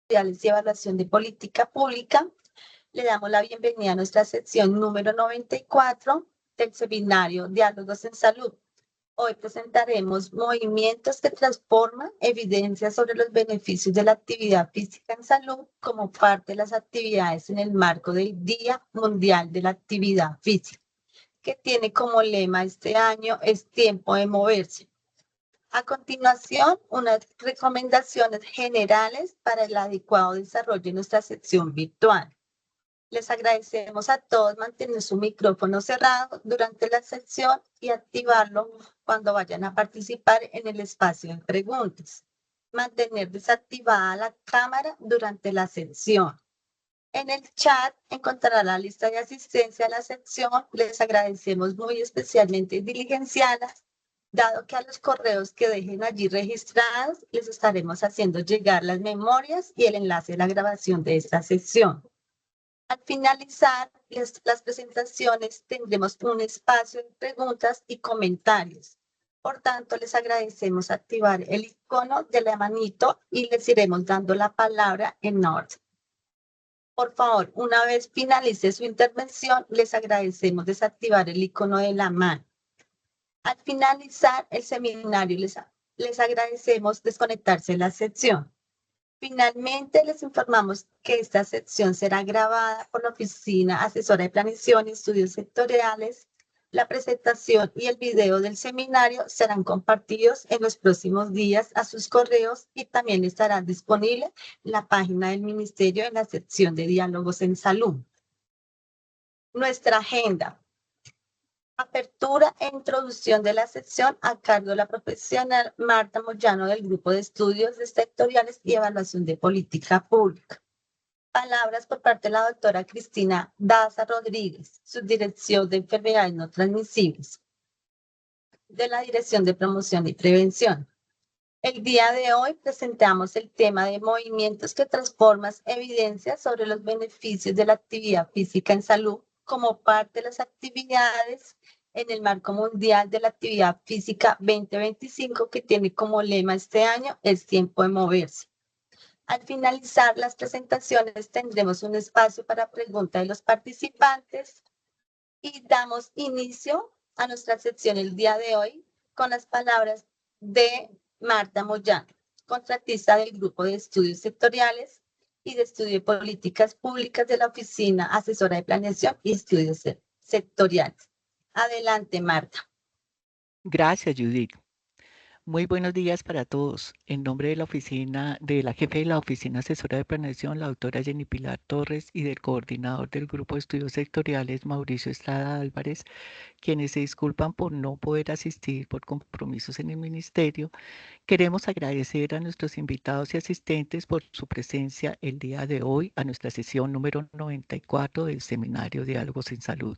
Sectoriales y Evaluación de Política Pública. Le damos la bienvenida a nuestra sección número 94 del seminario Diálogos en Salud. Hoy presentaremos movimientos que transforman evidencias sobre los beneficios de la actividad física en salud como parte de las actividades en el marco del Día Mundial de la Actividad Física, que tiene como lema este año es tiempo de moverse. A continuación, unas recomendaciones generales para el adecuado desarrollo de nuestra sección virtual. Les agradecemos a todos mantener su micrófono cerrado durante la sección y activarlo cuando vayan a participar en el espacio de preguntas. Mantener desactivada la cámara durante la sección. En el chat encontrará la lista de asistencia a la sección. Les agradecemos muy especialmente diligenciadas, dado que a los correos que dejen allí registrados les estaremos haciendo llegar las memorias y el enlace de la grabación de esta sesión. Al finalizar las presentaciones tendremos un espacio de preguntas y comentarios. Por tanto, les agradecemos activar el icono de la manito y les iremos dando la palabra en orden. Por favor, una vez finalice su intervención, les agradecemos desactivar el icono de la mano. Al finalizar el seminario, les agradecemos desconectarse de la sección. Finalmente, les informamos que esta sección será grabada por la Oficina Asesora de Planeación y Estudios Sectoriales. La presentación y el video del seminario serán compartidos en los próximos días a sus correos y también estarán disponibles en la página del Ministerio en la sección de Diálogos en Salud. Nuestra agenda. Apertura e introducción de la sección a cargo de la profesional Marta Moyano del Grupo de Estudios Sectoriales y Evaluación de Política Pública. Palabras por parte de la doctora Cristina Daza Rodríguez, subdirección de Enfermedades No Transmisibles, de la Dirección de Promoción y Prevención. El día de hoy presentamos el tema de movimientos que transforman evidencias sobre los beneficios de la actividad física en salud como parte de las actividades en el Marco Mundial de la Actividad Física 2025, que tiene como lema este año es tiempo de moverse. Al finalizar las presentaciones tendremos un espacio para preguntas de los participantes y damos inicio a nuestra sección el día de hoy con las palabras de Marta Moyano, contratista del Grupo de Estudios Sectoriales y de Estudio de Políticas Públicas de la Oficina Asesora de Planeación y Estudios Sectoriales. Adelante, Marta. Gracias, Judith. Muy buenos días para todos. En nombre de la jefe de la Oficina Asesora de Planeación, la doctora Jenny Pilar Torres, y del coordinador del Grupo de Estudios Sectoriales, Mauricio Estrada Álvarez, quienes se disculpan por no poder asistir por compromisos en el ministerio, queremos agradecer a nuestros invitados y asistentes por su presencia el día de hoy a nuestra sesión número 94 del Seminario Diálogos en Salud.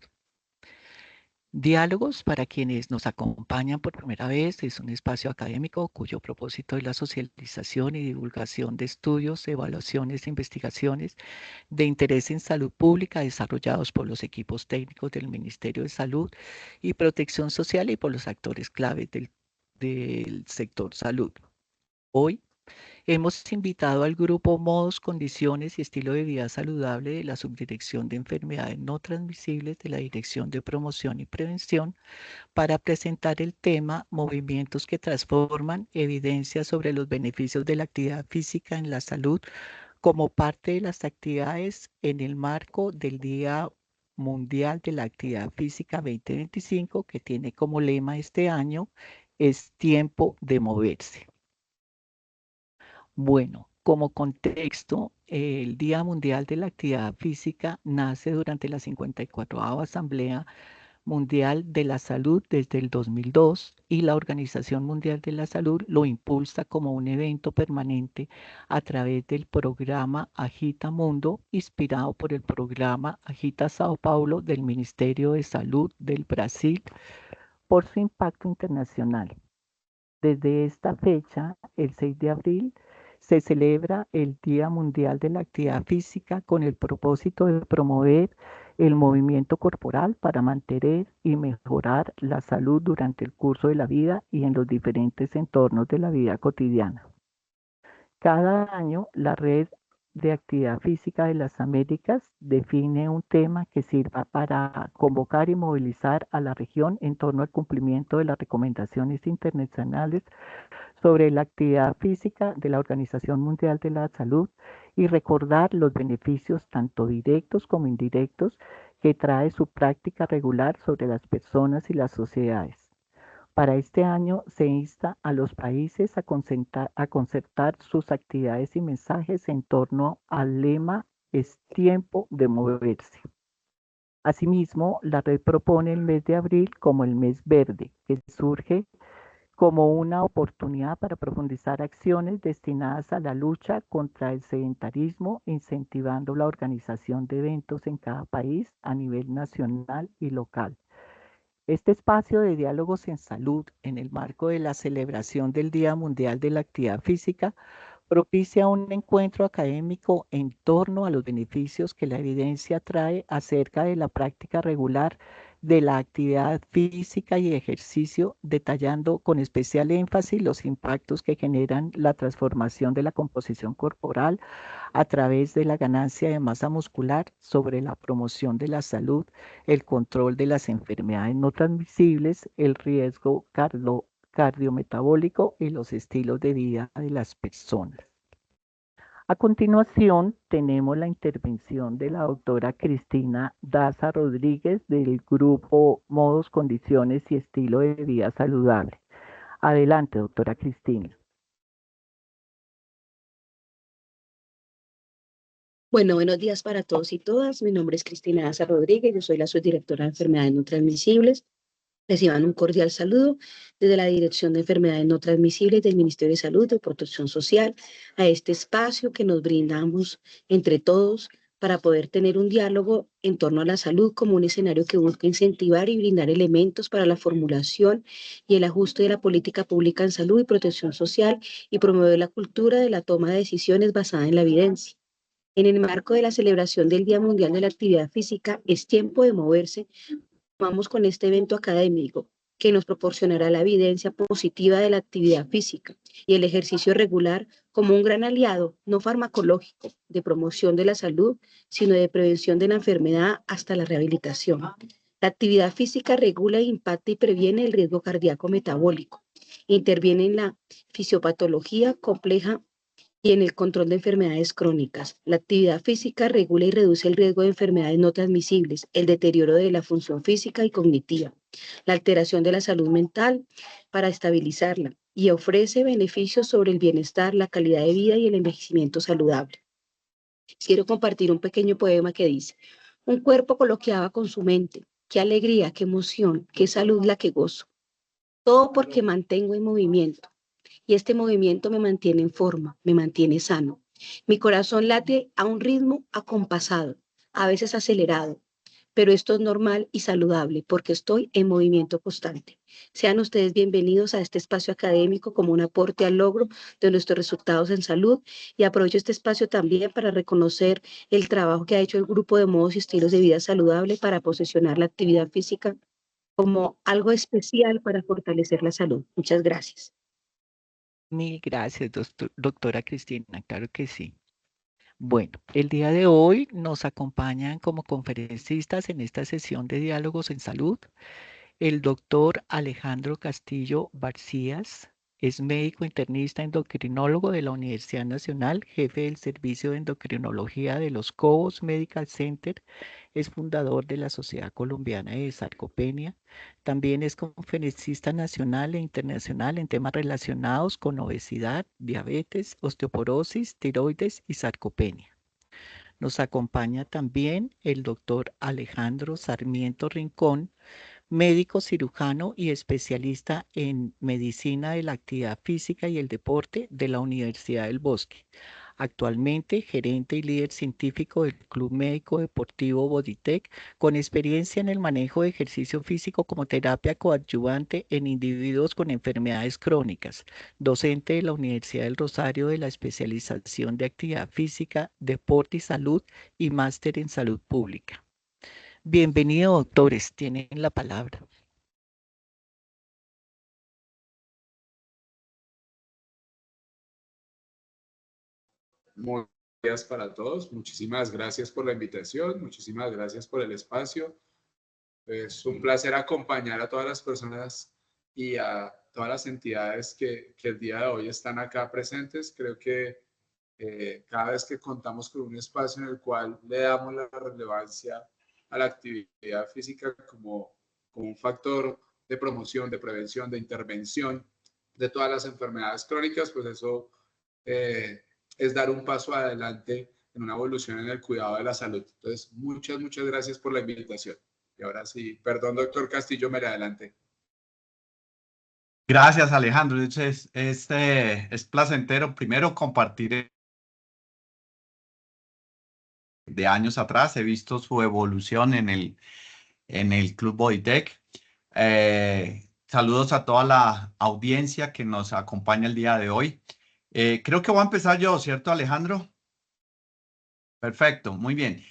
Diálogos, para quienes nos acompañan por primera vez, es un espacio académico cuyo propósito es la socialización y divulgación de estudios, evaluaciones e investigaciones de interés en salud pública desarrollados por los equipos técnicos del Ministerio de Salud y Protección Social y por los actores claves del sector salud. Hoy hemos invitado al grupo Modos, Condiciones y Estilo de Vida Saludable de la Subdirección de Enfermedades No Transmisibles de la Dirección de Promoción y Prevención para presentar el tema Movimientos que transforman, evidencia sobre los beneficios de la actividad física en la salud como parte de las actividades en el marco del Día Mundial de la Actividad Física 2025, que tiene como lema este año es tiempo de moverse. Bueno, como contexto, el Día Mundial de la Actividad Física nace durante la 54ª Asamblea Mundial de la Salud desde el 2002 y la Organización Mundial de la Salud lo impulsa como un evento permanente a través del programa Agita Mundo, inspirado por el programa Agita Sao Paulo del Ministerio de Salud del Brasil por su impacto internacional. Desde esta fecha, el 6 de abril, se celebra el Día Mundial de la Actividad Física con el propósito de promover el movimiento corporal para mantener y mejorar la salud durante el curso de la vida y en los diferentes entornos de la vida cotidiana. Cada año, la Red de Actividad Física de las Américas define un tema que sirva para convocar y movilizar a la región en torno al cumplimiento de las recomendaciones internacionales sobre la actividad física de la Organización Mundial de la Salud y recordar los beneficios tanto directos como indirectos que trae su práctica regular sobre las personas y las sociedades. Para este año se insta a los países a concertar sus actividades y mensajes en torno al lema "Es tiempo de moverse". Asimismo, la red propone el mes de abril como el mes verde, que surge como una oportunidad para profundizar acciones destinadas a la lucha contra el sedentarismo, incentivando la organización de eventos en cada país a nivel nacional y local. Este espacio de diálogos en salud, en el marco de la celebración del Día Mundial de la Actividad Física, propicia un encuentro académico en torno a los beneficios que la evidencia trae acerca de la práctica regular de la actividad física y ejercicio, detallando con especial énfasis los impactos que generan la transformación de la composición corporal a través de la ganancia de masa muscular, sobre la promoción de la salud, el control de las enfermedades no transmisibles, el riesgo cardiometabólico y los estilos de vida de las personas. A continuación, tenemos la intervención de la doctora Cristina Daza Rodríguez del grupo Modos, Condiciones y Estilo de Vida Saludable. Adelante, doctora Cristina. Bueno, buenos días para todos y todas. Mi nombre es Cristina Daza Rodríguez, yo soy la subdirectora de Enfermedades No Transmisibles. Reciban un cordial saludo desde la Dirección de Enfermedades No Transmisibles del Ministerio de Salud y Protección Social a este espacio que nos brindamos entre todos para poder tener un diálogo en torno a la salud como un escenario que busca incentivar y brindar elementos para la formulación y el ajuste de la política pública en salud y protección social y promover la cultura de la toma de decisiones basada en la evidencia. En el marco de la celebración del Día Mundial de la Actividad Física, es tiempo de moverse. Vamos con este evento académico que nos proporcionará la evidencia positiva de la actividad física y el ejercicio regular como un gran aliado no farmacológico de promoción de la salud, sino de prevención de la enfermedad hasta la rehabilitación. La actividad física regula, impacta y previene el riesgo cardíaco metabólico. Interviene en la fisiopatología compleja y en el control de enfermedades crónicas. La actividad física regula y reduce el riesgo de enfermedades no transmisibles, el deterioro de la función física y cognitiva, la alteración de la salud mental para estabilizarla y ofrece beneficios sobre el bienestar, la calidad de vida y el envejecimiento saludable. Quiero compartir un pequeño poema que dice: un cuerpo coloqueaba con su mente, qué alegría, qué emoción, qué salud la que gozo, todo porque mantengo en movimiento y este movimiento me mantiene en forma, me mantiene sano. Mi corazón late a un ritmo acompasado, a veces acelerado, pero esto es normal y saludable porque estoy en movimiento constante. Sean ustedes bienvenidos a este espacio académico como un aporte al logro de nuestros resultados en salud, y aprovecho este espacio también para reconocer el trabajo que ha hecho el grupo de modos y estilos de vida saludable para posicionar la actividad física como algo especial para fortalecer la salud. Muchas gracias. Mil gracias, doctora Cristina, claro que sí. Bueno, el día de hoy nos acompañan como conferencistas en esta sesión de diálogos en salud el doctor Alejandro Castillo Barcías. Es médico internista endocrinólogo de la Universidad Nacional, jefe del Servicio de Endocrinología de los Cobos Medical Center. Es fundador de la Sociedad Colombiana de Sarcopenia. También es conferencista nacional e internacional en temas relacionados con obesidad, diabetes, osteoporosis, tiroides y sarcopenia. Nos acompaña también el doctor Alejandro Sarmiento Rincón, médico cirujano y especialista en medicina de la actividad física y el deporte de la Universidad del Bosque. Actualmente gerente y líder científico del Club Médico Deportivo Bodytech, con experiencia en el manejo de ejercicio físico como terapia coadyuvante en individuos con enfermedades crónicas. Docente de la Universidad del Rosario de la especialización de actividad física, deporte y salud, y máster en salud pública. Bienvenido, doctores, tienen la palabra. Muy días para todos. Muchísimas gracias por la invitación, muchísimas gracias por el espacio. Es un placer acompañar a todas las personas y a todas las entidades que el día de hoy están acá presentes. Creo que cada vez que contamos con un espacio en el cual le damos la relevancia a la actividad física como un factor de promoción, de prevención, de intervención de todas las enfermedades crónicas, pues eso es dar un paso adelante en una evolución en el cuidado de la salud. Entonces, muchas gracias por la invitación. Y ahora sí, perdón, doctor Castillo, me le adelanté. Gracias, Alejandro. Es placentero primero compartir de años atrás. He visto su evolución en el Club Bodytech. Saludos a toda la audiencia que nos acompaña el día de hoy. Creo que voy a empezar yo, ¿cierto, Alejandro? Perfecto, muy bien.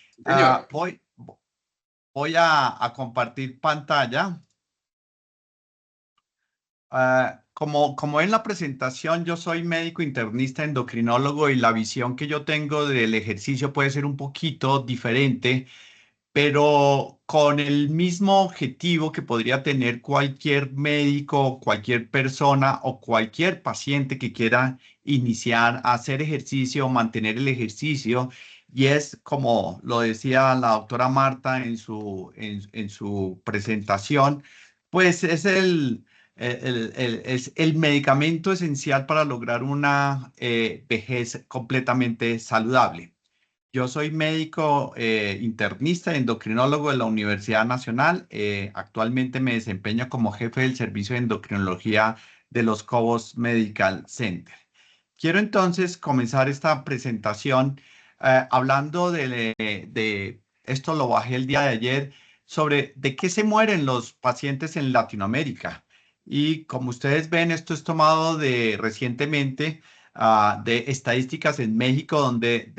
Voy a compartir pantalla. Como en la presentación, yo soy médico internista endocrinólogo y la visión que yo tengo del ejercicio puede ser un poquito diferente, pero con el mismo objetivo que podría tener cualquier médico, cualquier persona o cualquier paciente que quiera iniciar a hacer ejercicio o mantener el ejercicio. Y es como lo decía la doctora Marta en su presentación, pues es es el medicamento esencial para lograr una vejez completamente saludable. Yo soy médico internista, endocrinólogo de la Universidad Nacional. Actualmente me desempeño como jefe del servicio de endocrinología de los Cobos Medical Center. Quiero entonces comenzar esta presentación hablando esto lo bajé el día de ayer, sobre de qué se mueren los pacientes en Latinoamérica. Y como ustedes ven, esto es tomado recientemente de estadísticas en México, donde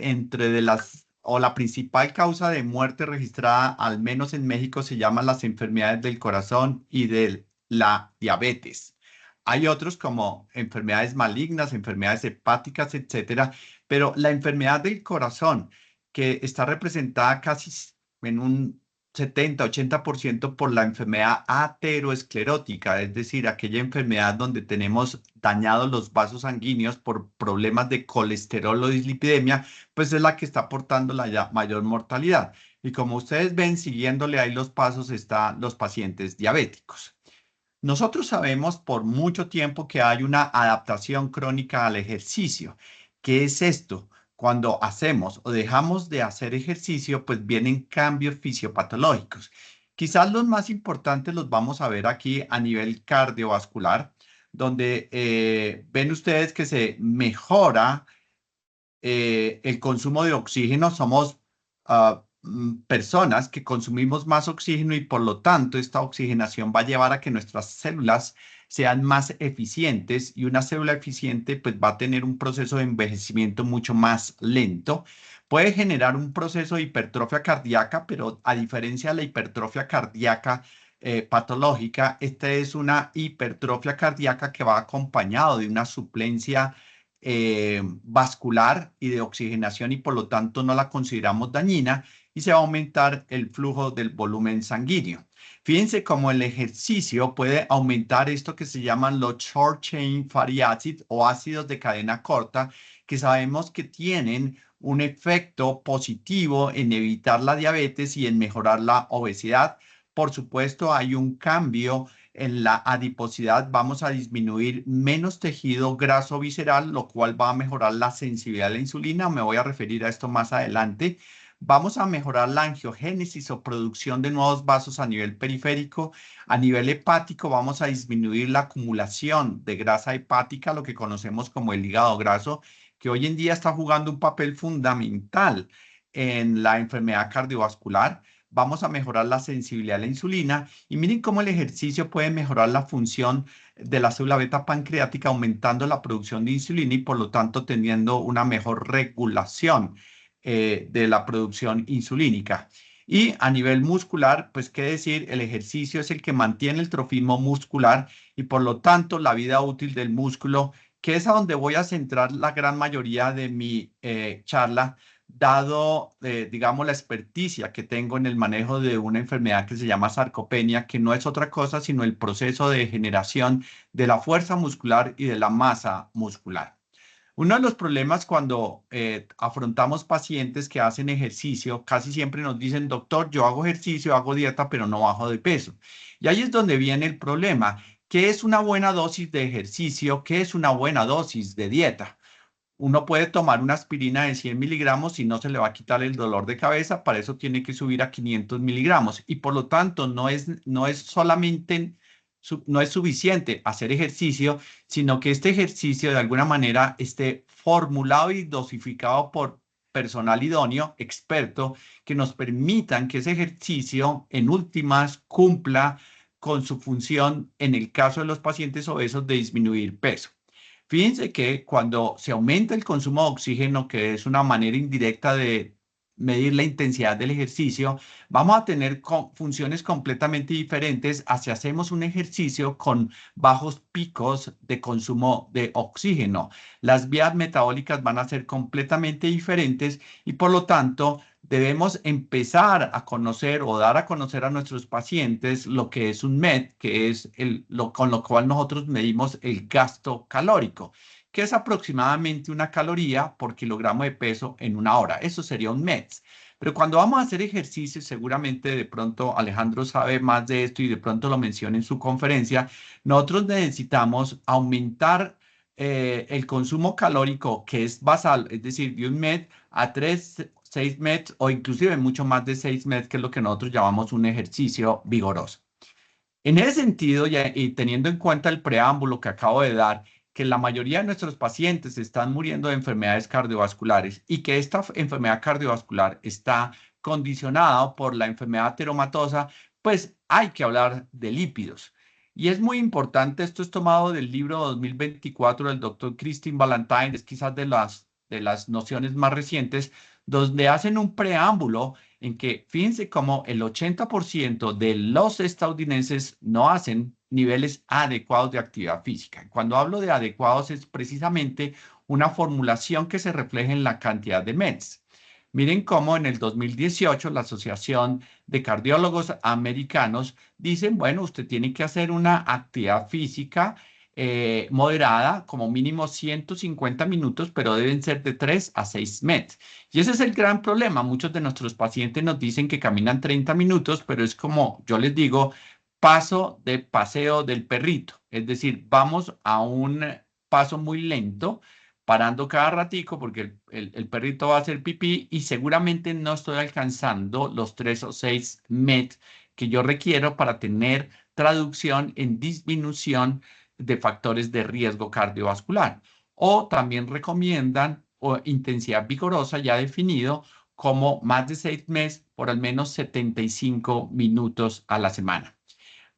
la principal causa de muerte registrada, al menos en México, se llaman las enfermedades del corazón y de la diabetes. Hay otros como enfermedades malignas, enfermedades hepáticas, etcétera, pero la enfermedad del corazón, que está representada casi en un 70-80% por la enfermedad aterosclerótica, es decir, aquella enfermedad donde tenemos dañados los vasos sanguíneos por problemas de colesterol o dislipidemia, pues es la que está aportando la mayor mortalidad. Y como ustedes ven, siguiéndole ahí los pasos están los pacientes diabéticos. Nosotros sabemos por mucho tiempo que hay una adaptación crónica al ejercicio. ¿Qué es esto? Cuando hacemos o dejamos de hacer ejercicio, pues vienen cambios fisiopatológicos. Quizás los más importantes los vamos a ver aquí a nivel cardiovascular, donde ven ustedes que se mejora el consumo de oxígeno. Somos personas que consumimos más oxígeno y por lo tanto esta oxigenación va a llevar a que nuestras células sean más eficientes, y una célula eficiente pues va a tener un proceso de envejecimiento mucho más lento. Puede generar un proceso de hipertrofia cardíaca, pero a diferencia de la hipertrofia cardíaca patológica, esta es una hipertrofia cardíaca que va acompañado de una suplencia vascular y de oxigenación, y por lo tanto no la consideramos dañina, y se va a aumentar el flujo del volumen sanguíneo. Fíjense cómo el ejercicio puede aumentar esto que se llaman los short chain fatty acids o ácidos de cadena corta, que sabemos que tienen un efecto positivo en evitar la diabetes y en mejorar la obesidad. Por supuesto, hay un cambio en la adiposidad, vamos a disminuir menos tejido graso visceral, lo cual va a mejorar la sensibilidad a la insulina. Me voy a referir a esto más adelante. Vamos a mejorar la angiogénesis o producción de nuevos vasos a nivel periférico. A nivel hepático vamos a disminuir la acumulación de grasa hepática, lo que conocemos como el hígado graso, que hoy en día está jugando un papel fundamental en la enfermedad cardiovascular. Vamos a mejorar la sensibilidad a la insulina, y miren cómo el ejercicio puede mejorar la función de la célula beta pancreática, aumentando la producción de insulina y por lo tanto teniendo una mejor regulación de la producción insulínica. Y a nivel muscular, pues qué decir, el ejercicio es el que mantiene el trofismo muscular y por lo tanto la vida útil del músculo que es a donde voy a centrar la gran mayoría de mi charla, dado, digamos, la experticia que tengo en el manejo de una enfermedad que se llama sarcopenia, que no es otra cosa sino el proceso de degeneración de la fuerza muscular y de la masa muscular. Uno de los problemas cuando afrontamos pacientes que hacen ejercicio, casi siempre nos dicen, doctor, yo hago ejercicio, hago dieta, pero no bajo de peso. Y ahí es donde viene el problema. ¿Qué es una buena dosis de ejercicio? ¿Qué es una buena dosis de dieta? Uno puede tomar una aspirina de 100 miligramos y no se le va a quitar el dolor de cabeza, para eso tiene que subir a 500 miligramos. Y por lo tanto, no es solamente, no es suficiente hacer ejercicio, sino que este ejercicio de alguna manera esté formulado y dosificado por personal idóneo, experto, que nos permitan que ese ejercicio en últimas cumpla con su función en el caso de los pacientes obesos de disminuir peso. Fíjense que cuando se aumenta el consumo de oxígeno, que es una manera indirecta de medir la intensidad del ejercicio, vamos a tener funciones completamente diferentes a si hacemos un ejercicio con bajos picos de consumo de oxígeno. Las vías metabólicas van a ser completamente diferentes y por lo tanto debemos empezar a conocer o dar a conocer a nuestros pacientes lo que es un MET, que es con lo cual nosotros medimos el gasto calórico, que es aproximadamente 1 caloría por kilogramo de peso en 1 hora. Eso sería un MET. Pero cuando vamos a hacer ejercicio, seguramente de pronto Alejandro sabe más de esto y de pronto lo menciona en su conferencia, nosotros necesitamos aumentar el consumo calórico que es basal, es decir, de un MET a 6 MET o inclusive mucho más de 6 MET, que es lo que nosotros llamamos un ejercicio vigoroso. En ese sentido, y teniendo en cuenta el preámbulo que acabo de dar, que la mayoría de nuestros pacientes están muriendo de enfermedades cardiovasculares y que esta enfermedad cardiovascular está condicionada por la enfermedad ateromatosa, pues hay que hablar de lípidos. Y es muy importante, esto es tomado del libro 2024 del doctor Christine Valentine, es quizás de las nociones más recientes, donde hacen un preámbulo en que fíjense cómo el 80% de los estadounidenses no hacen niveles adecuados de actividad física. Cuando hablo de adecuados es precisamente una formulación que se refleja en la cantidad de METs. Miren cómo en el 2018 la Asociación de Cardiólogos Americanos dicen, bueno, usted tiene que hacer una actividad física moderada, como mínimo 150 minutos, pero deben ser de 3 a 6 METs. Y ese es el gran problema. Muchos de nuestros pacientes nos dicen que caminan 30 minutos, pero es como yo les digo, paso de paseo del perrito. Es decir, vamos a un paso muy lento, parando cada ratico porque el perrito va a hacer pipí y seguramente no estoy alcanzando los 3 o 6 MET que yo requiero para tener traducción en disminución de factores de riesgo cardiovascular. O también recomiendan intensidad vigorosa ya definido como más de 6 MET por al menos 75 minutos a la semana.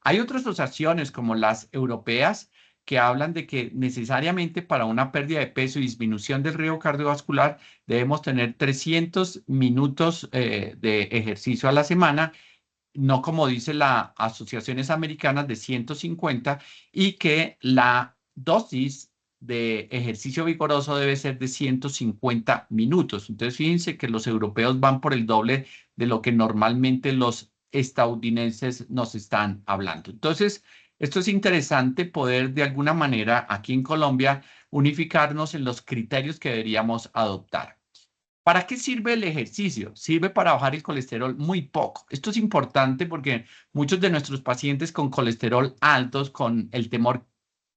Hay otras asociaciones como las europeas que hablan de que necesariamente para una pérdida de peso y disminución del riesgo cardiovascular debemos tener 300 minutos de ejercicio a la semana, no como dice las asociaciones americanas de 150, y que la dosis de ejercicio vigoroso debe ser de 150 minutos. Entonces, fíjense que los europeos van por el doble de lo que normalmente los estadounidenses nos están hablando. Entonces, esto es interesante poder de alguna manera aquí en Colombia unificarnos en los criterios que deberíamos adoptar. ¿Para qué sirve el ejercicio? Sirve para bajar el colesterol muy poco. Esto es importante porque muchos de nuestros pacientes con colesterol altos, con el temor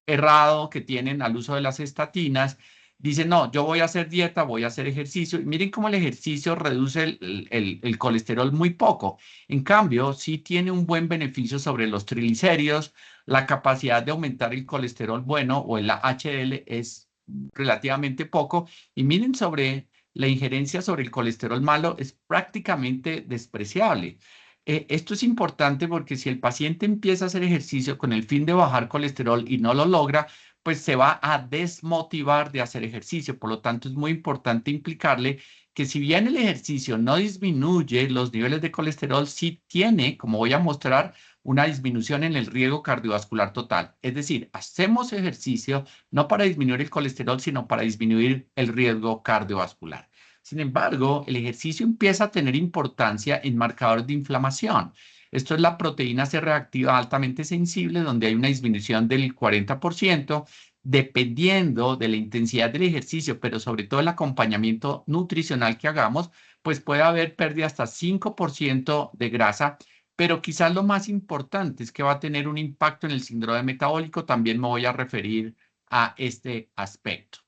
errado que tienen al uso de las estatinas, dicen, no, yo voy a hacer dieta, voy a hacer ejercicio. Y miren cómo el ejercicio reduce el colesterol muy poco. En cambio, sí tiene un buen beneficio sobre los triglicéridos. La capacidad de aumentar el colesterol bueno o el HDL es relativamente poco. Y miren sobre la injerencia sobre el colesterol malo es prácticamente despreciable. Esto es importante porque si el paciente empieza a hacer ejercicio con el fin de bajar colesterol y no lo logra, pues se va a desmotivar de hacer ejercicio. Por lo tanto, es muy importante implicarle que si bien el ejercicio no disminuye los niveles de colesterol, sí tiene, como voy a mostrar, una disminución en el riesgo cardiovascular total. Es decir, hacemos ejercicio no para disminuir el colesterol, sino para disminuir el riesgo cardiovascular. Sin embargo, el ejercicio empieza a tener importancia en marcadores de inflamación. Esto es la proteína C reactiva altamente sensible, donde hay una disminución del 40%, dependiendo de la intensidad del ejercicio, pero sobre todo el acompañamiento nutricional que hagamos, pues puede haber pérdida hasta 5% de grasa, pero quizás lo más importante es que va a tener un impacto en el síndrome metabólico. También me voy a referir a este aspecto.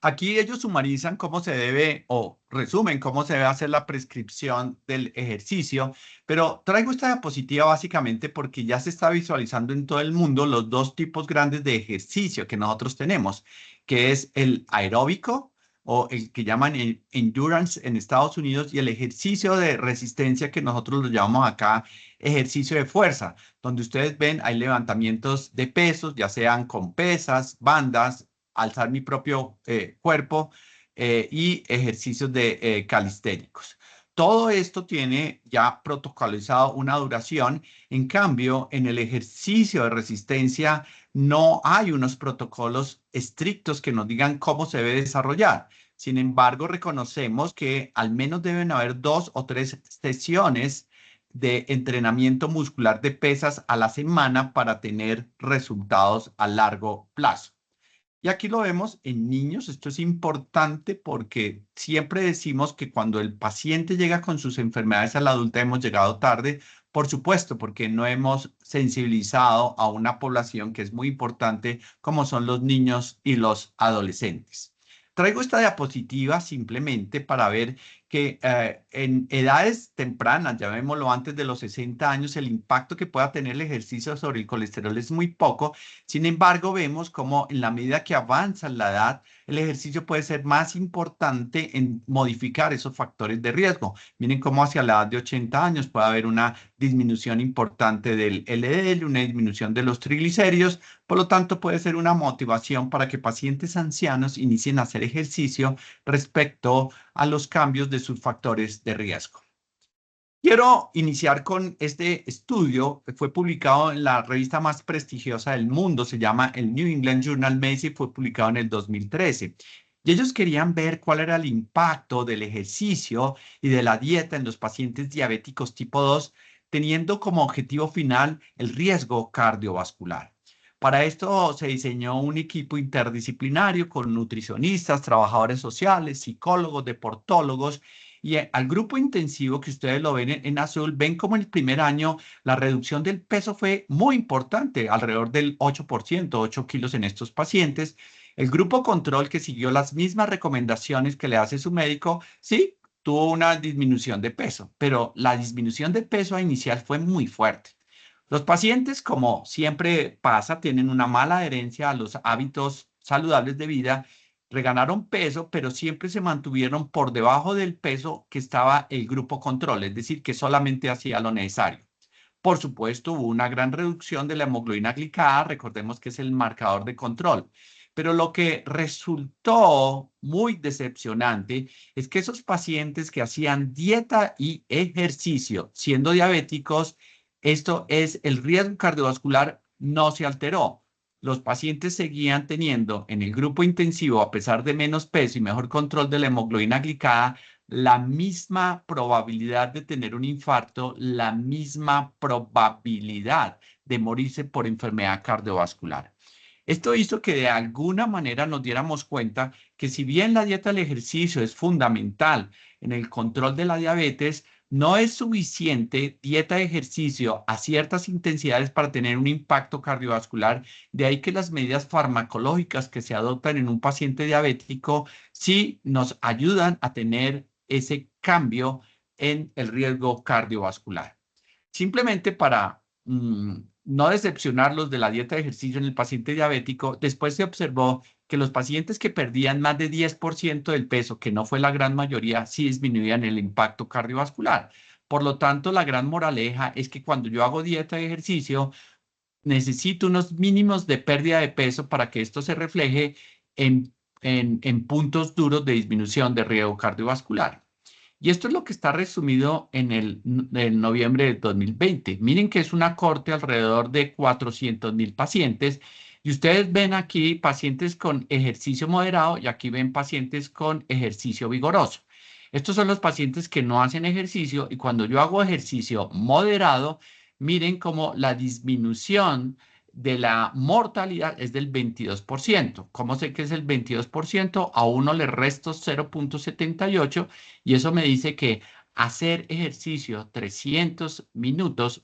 Aquí ellos sumarizan cómo se debe o resumen cómo se debe hacer la prescripción del ejercicio, pero traigo esta diapositiva básicamente porque ya se está visualizando en todo el mundo los dos tipos grandes de ejercicio que nosotros tenemos, que es el aeróbico o el que llaman endurance en Estados Unidos y el ejercicio de resistencia que nosotros lo llamamos acá ejercicio de fuerza, donde ustedes ven hay levantamientos de pesos, ya sean con pesas, bandas, alzar mi propio cuerpo y ejercicios de calisténicos. Todo esto tiene ya protocolizado una duración. En cambio, en el ejercicio de resistencia no hay unos protocolos estrictos que nos digan cómo se debe desarrollar. Sin embargo, reconocemos que al menos deben haber 2 o 3 sesiones de entrenamiento muscular de pesas a la semana para tener resultados a largo plazo. Y aquí lo vemos en niños. Esto es importante porque siempre decimos que cuando el paciente llega con sus enfermedades a la adulta hemos llegado tarde, por supuesto, porque no hemos sensibilizado a una población que es muy importante, como son los niños y los adolescentes. Traigo esta diapositiva simplemente para ver que en edades tempranas, llamémoslo antes de los 60 años, el impacto que pueda tener el ejercicio sobre el colesterol es muy poco. Sin embargo, vemos como en la medida que avanza la edad, el ejercicio puede ser más importante en modificar esos factores de riesgo. Miren cómo hacia la edad de 80 años puede haber una disminución importante del LDL, una disminución de los triglicéridos. Por lo tanto, puede ser una motivación para que pacientes ancianos inicien a hacer ejercicio respecto a los cambios de sus factores de riesgo. Quiero iniciar con este estudio que fue publicado en la revista más prestigiosa del mundo, se llama el New England Journal Medicine, fue publicado en el 2013. Y ellos querían ver cuál era el impacto del ejercicio y de la dieta en los pacientes diabéticos tipo 2, teniendo como objetivo final el riesgo cardiovascular. Para esto se diseñó un equipo interdisciplinario con nutricionistas, trabajadores sociales, psicólogos, deportólogos, y al grupo intensivo que ustedes lo ven en azul, ven como en el primer año la reducción del peso fue muy importante, alrededor del 8%, 8 kilos en estos pacientes. El grupo control, que siguió las mismas recomendaciones que le hace su médico, sí, tuvo una disminución de peso, pero la disminución de peso inicial fue muy fuerte. Los pacientes, como siempre pasa, tienen una mala adherencia a los hábitos saludables de vida, reganaron peso, pero siempre se mantuvieron por debajo del peso que estaba el grupo control, es decir, que solamente hacía lo necesario. Por supuesto, hubo una gran reducción de la hemoglobina glicada, recordemos que es el marcador de control. Pero lo que resultó muy decepcionante es que esos pacientes que hacían dieta y ejercicio siendo diabéticos, esto es, el riesgo cardiovascular no se alteró. Los pacientes seguían teniendo en el grupo intensivo, a pesar de menos peso y mejor control de la hemoglobina glicada, la misma probabilidad de tener un infarto, la misma probabilidad de morirse por enfermedad cardiovascular. Esto hizo que de alguna manera nos diéramos cuenta que si bien la dieta del ejercicio es fundamental en el control de la diabetes, no es suficiente dieta de ejercicio a ciertas intensidades para tener un impacto cardiovascular. De ahí que las medidas farmacológicas que se adoptan en un paciente diabético sí nos ayudan a tener ese cambio en el riesgo cardiovascular. Simplemente para no decepcionarlos de la dieta de ejercicio en el paciente diabético, después se observó que los pacientes que perdían más de 10% del peso, que no fue la gran mayoría, sí disminuían el impacto cardiovascular. Por lo tanto, la gran moraleja es que cuando yo hago dieta de ejercicio, necesito unos mínimos de pérdida de peso para que esto se refleje en puntos duros de disminución de riesgo cardiovascular. Y esto es lo que está resumido en noviembre de 2020. Miren que es una corte alrededor de 400.000 pacientes. Y ustedes ven aquí pacientes con ejercicio moderado y aquí ven pacientes con ejercicio vigoroso. Estos son los pacientes que no hacen ejercicio y cuando yo hago ejercicio moderado, miren cómo la disminución de la mortalidad es del 22%. ¿Cómo sé que es el 22%? A uno le resto 0.78 y eso me dice que hacer ejercicio 300 minutos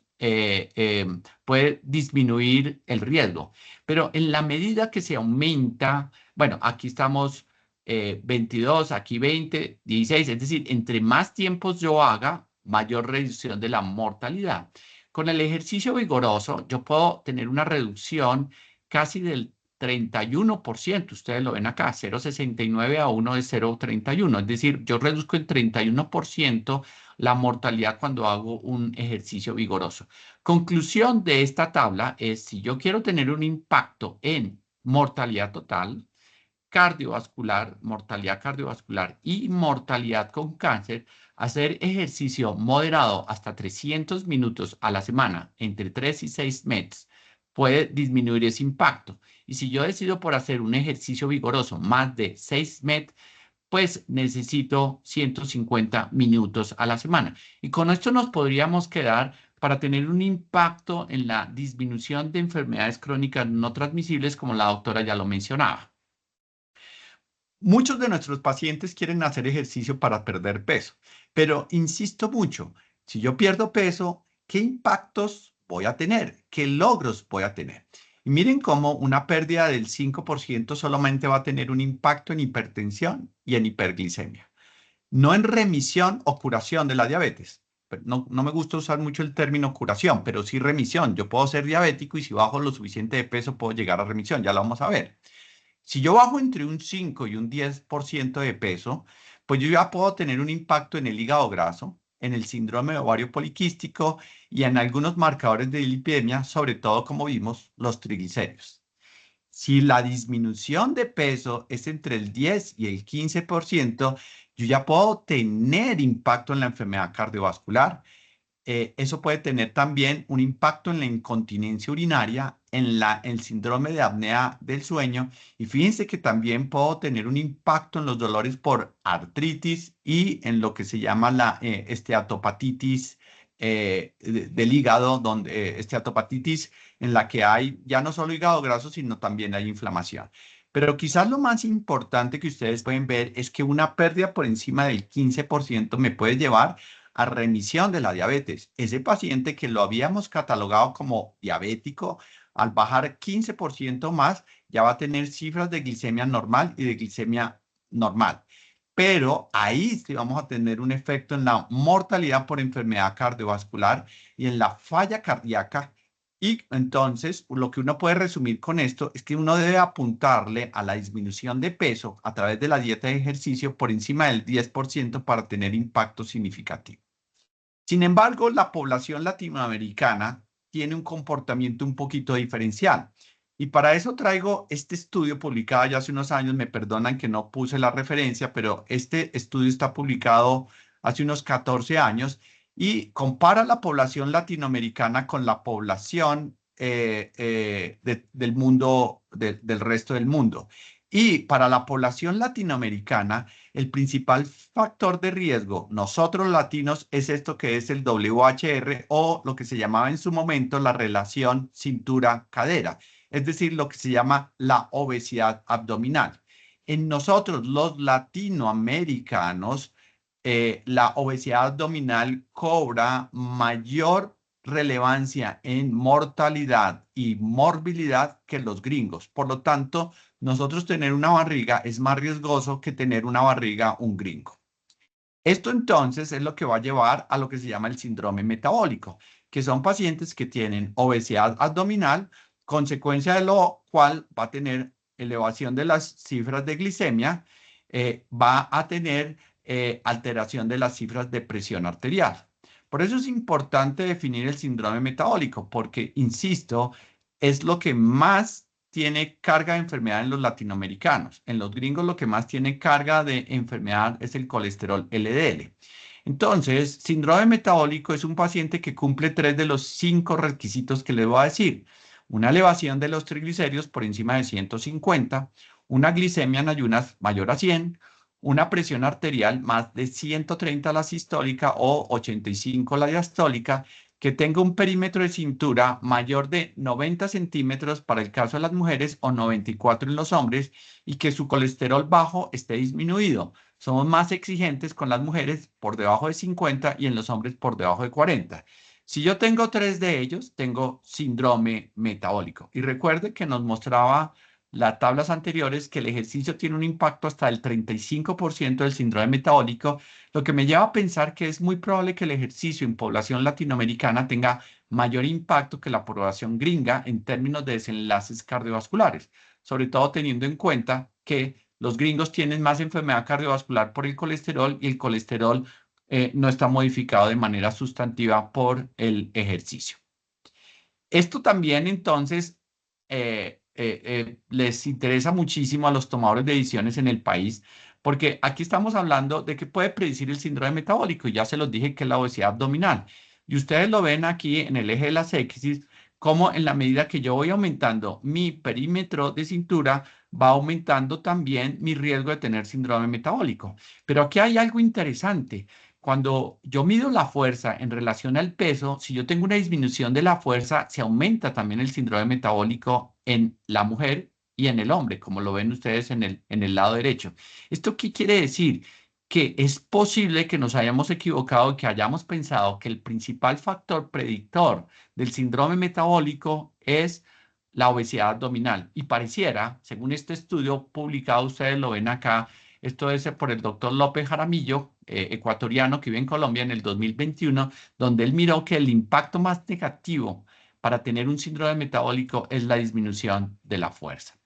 puede disminuir el riesgo. Pero en la medida que se aumenta, bueno, aquí estamos 22, aquí 20, 16, es decir, entre más tiempos yo haga, mayor reducción de la mortalidad. Con el ejercicio vigoroso, yo puedo tener una reducción casi del 31%. Ustedes lo ven acá, 0,69 a 1 de 0,31. Es decir, yo reduzco en 31% la mortalidad cuando hago un ejercicio vigoroso. Conclusión de esta tabla es, si yo quiero tener un impacto en mortalidad total, cardiovascular, mortalidad cardiovascular y mortalidad con cáncer, hacer ejercicio moderado hasta 300 minutos a la semana, entre 3 y 6 meses, puede disminuir ese impacto. Y si yo decido por hacer un ejercicio vigoroso más de 6 meses, pues necesito 150 minutos a la semana. Y con esto nos podríamos quedar para tener un impacto en la disminución de enfermedades crónicas no transmisibles, como la doctora ya lo mencionaba. Muchos de nuestros pacientes quieren hacer ejercicio para perder peso, pero insisto mucho, si yo pierdo peso, ¿qué impactos voy a tener? ¿Qué logros voy a tener? Y miren cómo una pérdida del 5% solamente va a tener un impacto en hipertensión y en hiperglicemia, no en remisión o curación de la diabetes. No me gusta usar mucho el término curación, pero sí remisión. Yo puedo ser diabético y si bajo lo suficiente de peso puedo llegar a remisión, ya lo vamos a ver. Si yo bajo entre un 5 y un 10% de peso, pues yo ya puedo tener un impacto en el hígado graso, en el síndrome de ovario poliquístico y en algunos marcadores de lipidemia, sobre todo, como vimos, los triglicéridos. Si la disminución de peso es entre el 10 y el 15%, yo ya puedo tener impacto en la enfermedad cardiovascular. Eso puede tener también un impacto en la incontinencia urinaria, en el síndrome de apnea del sueño. Y fíjense que también puedo tener un impacto en los dolores por artritis y en lo que se llama la esteatopatitis del hígado, donde esteatopatitis en la que hay ya no solo hígado graso, sino también hay inflamación. Pero quizás lo más importante que ustedes pueden ver es que una pérdida por encima del 15% me puede llevar a remisión de la diabetes. Ese paciente que lo habíamos catalogado como diabético, al bajar 15% más, ya va a tener cifras de glicemia normal y de glicemia normal. Pero ahí sí vamos a tener un efecto en la mortalidad por enfermedad cardiovascular y en la falla cardíaca. Y entonces, lo que uno puede resumir con esto es que uno debe apuntarle a la disminución de peso a través de la dieta de ejercicio por encima del 10% para tener impacto significativo. Sin embargo, la población latinoamericana tiene un comportamiento un poquito diferencial. Y para eso traigo este estudio publicado ya hace unos años. Me perdonan que no puse la referencia, pero este estudio está publicado hace unos 14 años y compara la población latinoamericana con la población del mundo, del resto del mundo. Y para la población latinoamericana, el principal factor de riesgo, nosotros latinos, es esto que es el WHR o lo que se llamaba en su momento la relación cintura-cadera, es decir, lo que se llama la obesidad abdominal. En nosotros, los latinoamericanos, la obesidad abdominal cobra mayor relevancia en mortalidad y morbilidad que los gringos. Por lo tanto, nosotros tener una barriga es más riesgoso que tener una barriga un gringo. Esto entonces es lo que va a llevar a lo que se llama el síndrome metabólico, que son pacientes que tienen obesidad abdominal, consecuencia de lo cual va a tener elevación de las cifras de glicemia, va a tener alteración de las cifras de presión arterial. Por eso es importante definir el síndrome metabólico, porque, insisto, es lo que más tiene carga de enfermedad en los latinoamericanos. En los gringos lo que más tiene carga de enfermedad es el colesterol LDL. Entonces, síndrome metabólico es un paciente que cumple 3 de los 5 requisitos que le voy a decir. Una elevación de los triglicéridos por encima de 150, una glicemia en ayunas mayor a 100, una presión arterial más de 130 la sistólica o 85 la diastólica, que tenga un perímetro de cintura mayor de 90 centímetros para el caso de las mujeres o 94 en los hombres y que su colesterol bajo esté disminuido. Somos más exigentes con las mujeres por debajo de 50 y en los hombres por debajo de 40. Si yo tengo 3 de ellos, tengo síndrome metabólico. Y recuerde que nos mostraba las tablas anteriores que el ejercicio tiene un impacto hasta el 35% del síndrome metabólico, lo que me lleva a pensar que es muy probable que el ejercicio en población latinoamericana tenga mayor impacto que la población gringa en términos de desenlaces cardiovasculares, sobre todo teniendo en cuenta que los gringos tienen más enfermedad cardiovascular por el colesterol y el colesterol no está modificado de manera sustantiva por el ejercicio. Esto también entonces les interesa muchísimo a los tomadores de decisiones en el país, porque aquí estamos hablando de que puede predecir el síndrome metabólico, y ya se los dije que es la obesidad abdominal. Y ustedes lo ven aquí en el eje de las X, como en la medida que yo voy aumentando mi perímetro de cintura, va aumentando también mi riesgo de tener síndrome metabólico. Pero aquí hay algo interesante. Cuando yo mido la fuerza en relación al peso, si yo tengo una disminución de la fuerza, se aumenta también el síndrome metabólico en la mujer y en el hombre, como lo ven ustedes en el lado derecho. ¿Esto qué quiere decir? Que es posible que nos hayamos equivocado, que hayamos pensado que el principal factor predictor del síndrome metabólico es la obesidad abdominal. Y pareciera, según este estudio publicado, ustedes lo ven acá, esto es por el doctor López Jaramillo, ecuatoriano que vive en Colombia en el 2021, donde él miró que el impacto más negativo para tener un síndrome metabólico es la disminución de la fuerza.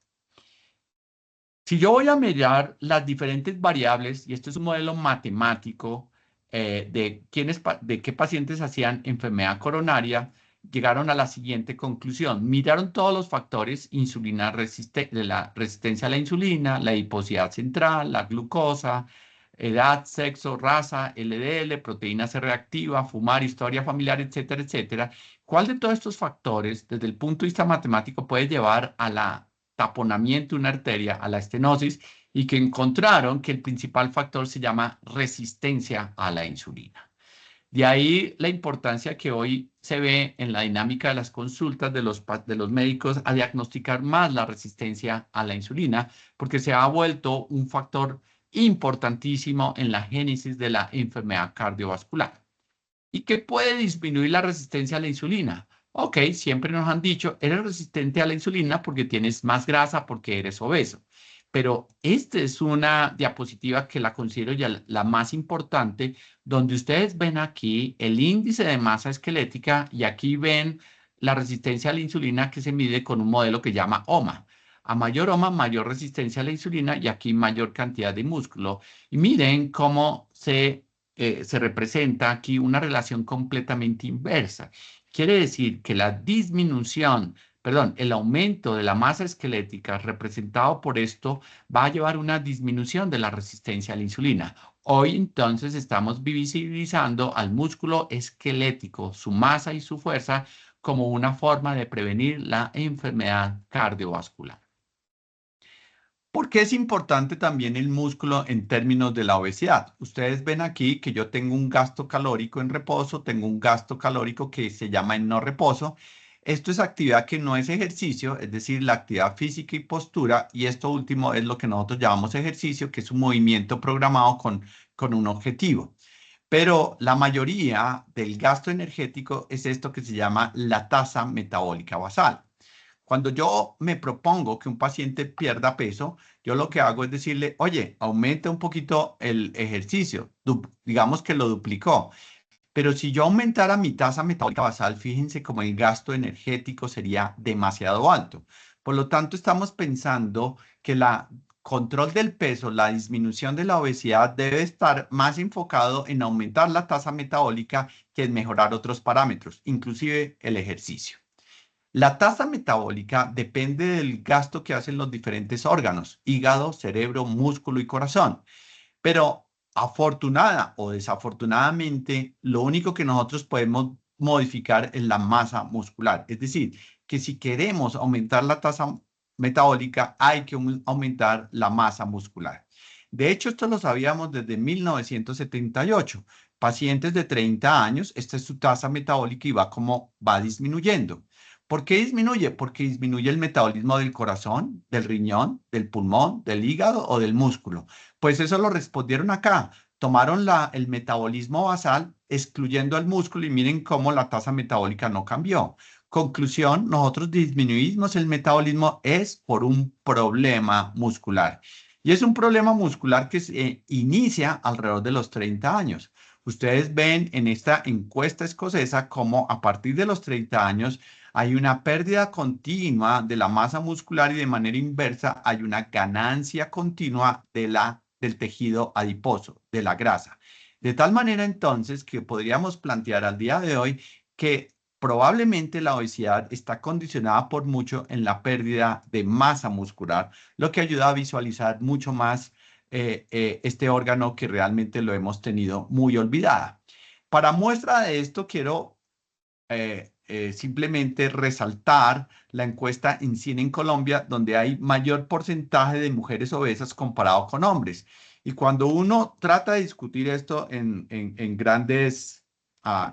Si yo voy a mirar las diferentes variables, y esto es un modelo matemático de qué pacientes hacían enfermedad coronaria, llegaron a la siguiente conclusión. Miraron todos los factores de la resistencia a la insulina, la adiposidad central, la glucosa, edad, sexo, raza, LDL, proteína C reactiva, fumar, historia familiar, etcétera, etcétera. ¿Cuál de todos estos factores, desde el punto de vista matemático, puede llevar a la taponamiento de una arteria, a la estenosis, y que encontraron que el principal factor se llama resistencia a la insulina? De ahí la importancia que hoy se ve en la dinámica de las consultas de los médicos a diagnosticar más la resistencia a la insulina, porque se ha vuelto un factor importantísimo en la génesis de la enfermedad cardiovascular. ¿Y qué puede disminuir la resistencia a la insulina? Ok, siempre nos han dicho, eres resistente a la insulina porque tienes más grasa, porque eres obeso. Pero esta es una diapositiva que la considero ya la más importante, donde ustedes ven aquí el índice de masa esquelética y aquí ven la resistencia a la insulina que se mide con un modelo que llama OMA. A mayor OMA, mayor resistencia a la insulina y aquí mayor cantidad de músculo. Y miren cómo se representa aquí una relación completamente inversa. Quiere decir que el aumento de la masa esquelética representado por esto va a llevar una disminución de la resistencia a la insulina. Hoy entonces estamos visibilizando al músculo esquelético, su masa y su fuerza como una forma de prevenir la enfermedad cardiovascular. ¿Por qué es importante también el músculo en términos de la obesidad? Ustedes ven aquí que yo tengo un gasto calórico en reposo, tengo un gasto calórico que se llama en no reposo. Esto es actividad que no es ejercicio, es decir, la actividad física y postura, y esto último es lo que nosotros llamamos ejercicio, que es un movimiento programado con un objetivo. Pero la mayoría del gasto energético es esto que se llama la tasa metabólica basal. Cuando yo me propongo que un paciente pierda peso, yo lo que hago es decirle, oye, aumenta un poquito el ejercicio, digamos que lo duplicó. Pero si yo aumentara mi tasa metabólica basal, fíjense cómo el gasto energético sería demasiado alto. Por lo tanto, estamos pensando que el control del peso, la disminución de la obesidad debe estar más enfocado en aumentar la tasa metabólica que en mejorar otros parámetros, inclusive el ejercicio. La tasa metabólica depende del gasto que hacen los diferentes órganos, hígado, cerebro, músculo y corazón. Pero afortunada o desafortunadamente, lo único que nosotros podemos modificar es la masa muscular. Es decir, que si queremos aumentar la tasa metabólica, hay que aumentar la masa muscular. De hecho, esto lo sabíamos desde 1978. Pacientes de 30 años, esta es su tasa metabólica y va disminuyendo. ¿Por qué disminuye? Porque disminuye el metabolismo del corazón, del riñón, del pulmón, del hígado o del músculo. Pues eso lo respondieron acá. Tomaron el metabolismo basal, excluyendo el músculo y miren cómo la tasa metabólica no cambió. Conclusión, nosotros disminuimos el metabolismo es por un problema muscular. Y es un problema muscular que se inicia alrededor de los 30 años. Ustedes ven en esta encuesta escocesa cómo a partir de los 30 años hay una pérdida continua de la masa muscular y de manera inversa hay una ganancia continua del tejido adiposo, de la grasa. De tal manera entonces que podríamos plantear al día de hoy que probablemente la obesidad está condicionada por mucho en la pérdida de masa muscular, lo que ayuda a visualizar mucho más este órgano que realmente lo hemos tenido muy olvidada. Para muestra de esto quiero simplemente resaltar la encuesta INCINE en Colombia, donde hay mayor porcentaje de mujeres obesas comparado con hombres. Y cuando uno trata de discutir esto en grandes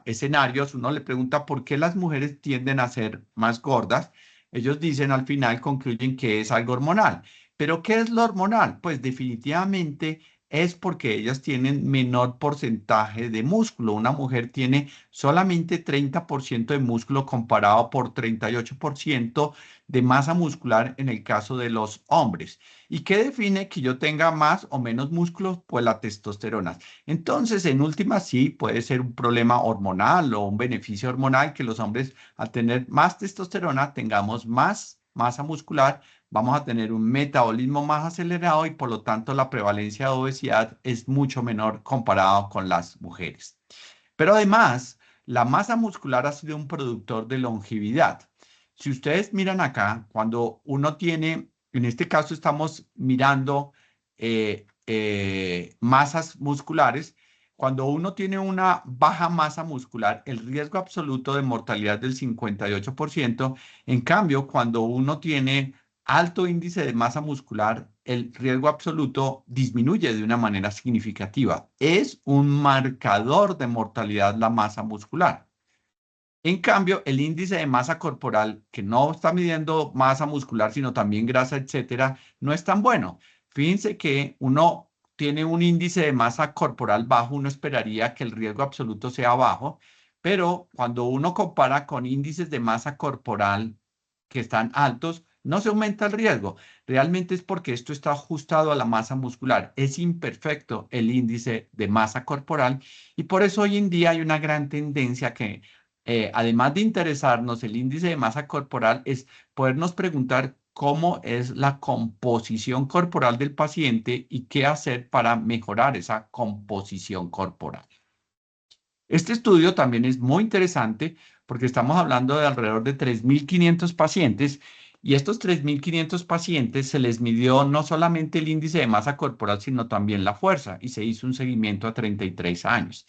escenarios, uno le pregunta por qué las mujeres tienden a ser más gordas. Ellos dicen al final, concluyen que es algo hormonal. ¿Pero qué es lo hormonal? Pues definitivamente es porque ellas tienen menor porcentaje de músculo. Una mujer tiene solamente 30% de músculo comparado por 38% de masa muscular en el caso de los hombres. ¿Y qué define que yo tenga más o menos músculo? Pues la testosterona. Entonces, en última, sí, puede ser un problema hormonal o un beneficio hormonal que los hombres al tener más testosterona tengamos más masa muscular, vamos a tener un metabolismo más acelerado y por lo tanto la prevalencia de obesidad es mucho menor comparado con las mujeres. Pero además, la masa muscular ha sido un productor de longevidad. Si ustedes miran acá, cuando uno tiene, en este caso estamos mirando masas musculares, cuando uno tiene una baja masa muscular, el riesgo absoluto de mortalidad del 58%. En cambio, cuando uno tiene alto índice de masa muscular, el riesgo absoluto disminuye de una manera significativa. Es un marcador de mortalidad la masa muscular. En cambio, el índice de masa corporal, que no está midiendo masa muscular, sino también grasa, etcétera, no es tan bueno. Fíjense que uno tiene un índice de masa corporal bajo, uno esperaría que el riesgo absoluto sea bajo, pero cuando uno compara con índices de masa corporal que están altos, no se aumenta el riesgo. Realmente es porque esto está ajustado a la masa muscular. Es imperfecto el índice de masa corporal y por eso hoy en día hay una gran tendencia que, además de interesarnos el índice de masa corporal, es podernos preguntar cómo es la composición corporal del paciente y qué hacer para mejorar esa composición corporal. Este estudio también es muy interesante porque estamos hablando de alrededor de 3.500 pacientes y estos 3.500 pacientes se les midió no solamente el índice de masa corporal, sino también la fuerza y se hizo un seguimiento a 33 años.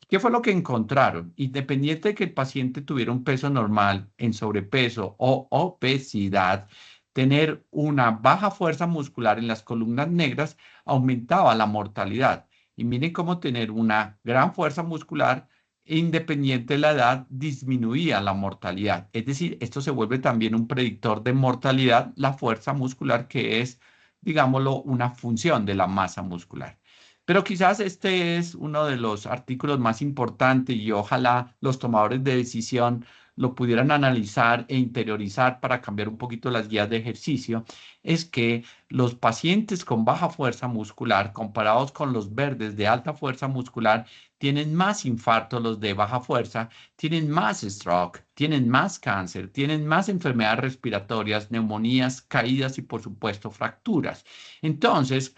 ¿Qué fue lo que encontraron? Independiente de que el paciente tuviera un peso normal, en sobrepeso o obesidad, tener una baja fuerza muscular en las columnas negras aumentaba la mortalidad. Y miren cómo tener una gran fuerza muscular, independiente de la edad, disminuía la mortalidad. Es decir, esto se vuelve también un predictor de mortalidad, la fuerza muscular, que es, digámoslo, una función de la masa muscular. Pero quizás este es uno de los artículos más importantes y ojalá los tomadores de decisión lo pudieran analizar e interiorizar para cambiar un poquito las guías de ejercicio, es que los pacientes con baja fuerza muscular comparados con los verdes de alta fuerza muscular tienen más infarto, los de baja fuerza, tienen más stroke, tienen más cáncer, tienen más enfermedades respiratorias, neumonías, caídas y por supuesto fracturas. Entonces,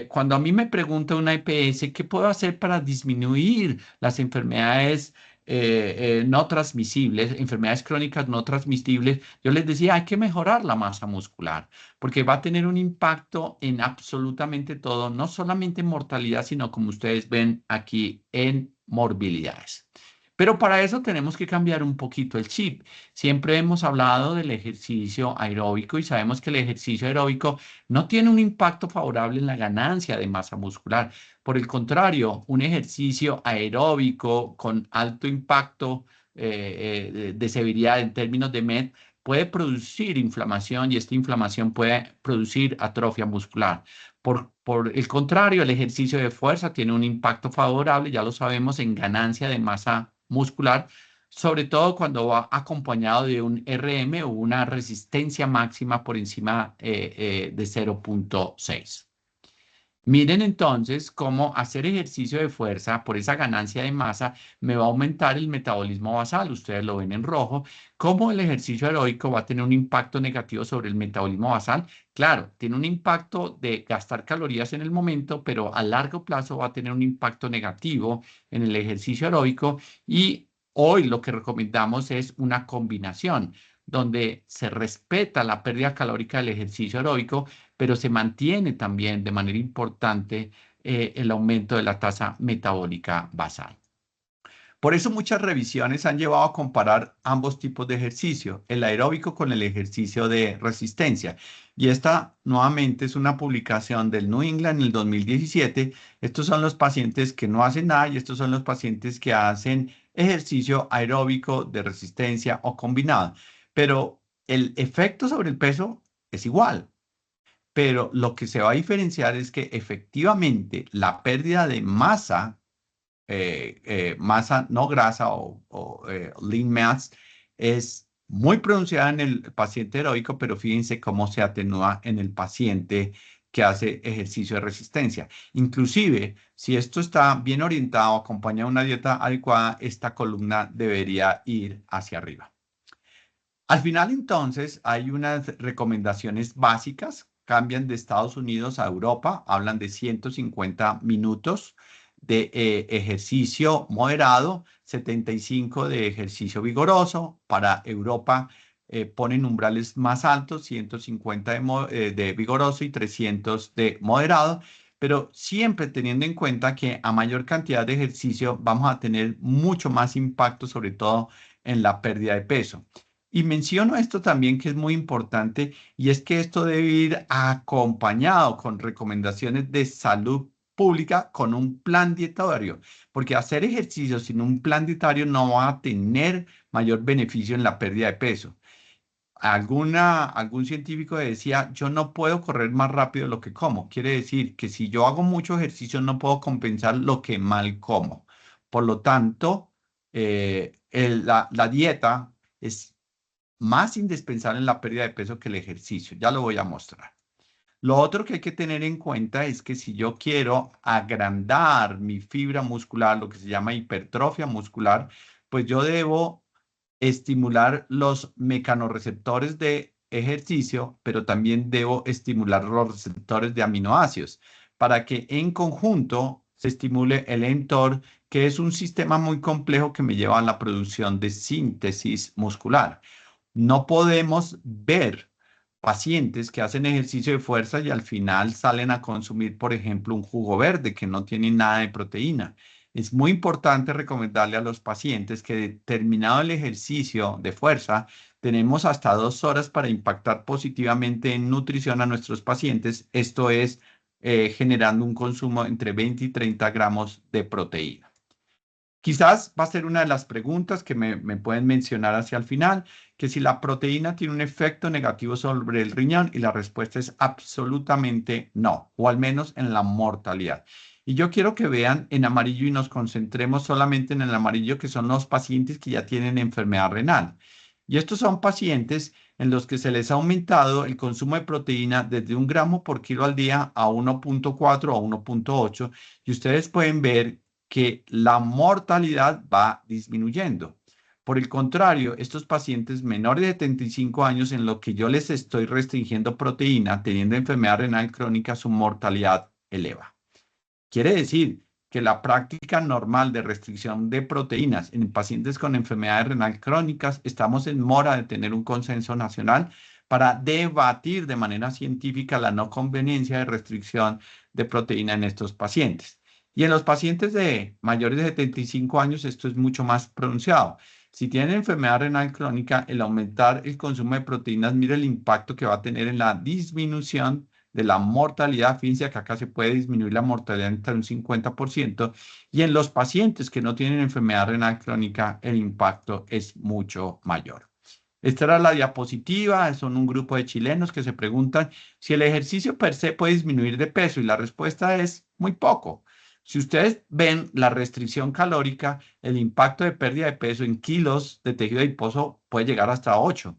cuando a mí me pregunta una EPS, ¿qué puedo hacer para disminuir las enfermedades no transmisibles, enfermedades crónicas no transmisibles, yo les decía, hay que mejorar la masa muscular, porque va a tener un impacto en absolutamente todo, no solamente en mortalidad, sino como ustedes ven aquí en morbilidades. Pero para eso tenemos que cambiar un poquito el chip. Siempre hemos hablado del ejercicio aeróbico y sabemos que el ejercicio aeróbico no tiene un impacto favorable en la ganancia de masa muscular. Por el contrario, un ejercicio aeróbico con alto impacto de severidad en términos de MET puede producir inflamación y esta inflamación puede producir atrofia muscular. Por el contrario, el ejercicio de fuerza tiene un impacto favorable, ya lo sabemos, en ganancia de masa muscular, sobre todo cuando va acompañado de un RM o una resistencia máxima por encima de 0.6. Miren entonces cómo hacer ejercicio de fuerza por esa ganancia de masa me va a aumentar el metabolismo basal. Ustedes lo ven en rojo. ¿Cómo el ejercicio aeróbico va a tener un impacto negativo sobre el metabolismo basal? Claro, tiene un impacto de gastar calorías en el momento, pero a largo plazo va a tener un impacto negativo en el ejercicio aeróbico y hoy lo que recomendamos es una combinación donde se respeta la pérdida calórica del ejercicio aeróbico, pero se mantiene también de manera importante el aumento de la tasa metabólica basal. Por eso muchas revisiones han llevado a comparar ambos tipos de ejercicio, el aeróbico con el ejercicio de resistencia. Y esta nuevamente es una publicación del New England en el 2017. Estos son los pacientes que no hacen nada y estos son los pacientes que hacen ejercicio aeróbico de resistencia o combinado. Pero el efecto sobre el peso es igual. Pero lo que se va a diferenciar es que efectivamente la pérdida de masa, masa no grasa o lean mass, es muy pronunciada en el paciente aeróbico, pero fíjense cómo se atenúa en el paciente que hace ejercicio de resistencia. Inclusive, si esto está bien orientado, acompañado de una dieta adecuada, esta columna debería ir hacia arriba. Al final, entonces, hay unas recomendaciones básicas, cambian de Estados Unidos a Europa, hablan de 150 minutos de ejercicio moderado, 75 de ejercicio vigoroso. Para Europa ponen umbrales más altos, 150 de vigoroso y 300 de moderado, pero siempre teniendo en cuenta que a mayor cantidad de ejercicio vamos a tener mucho más impacto, sobre todo en la pérdida de peso. Y menciono esto también que es muy importante y es que esto debe ir acompañado con recomendaciones de salud pública con un plan dietario, porque hacer ejercicio sin un plan dietario no va a tener mayor beneficio en la pérdida de peso. Algún científico decía, yo no puedo correr más rápido de lo que como. Quiere decir que si yo hago mucho ejercicio no puedo compensar lo que mal como. Por lo tanto, la dieta es más indispensable en la pérdida de peso que el ejercicio. Ya lo voy a mostrar. Lo otro que hay que tener en cuenta es que si yo quiero agrandar mi fibra muscular, lo que se llama hipertrofia muscular, pues yo debo estimular los mecanorreceptores de ejercicio, pero también debo estimular los receptores de aminoácidos para que en conjunto se estimule el mTOR, que es un sistema muy complejo que me lleva a la producción de síntesis muscular. No podemos ver pacientes que hacen ejercicio de fuerza y al final salen a consumir, por ejemplo, un jugo verde que no tiene nada de proteína. Es muy importante recomendarle a los pacientes que terminado el ejercicio de fuerza, tenemos hasta 2 horas para impactar positivamente en nutrición a nuestros pacientes. Esto es generando un consumo entre 20 y 30 gramos de proteína. Quizás va a ser una de las preguntas que me pueden mencionar hacia el final, que si la proteína tiene un efecto negativo sobre el riñón, y la respuesta es absolutamente no, o al menos en la mortalidad. Y yo quiero que vean en amarillo y nos concentremos solamente en el amarillo, que son los pacientes que ya tienen enfermedad renal. Y estos son pacientes en los que se les ha aumentado el consumo de proteína desde 1 gramo por kilo al día a 1.4 o 1.8. Y ustedes pueden ver que la mortalidad va disminuyendo. Por el contrario, estos pacientes menores de 75 años en los que yo les estoy restringiendo proteína, teniendo enfermedad renal crónica, su mortalidad eleva. Quiere decir que la práctica normal de restricción de proteínas en pacientes con enfermedades renal crónicas, estamos en mora de tener un consenso nacional para debatir de manera científica la no conveniencia de restricción de proteína en estos pacientes. Y en los pacientes de mayores de 75 años esto es mucho más pronunciado. Si tienen enfermedad renal crónica, el aumentar el consumo de proteínas, mire el impacto que va a tener en la disminución de la mortalidad. Fíjense que acá se puede disminuir la mortalidad entre un 50%, y en los pacientes que no tienen enfermedad renal crónica, el impacto es mucho mayor. Esta era la diapositiva. Son un grupo de chilenos que se preguntan si el ejercicio per se puede disminuir de peso, y la respuesta es muy poco. Si ustedes ven la restricción calórica, el impacto de pérdida de peso en kilos de tejido adiposo puede llegar hasta 8,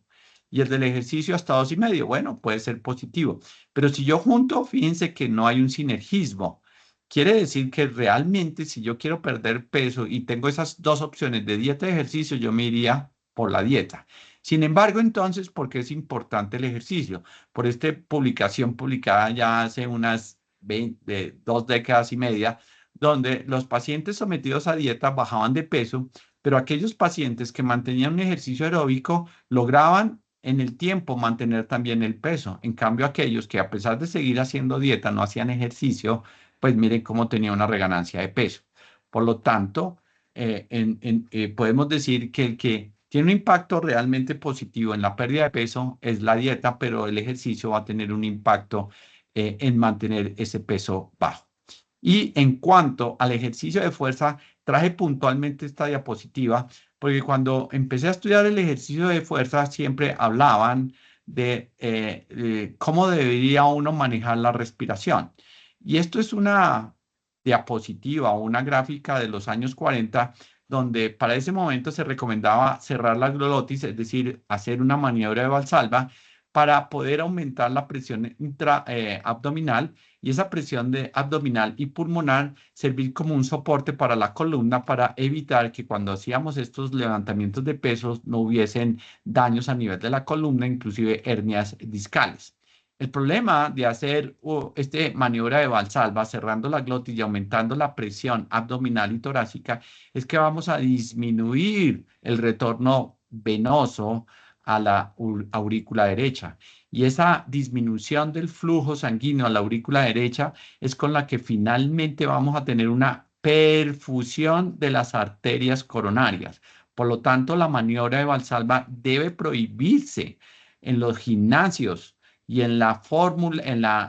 y el del ejercicio hasta 2,5. Bueno, puede ser positivo. Pero si yo junto, fíjense que no hay un sinergismo. Quiere decir que realmente si yo quiero perder peso y tengo esas dos opciones de dieta y ejercicio, yo me iría por la dieta. Sin embargo, entonces, ¿por qué es importante el ejercicio? Por esta publicación publicada ya hace unas 2 décadas y media, donde los pacientes sometidos a dieta bajaban de peso, pero aquellos pacientes que mantenían un ejercicio aeróbico lograban en el tiempo mantener también el peso. En cambio, aquellos que a pesar de seguir haciendo dieta no hacían ejercicio, pues miren cómo tenía una reganancia de peso. Por lo tanto, podemos decir que el que tiene un impacto realmente positivo en la pérdida de peso es la dieta, pero el ejercicio va a tener un impacto en mantener ese peso bajo. Y en cuanto al ejercicio de fuerza, traje puntualmente esta diapositiva, porque cuando empecé a estudiar el ejercicio de fuerza siempre hablaban de cómo debería uno manejar la respiración. Y esto es una diapositiva o una gráfica de los años 40, donde para ese momento se recomendaba cerrar la glotis, es decir, hacer una maniobra de Valsalva para poder aumentar la presión abdominal, y esa presión abdominal y pulmonar servir como un soporte para la columna para evitar que cuando hacíamos estos levantamientos de pesos no hubiesen daños a nivel de la columna, inclusive hernias discales. El problema de hacer esta maniobra de Valsalva cerrando la glotis y aumentando la presión abdominal y torácica es que vamos a disminuir el retorno venoso a la aurícula derecha. Y esa disminución del flujo sanguíneo a la aurícula derecha es con la que finalmente vamos a tener una perfusión de las arterias coronarias. Por lo tanto, la maniobra de Valsalva debe prohibirse en los gimnasios y en la fórmula,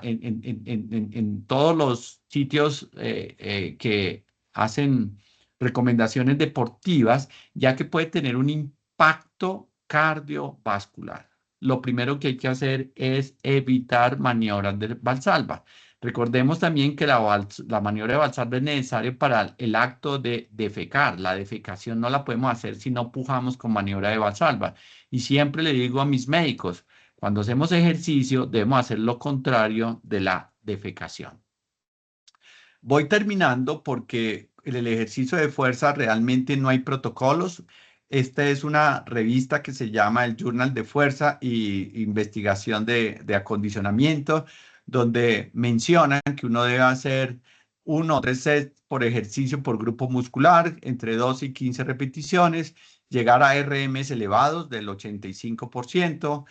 en todos los sitios que hacen recomendaciones deportivas, ya que puede tener un impacto cardiovascular. Lo primero que hay que hacer es evitar maniobras de Valsalva. Recordemos también que la maniobra de Valsalva es necesaria para el acto de defecar. La defecación no la podemos hacer si no pujamos con maniobra de Valsalva. Y siempre le digo a mis médicos, cuando hacemos ejercicio debemos hacer lo contrario de la defecación. Voy terminando porque en el ejercicio de fuerza realmente no hay protocolos. Esta es una revista que se llama el Journal de Fuerza y Investigación de Acondicionamiento, donde mencionan que uno debe hacer 1 o 3 sets por ejercicio por grupo muscular, entre 12 y 15 repeticiones, llegar a RMs elevados del 85%,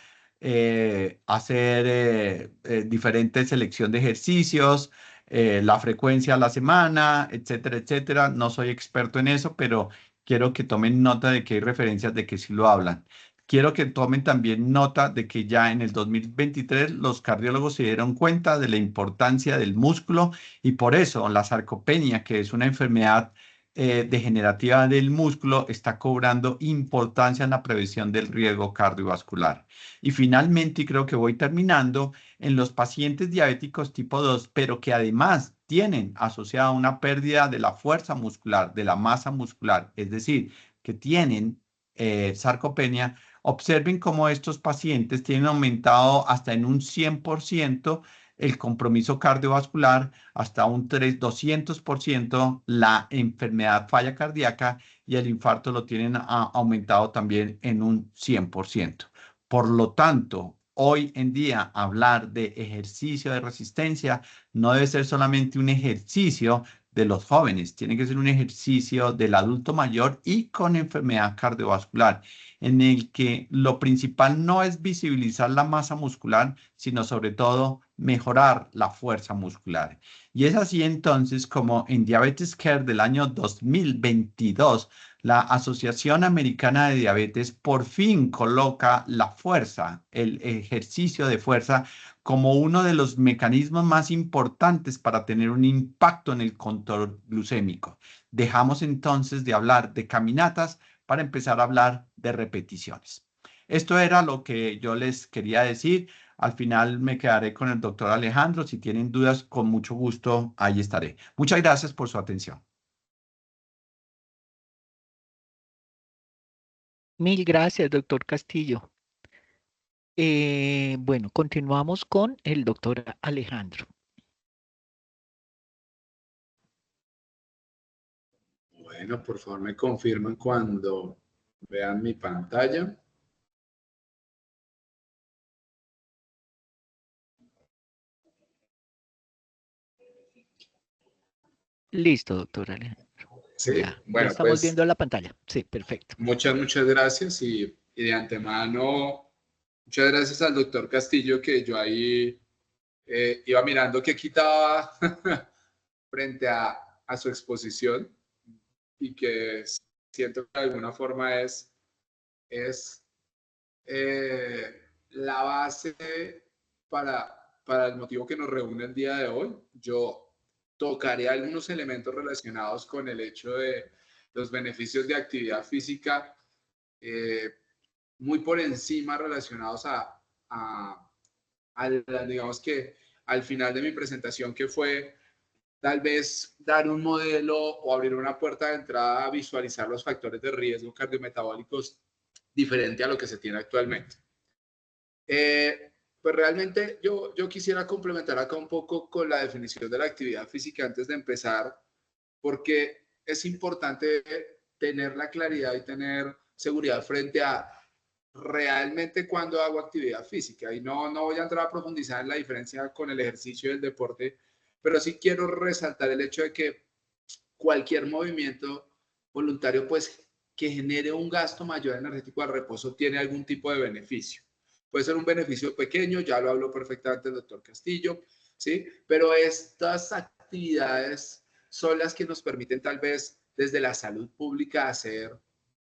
hacer diferente selección de ejercicios, la frecuencia a la semana, etcétera, etcétera. No soy experto en eso, pero quiero que tomen nota de que hay referencias de que sí lo hablan. Quiero que tomen también nota de que ya en el 2023 los cardiólogos se dieron cuenta de la importancia del músculo, y por eso la sarcopenia, que es una enfermedad degenerativa del músculo, está cobrando importancia en la prevención del riesgo cardiovascular. Y finalmente, y creo que voy terminando, en los pacientes diabéticos tipo 2, pero que además tienen asociada una pérdida de la fuerza muscular, de la masa muscular, es decir, que tienen sarcopenia, observen cómo estos pacientes tienen aumentado hasta en un 100% el compromiso cardiovascular, hasta un 200% la enfermedad falla cardíaca, y el infarto lo tienen aumentado también en un 100%. Por lo tanto, hoy en día hablar de ejercicio de resistencia no debe ser solamente un ejercicio, de los jóvenes, tiene que ser un ejercicio del adulto mayor y con enfermedad cardiovascular, en el que lo principal no es visibilizar la masa muscular, sino sobre todo mejorar la fuerza muscular. Y es así entonces como en Diabetes Care del año 2022, la Asociación Americana de Diabetes por fin coloca la fuerza, el ejercicio de fuerza, como uno de los mecanismos más importantes para tener un impacto en el control glucémico. Dejamos entonces de hablar de caminatas para empezar a hablar de repeticiones. Esto era lo que yo les quería decir. Al final me quedaré con el doctor Alejandro. Si tienen dudas, con mucho gusto, ahí estaré. Muchas gracias por su atención. Mil gracias, doctor Castillo. Bueno, continuamos con el doctor Alejandro. Bueno, por favor me confirman cuando vean mi pantalla. Listo, doctor Alejandro. Sí, Ya bueno, estamos pues viendo la pantalla. Sí, perfecto. muchas gracias y de antemano, muchas gracias al doctor Castillo que yo ahí iba mirando qué quitaba frente a su exposición y que siento que de alguna forma es la base para el motivo que nos reúne el día de hoy. Yo tocaré algunos elementos relacionados con el hecho de los beneficios de actividad física, muy por encima relacionados digamos que al final de mi presentación, que fue tal vez dar un modelo o abrir una puerta de entrada a visualizar los factores de riesgo cardiometabólicos diferente a lo que se tiene actualmente. Pues realmente yo quisiera complementar acá un poco con la definición de la actividad física antes de empezar, porque es importante tener la claridad y tener seguridad frente a realmente cuando hago actividad física. Y no voy a entrar a profundizar en la diferencia con el ejercicio y el deporte, pero sí quiero resaltar el hecho de que cualquier movimiento voluntario, pues que genere un gasto mayor energético al reposo, tiene algún tipo de beneficio. Puede ser un beneficio pequeño, ya lo habló perfectamente el doctor Castillo, ¿sí? Pero estas actividades son las que nos permiten tal vez desde la salud pública hacer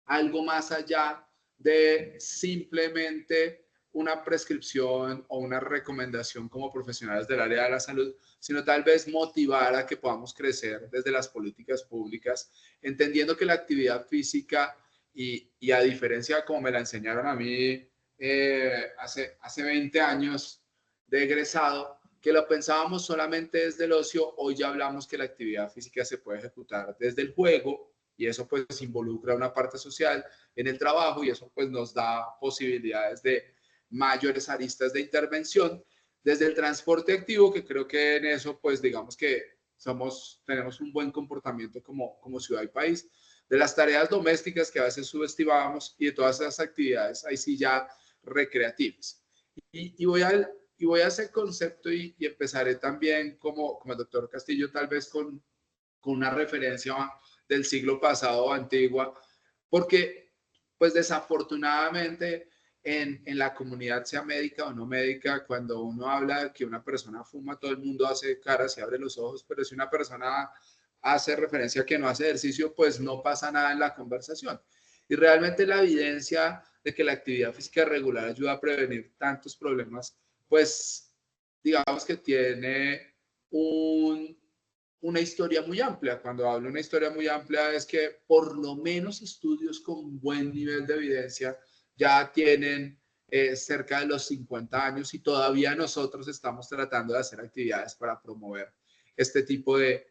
algo más allá de simplemente una prescripción o una recomendación como profesionales del área de la salud, sino tal vez motivar a que podamos crecer desde las políticas públicas, entendiendo que la actividad física y a diferencia como me la enseñaron a mí hace 20 años de egresado, que lo pensábamos solamente desde el ocio, hoy ya hablamos que la actividad física se puede ejecutar desde el juego y eso pues involucra una parte social en el trabajo y eso pues nos da posibilidades de mayores aristas de intervención desde el transporte activo, que creo que en eso pues digamos que tenemos un buen comportamiento como ciudad y país, de las tareas domésticas que a veces subestimábamos y de todas esas actividades ahí sí ya recreativas. Y voy a ese concepto y empezaré también como el doctor Castillo tal vez con una referencia del siglo pasado antigua, porque pues desafortunadamente en la comunidad, sea médica o no médica, cuando uno habla de que una persona fuma, todo el mundo hace caras y abre los ojos, pero si una persona hace referencia a que no hace ejercicio, pues no pasa nada en la conversación. Y realmente la evidencia de que la actividad física regular ayuda a prevenir tantos problemas, pues digamos que tiene una historia muy amplia. Cuando hablo de una historia muy amplia es que por lo menos estudios con buen nivel de evidencia ya tienen cerca de los 50 años y todavía nosotros estamos tratando de hacer actividades para promover este tipo de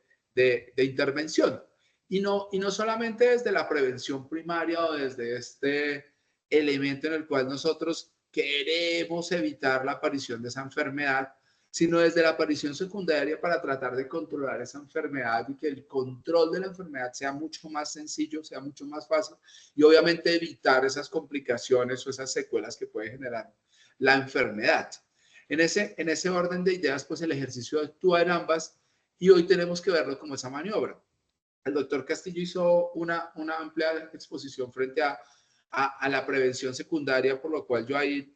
intervención. Y no solamente desde la prevención primaria o desde este elemento en el cual nosotros queremos evitar la aparición de esa enfermedad, sino desde la aparición secundaria para tratar de controlar esa enfermedad y que el control de la enfermedad sea mucho más sencillo, sea mucho más fácil y obviamente evitar esas complicaciones o esas secuelas que puede generar la enfermedad. En ese orden de ideas, pues el ejercicio actúa en ambas y hoy tenemos que verlo como esa maniobra. El doctor Castillo hizo una amplia exposición frente a la prevención secundaria, por lo cual yo ahí,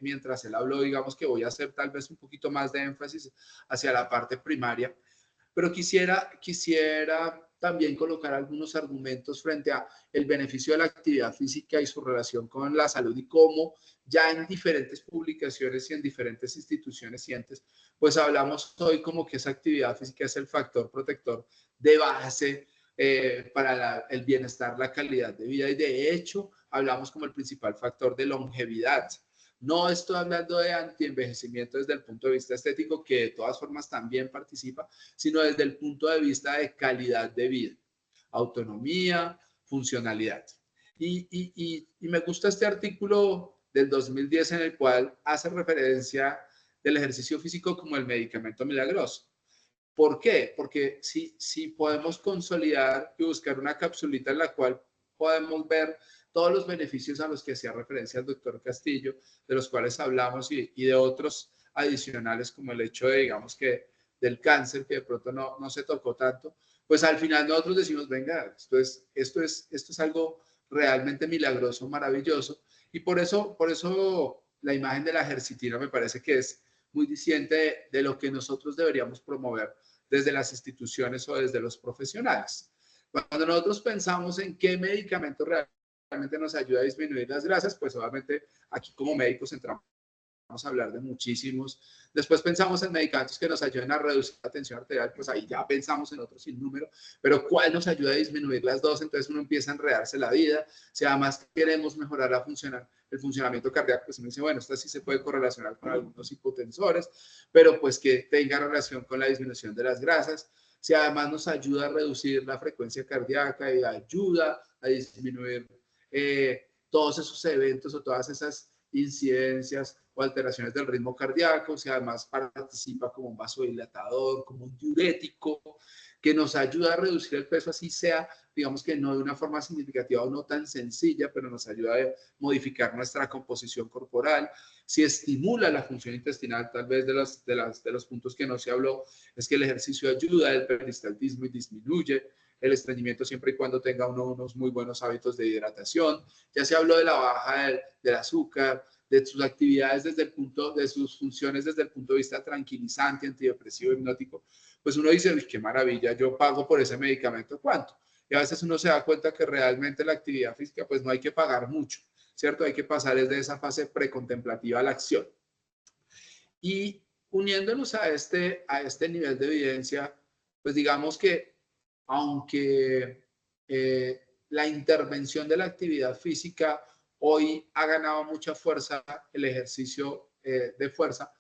mientras él habló, digamos que voy a hacer tal vez un poquito más de énfasis hacia la parte primaria, pero quisiera también colocar algunos argumentos frente a el beneficio de la actividad física y su relación con la salud y cómo ya en diferentes publicaciones y en diferentes instituciones y entes, pues hablamos hoy como que esa actividad física es el factor protector de base para el bienestar, la calidad de vida, y de hecho hablamos como el principal factor de longevidad. No estoy hablando de antienvejecimiento desde el punto de vista estético, que de todas formas también participa, sino desde el punto de vista de calidad de vida, autonomía, funcionalidad. Y me gusta este artículo del 2010 en el cual hace referencia del ejercicio físico como el medicamento milagroso. ¿Por qué? Porque si podemos consolidar y buscar una capsulita en la cual podemos ver todos los beneficios a los que hacía referencia el doctor Castillo, de los cuales hablamos, y de otros adicionales, como el hecho de, digamos, que del cáncer, que de pronto no se tocó tanto, pues al final nosotros decimos, venga, esto es algo realmente milagroso, maravilloso, y por eso la imagen de la jercitina me parece que es muy diciente de lo que nosotros deberíamos promover desde las instituciones o desde los profesionales. Cuando nosotros pensamos en qué medicamento realmente nos ayuda a disminuir las grasas, pues obviamente aquí como médicos entramos a hablar de muchísimos. Después pensamos en medicamentos que nos ayuden a reducir la tensión arterial, pues ahí ya pensamos en otros sin número, pero ¿cuál nos ayuda a disminuir las dos? Entonces uno empieza a enredarse la vida. Si además queremos mejorar el funcionamiento cardíaco, pues uno dice, bueno, esta sí se puede correlacionar con algunos hipotensores, pero pues que tenga relación con la disminución de las grasas. Si además nos ayuda a reducir la frecuencia cardíaca y ayuda a disminuir todos esos eventos o todas esas incidencias o alteraciones del ritmo cardíaco, si además participa como un vasodilatador, como un diurético, que nos ayuda a reducir el peso, así sea, digamos que no de una forma significativa o no tan sencilla, pero nos ayuda a modificar nuestra composición corporal. Si estimula la función intestinal, tal vez de los puntos que no se habló, es que el ejercicio ayuda al peristaltismo y disminuye el estreñimiento siempre y cuando tenga unos muy buenos hábitos de hidratación. Ya se habló de la baja del azúcar, de sus actividades de sus funciones desde el punto de vista tranquilizante, antidepresivo, hipnótico. Pues uno dice, uy, qué maravilla, yo pago por ese medicamento, ¿cuánto? Y a veces uno se da cuenta que realmente la actividad física, pues no hay que pagar mucho, ¿cierto? Hay que pasar desde esa fase precontemplativa a la acción. Y uniéndonos a este nivel de evidencia, pues digamos que aunque la intervención de la actividad física hoy ha ganado mucha fuerza, el ejercicio de fuerza,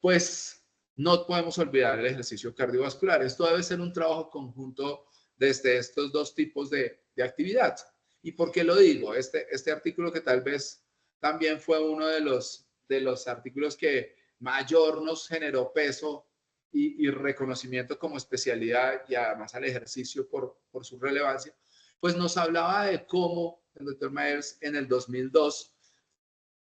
pues no podemos olvidar el ejercicio cardiovascular. Esto debe ser un trabajo conjunto desde estos dos tipos de actividad. ¿Y por qué lo digo? Este artículo, que tal vez también fue uno de los artículos que mayor nos generó peso y reconocimiento como especialidad, y además al ejercicio por su relevancia, pues nos hablaba de cómo el doctor Myers en el 2002,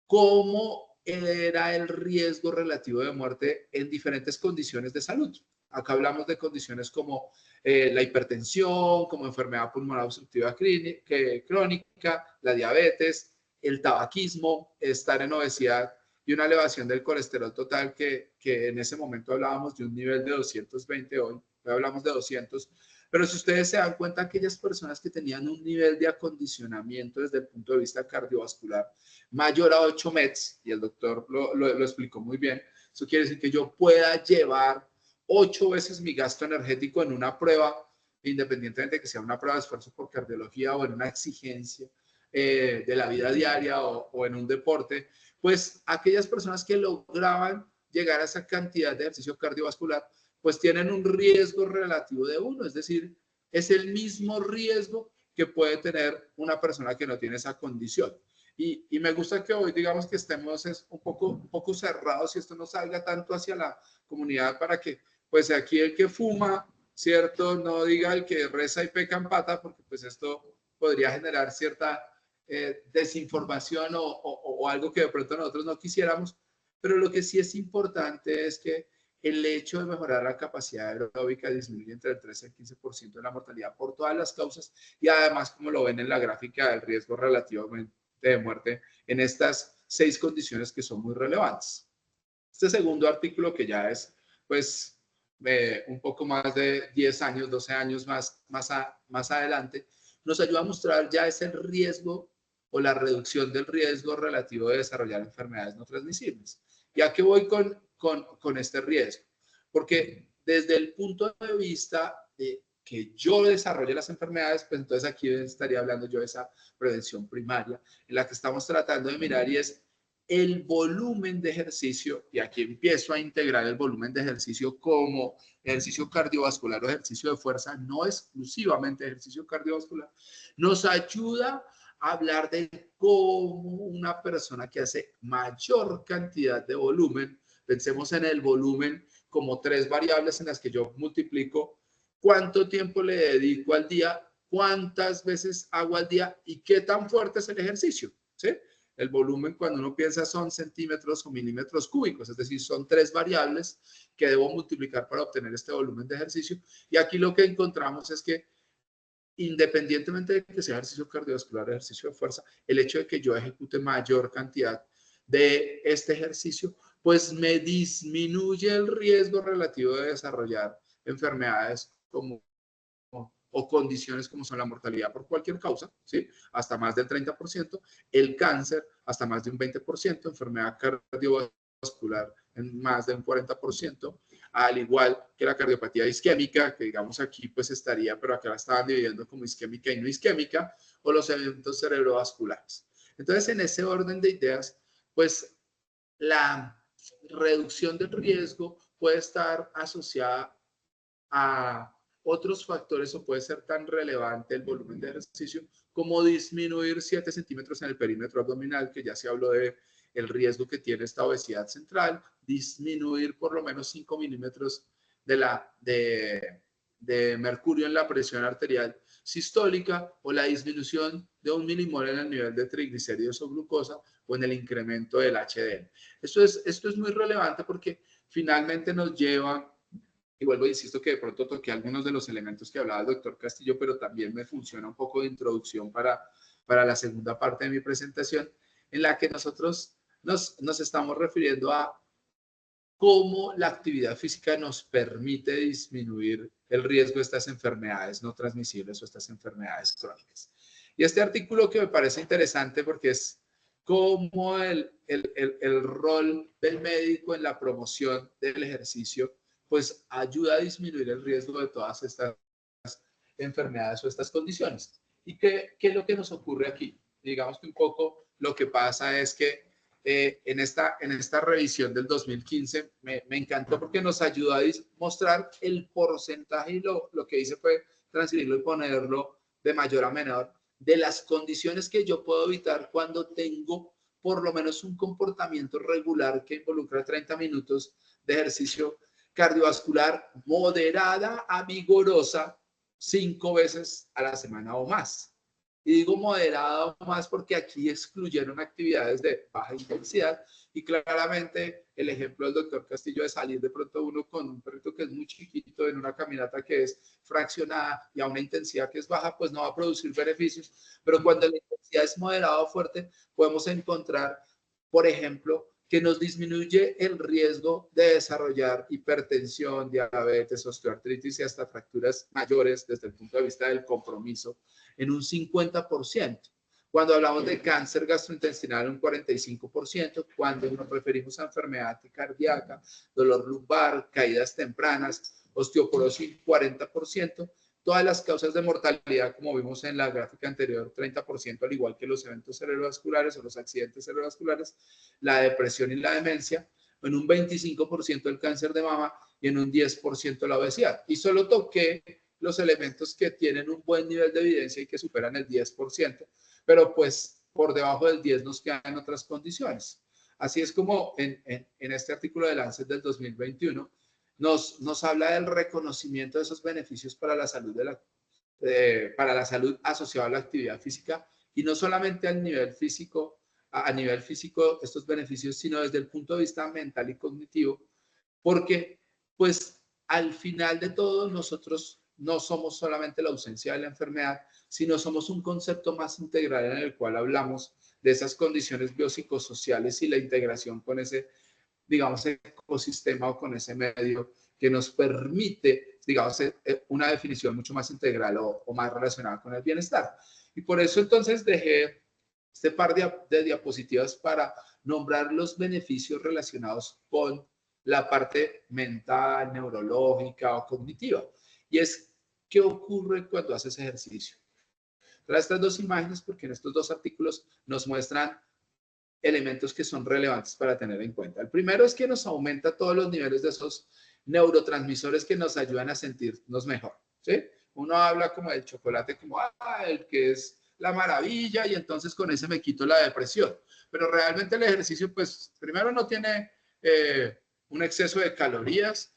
cómo era el riesgo relativo de muerte en diferentes condiciones de salud. Acá hablamos de condiciones como la hipertensión, como enfermedad pulmonar obstructiva crónica, la diabetes, el tabaquismo, estar en obesidad y una elevación del colesterol total que en ese momento hablábamos de un nivel de 220, hoy hablamos de 200. Pero si ustedes se dan cuenta, aquellas personas que tenían un nivel de acondicionamiento desde el punto de vista cardiovascular mayor a 8 METs, y el doctor lo explicó muy bien, eso quiere decir que yo pueda llevar 8 veces mi gasto energético en una prueba, independientemente de que sea una prueba de esfuerzo por cardiología o en una exigencia de la vida diaria o en un deporte, pues aquellas personas que lograban llegar a esa cantidad de ejercicio cardiovascular, pues tienen un riesgo relativo de 1, es decir, es el mismo riesgo que puede tener una persona que no tiene esa condición. Y me gusta que hoy, digamos, que estemos un poco cerrados y esto no salga tanto hacia la comunidad, para que, pues aquí el que fuma, ¿cierto?, no diga el que reza y peca en pata, porque pues esto podría generar cierta desinformación o algo que de pronto nosotros no quisiéramos. Pero lo que sí es importante es que el hecho de mejorar la capacidad aeróbica disminuye entre el 13 y el 15% de la mortalidad por todas las causas y además, como lo ven en la gráfica, el riesgo relativamente de muerte en estas 6 condiciones que son muy relevantes. Este segundo artículo, que ya es pues un poco más de 10 años, 12 años más adelante, nos ayuda a mostrar ya es el riesgo o la reducción del riesgo relativo de desarrollar enfermedades no transmisibles. ¿Y a qué voy con este riesgo? Porque desde el punto de vista de que yo desarrolle las enfermedades, pues entonces aquí estaría hablando yo de esa prevención primaria, en la que estamos tratando de mirar y es el volumen de ejercicio, y aquí empiezo a integrar el volumen de ejercicio como ejercicio cardiovascular o ejercicio de fuerza, no exclusivamente ejercicio cardiovascular, nos ayuda a hablar de cómo una persona que hace mayor cantidad de volumen, pensemos en el volumen como 3 variables en las que yo multiplico cuánto tiempo le dedico al día, cuántas veces hago al día y qué tan fuerte es el ejercicio, ¿sí? El volumen, cuando uno piensa, son centímetros o milímetros cúbicos, es decir, son 3 variables que debo multiplicar para obtener este volumen de ejercicio. Y aquí lo que encontramos es que, independientemente de que sea ejercicio cardiovascular o ejercicio de fuerza, el hecho de que yo ejecute mayor cantidad de este ejercicio, pues me disminuye el riesgo relativo de desarrollar enfermedades como o condiciones como son la mortalidad por cualquier causa, ¿sí? Hasta más del 30%, el cáncer hasta más de un 20%, enfermedad cardiovascular en más de un 40%, al igual que la cardiopatía isquémica, que digamos aquí pues estaría, pero acá la estaban dividiendo como isquémica y no isquémica, o los eventos cerebrovasculares. Entonces, en ese orden de ideas, pues la reducción del riesgo puede estar asociada a otros factores o puede ser tan relevante el volumen de ejercicio como disminuir 7 centímetros en el perímetro abdominal, que ya se habló de el riesgo que tiene esta obesidad central, disminuir por lo menos 5 milímetros de mercurio en la presión arterial sistólica o la disminución de 1 milimol en el nivel de triglicéridos o glucosa o en el incremento del HDL. Esto es muy relevante porque finalmente nos lleva. Y vuelvo e insisto que de pronto toqué algunos de los elementos que hablaba el doctor Castillo, pero también me funciona un poco de introducción para la segunda parte de mi presentación, en la que nosotros nos estamos refiriendo a cómo la actividad física nos permite disminuir el riesgo de estas enfermedades no transmisibles o estas enfermedades crónicas. Y este artículo que me parece interesante porque es cómo el rol del médico en la promoción del ejercicio pues ayuda a disminuir el riesgo de todas estas enfermedades o estas condiciones. ¿Y qué es lo que nos ocurre aquí? Digamos que un poco lo que pasa es que en esta revisión del 2015 me encantó porque nos ayudó a mostrar el porcentaje y lo que hice fue transferirlo y ponerlo de mayor a menor de las condiciones que yo puedo evitar cuando tengo por lo menos un comportamiento regular que involucra 30 minutos de ejercicio cardiovascular moderada a vigorosa 5 veces a la semana o más. Y digo moderada o más porque aquí excluyeron actividades de baja intensidad y claramente el ejemplo del doctor Castillo de salir de pronto uno con un perrito que es muy chiquito en una caminata que es fraccionada y a una intensidad que es baja, pues no va a producir beneficios. Pero cuando la intensidad es moderada o fuerte, podemos encontrar, por ejemplo, que nos disminuye el riesgo de desarrollar hipertensión, diabetes, osteoartritis y hasta fracturas mayores desde el punto de vista del compromiso en un 50%. Cuando hablamos de cáncer gastrointestinal, un 45%. Cuando nos referimos a enfermedad cardíaca, dolor lumbar, caídas tempranas, osteoporosis, 40%. Todas las causas de mortalidad, como vimos en la gráfica anterior, 30%, al igual que los eventos cerebrovasculares o los accidentes cerebrovasculares, la depresión y la demencia, en un 25% el cáncer de mama y en un 10% la obesidad. Y solo toqué los elementos que tienen un buen nivel de evidencia y que superan el 10%, pero pues por debajo del 10 nos quedan otras condiciones. Así es como en este artículo de Lancet del 2021 nos habla del reconocimiento de esos beneficios para la salud para la salud asociada a la actividad física y no solamente a nivel físico estos beneficios, sino desde el punto de vista mental y cognitivo, porque pues al final de todo nosotros no somos solamente la ausencia de la enfermedad, sino somos un concepto más integral en el cual hablamos de esas condiciones biopsicosociales y la integración con ese, digamos, ecosistema o con ese medio que nos permite, digamos, una definición mucho más integral o más relacionada con el bienestar. Y por eso entonces dejé este par de diapositivas para nombrar los beneficios relacionados con la parte mental, neurológica o cognitiva. Y es, ¿qué ocurre cuando haces ejercicio? Trae estas dos imágenes porque en estos dos artículos nos muestran elementos que son relevantes para tener en cuenta. El primero es que nos aumenta todos los niveles de esos neurotransmisores que nos ayudan a sentirnos mejor, ¿sí? Uno habla como del chocolate, como el que es la maravilla, y entonces con ese me quito la depresión. Pero realmente el ejercicio, pues, primero no tiene un exceso de calorías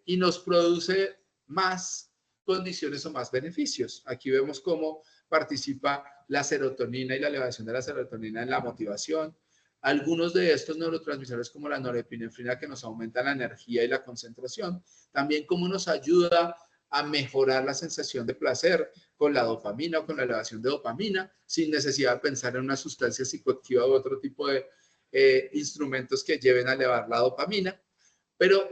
y nos produce más condiciones o más beneficios. Aquí vemos cómo participa la serotonina y la elevación de la serotonina en la motivación. Algunos de estos neurotransmisores como la norepinefrina que nos aumentan la energía y la concentración. También cómo nos ayuda a mejorar la sensación de placer con la dopamina o con la elevación de dopamina sin necesidad de pensar en una sustancia psicoactiva u otro tipo de instrumentos que lleven a elevar la dopamina. Pero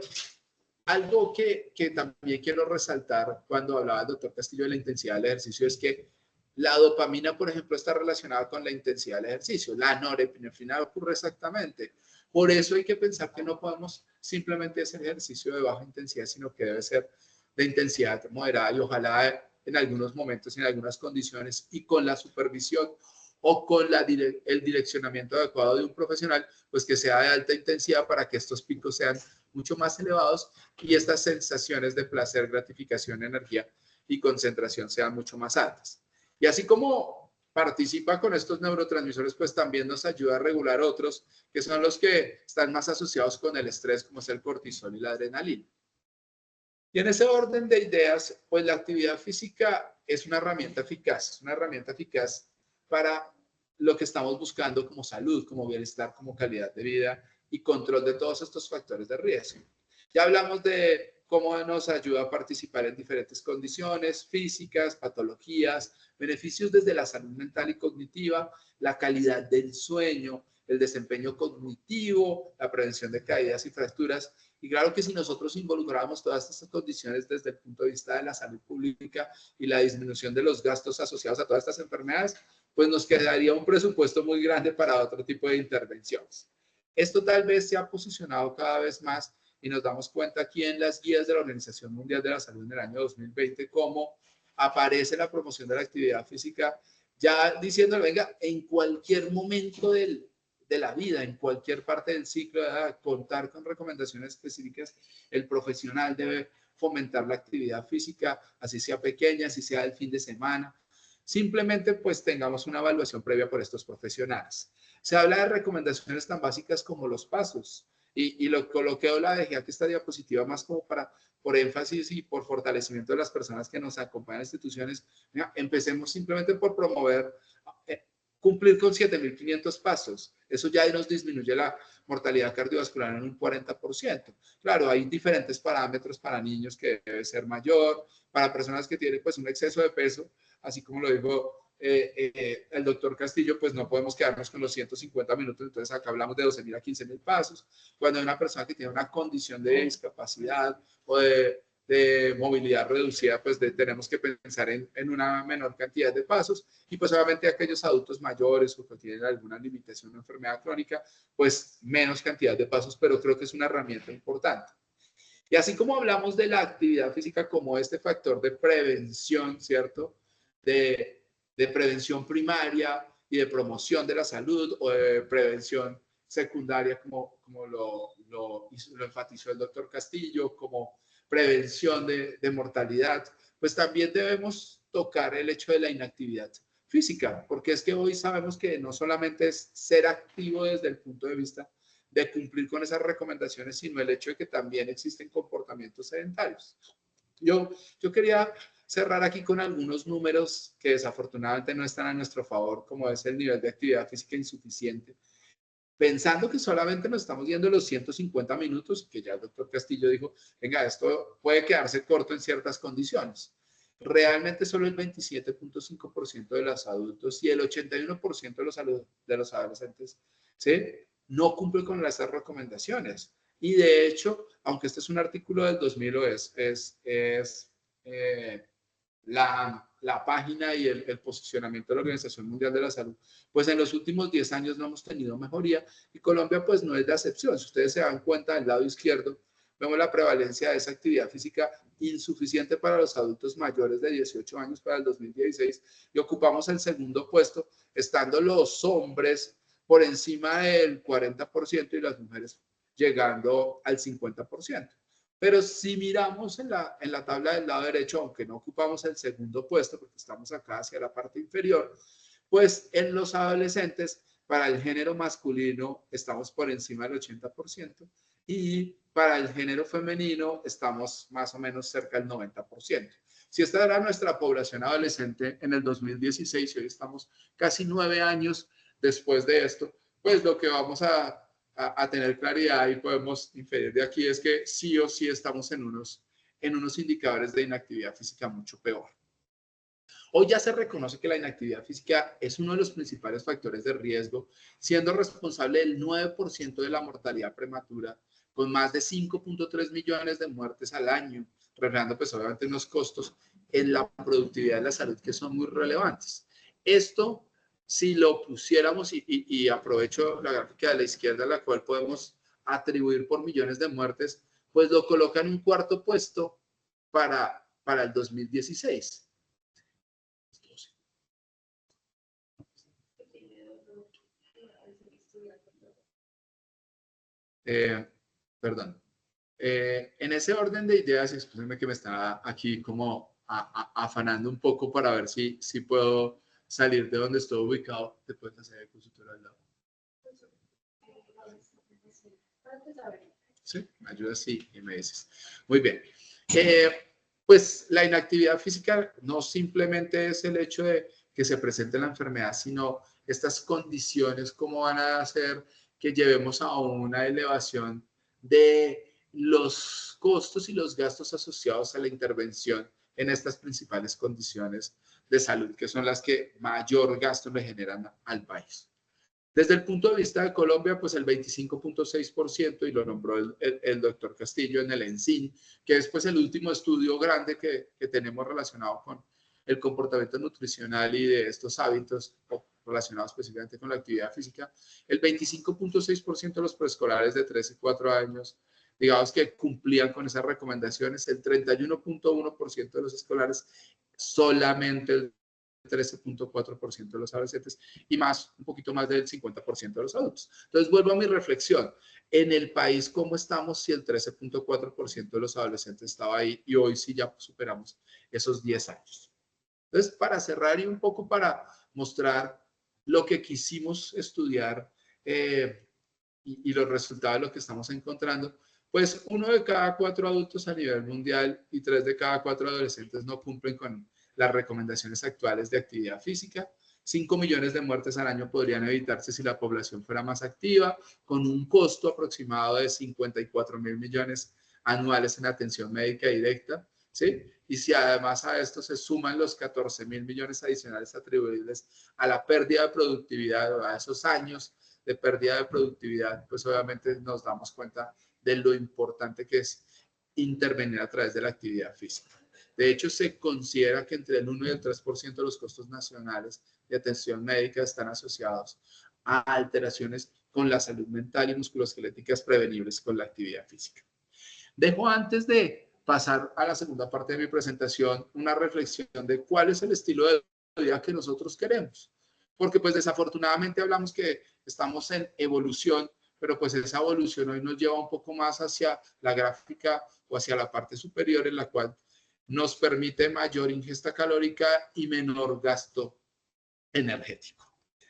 algo que también quiero resaltar cuando hablaba el doctor Castillo de la intensidad del ejercicio es que la dopamina, por ejemplo, está relacionada con la intensidad del ejercicio. La norepinefrina ocurre exactamente. Por eso hay que pensar que no podemos simplemente hacer ejercicio de baja intensidad, sino que debe ser de intensidad moderada y ojalá en algunos momentos, en algunas condiciones y con la supervisión o con el direccionamiento adecuado de un profesional, pues que sea de alta intensidad para que estos picos sean mucho más elevados y estas sensaciones de placer, gratificación, energía y concentración sean mucho más altas. Y así como participa con estos neurotransmisores, pues también nos ayuda a regular otros que son los que están más asociados con el estrés, como es el cortisol y la adrenalina. Y en ese orden de ideas, pues la actividad física es una herramienta eficaz para lo que estamos buscando como salud, como bienestar, como calidad de vida y control de todos estos factores de riesgo. Ya hablamos de cómo nos ayuda a participar en diferentes condiciones físicas, patologías, beneficios desde la salud mental y cognitiva, la calidad del sueño, el desempeño cognitivo, la prevención de caídas y fracturas. Y claro que si nosotros involucramos todas estas condiciones desde el punto de vista de la salud pública y la disminución de los gastos asociados a todas estas enfermedades, pues nos quedaría un presupuesto muy grande para otro tipo de intervenciones. Esto tal vez se ha posicionado cada vez más y nos damos cuenta aquí en las guías de la Organización Mundial de la Salud en el año 2020 cómo aparece la promoción de la actividad física ya diciendo, venga, en cualquier momento de la vida, en cualquier parte del ciclo de edad, contar con recomendaciones específicas, el profesional debe fomentar la actividad física, así sea pequeña, así sea el fin de semana. Simplemente pues tengamos una evaluación previa por estos profesionales. Se habla de recomendaciones tan básicas como los pasos y lo coloqué o la dejé aquí esta diapositiva más como para, por énfasis y por fortalecimiento de las personas que nos acompañan en instituciones. Mira, empecemos simplemente por promover cumplir con 7.500 pasos. Eso ya nos disminuye la mortalidad cardiovascular en un 40%. Claro, hay diferentes parámetros para niños que debe ser mayor, para personas que tienen pues un exceso de peso, así como lo dijo el doctor Castillo, pues no podemos quedarnos con los 150 minutos, entonces acá hablamos de 12.000 a 15.000 pasos. Cuando hay una persona que tiene una condición de discapacidad o de movilidad reducida, pues tenemos que pensar en una menor cantidad de pasos y pues obviamente aquellos adultos mayores o que tienen alguna limitación o enfermedad crónica, pues menos cantidad de pasos, pero creo que es una herramienta importante. Y así como hablamos de la actividad física como este factor de prevención, ¿cierto? De prevención primaria y de promoción de la salud o de prevención secundaria, como lo enfatizó el doctor Castillo, como prevención de mortalidad, pues también debemos tocar el hecho de la inactividad física, porque es que hoy sabemos que no solamente es ser activo desde el punto de vista de cumplir con esas recomendaciones, sino el hecho de que también existen comportamientos sedentarios. Yo quería cerrar aquí con algunos números que desafortunadamente no están a nuestro favor, como es el nivel de actividad física insuficiente. pensando que solamente nos estamos yendo los 150 minutos, que ya el doctor Castillo dijo, venga, esto puede quedarse corto en ciertas condiciones. Realmente solo el 27.5% de los adultos y el 81% de los adolescentes, ¿sí?, no cumplen con esas recomendaciones. Y de hecho, aunque este es un artículo del 2000, la página y el posicionamiento de la Organización Mundial de la Salud, pues en los últimos 10 años no hemos tenido mejoría y Colombia pues no es la excepción. Si ustedes se dan cuenta, del lado izquierdo vemos la prevalencia de esa actividad física insuficiente para los adultos mayores de 18 años para el 2016 y ocupamos el segundo puesto, estando los hombres por encima del 40% y las mujeres llegando al 50%. Pero si miramos en la tabla del lado derecho, aunque no ocupamos el segundo puesto, porque estamos acá hacia la parte inferior, pues en los adolescentes, para el género masculino, estamos por encima del 80% y para el género femenino estamos más o menos cerca del 90%. Si esta era nuestra población adolescente en el 2016 y hoy estamos casi 9 años después de esto, pues lo que vamos a tener claridad y podemos inferir de aquí es que sí o sí estamos en unos indicadores de inactividad física mucho peor. Hoy ya se reconoce que la inactividad física es uno de los principales factores de riesgo, siendo responsable del 9% de la mortalidad prematura, con más de 5.3 millones de muertes al año, reflejando pues obviamente unos costos en la productividad de la salud que son muy relevantes. Esto, si lo pusiéramos, y aprovecho la gráfica de la izquierda, la cual podemos atribuir por millones de muertes, pues lo coloca en un cuarto puesto para el 2016. Perdón. En ese orden de ideas, excúsenme que me está aquí como afanando un poco para ver si puedo salir de donde estoy ubicado. ¿Te puedes hacer el consultorio al lado? Sí, me ayudas, sí, y me dices. Muy bien. Pues la inactividad física no simplemente es el hecho de que se presente la enfermedad, sino estas condiciones, cómo van a hacer que llevemos a una elevación de los costos y los gastos asociados a la intervención en estas principales condiciones de salud, que son las que mayor gasto le generan al país. Desde el punto de vista de Colombia, pues el 25.6%, y lo nombró el doctor Castillo en el ENSIN, que es pues el último estudio grande que tenemos relacionado con el comportamiento nutricional y de estos hábitos relacionados específicamente con la actividad física. El 25.6% de los preescolares de 3 y 4 años, digamos que cumplían con esas recomendaciones. El 31.1% de los escolares, solamente el 13.4% de los adolescentes y un poquito más del 50% de los adultos. Entonces, vuelvo a mi reflexión. En el país, ¿cómo estamos si el 13.4% de los adolescentes estaba ahí y hoy sí ya superamos esos 10 años? Entonces, para cerrar y un poco para mostrar lo que quisimos estudiar y los resultados de lo que estamos encontrando, pues 1 de cada 4 adultos a nivel mundial y 3 de cada 4 adolescentes no cumplen con las recomendaciones actuales de actividad física. 5 millones de muertes al año podrían evitarse si la población fuera más activa, con un costo aproximado de 54.000 millones anuales en atención médica directa, ¿sí? Y si además a esto se suman los 14.000 millones adicionales atribuibles a la pérdida de productividad, a esos años de pérdida de productividad, pues obviamente nos damos cuenta de lo importante que es intervenir a través de la actividad física. De hecho, se considera que entre el 1 y el 3% de los costos nacionales de atención médica están asociados a alteraciones con la salud mental y musculoesqueléticas prevenibles con la actividad física. Dejo antes de pasar a la segunda parte de mi presentación una reflexión de cuál es el estilo de vida que nosotros queremos. Porque pues desafortunadamente hablamos que estamos en evolución, pero pues esa evolución hoy nos lleva un poco más hacia la gráfica o hacia la parte superior en la cual nos permite mayor ingesta calórica y menor gasto energético.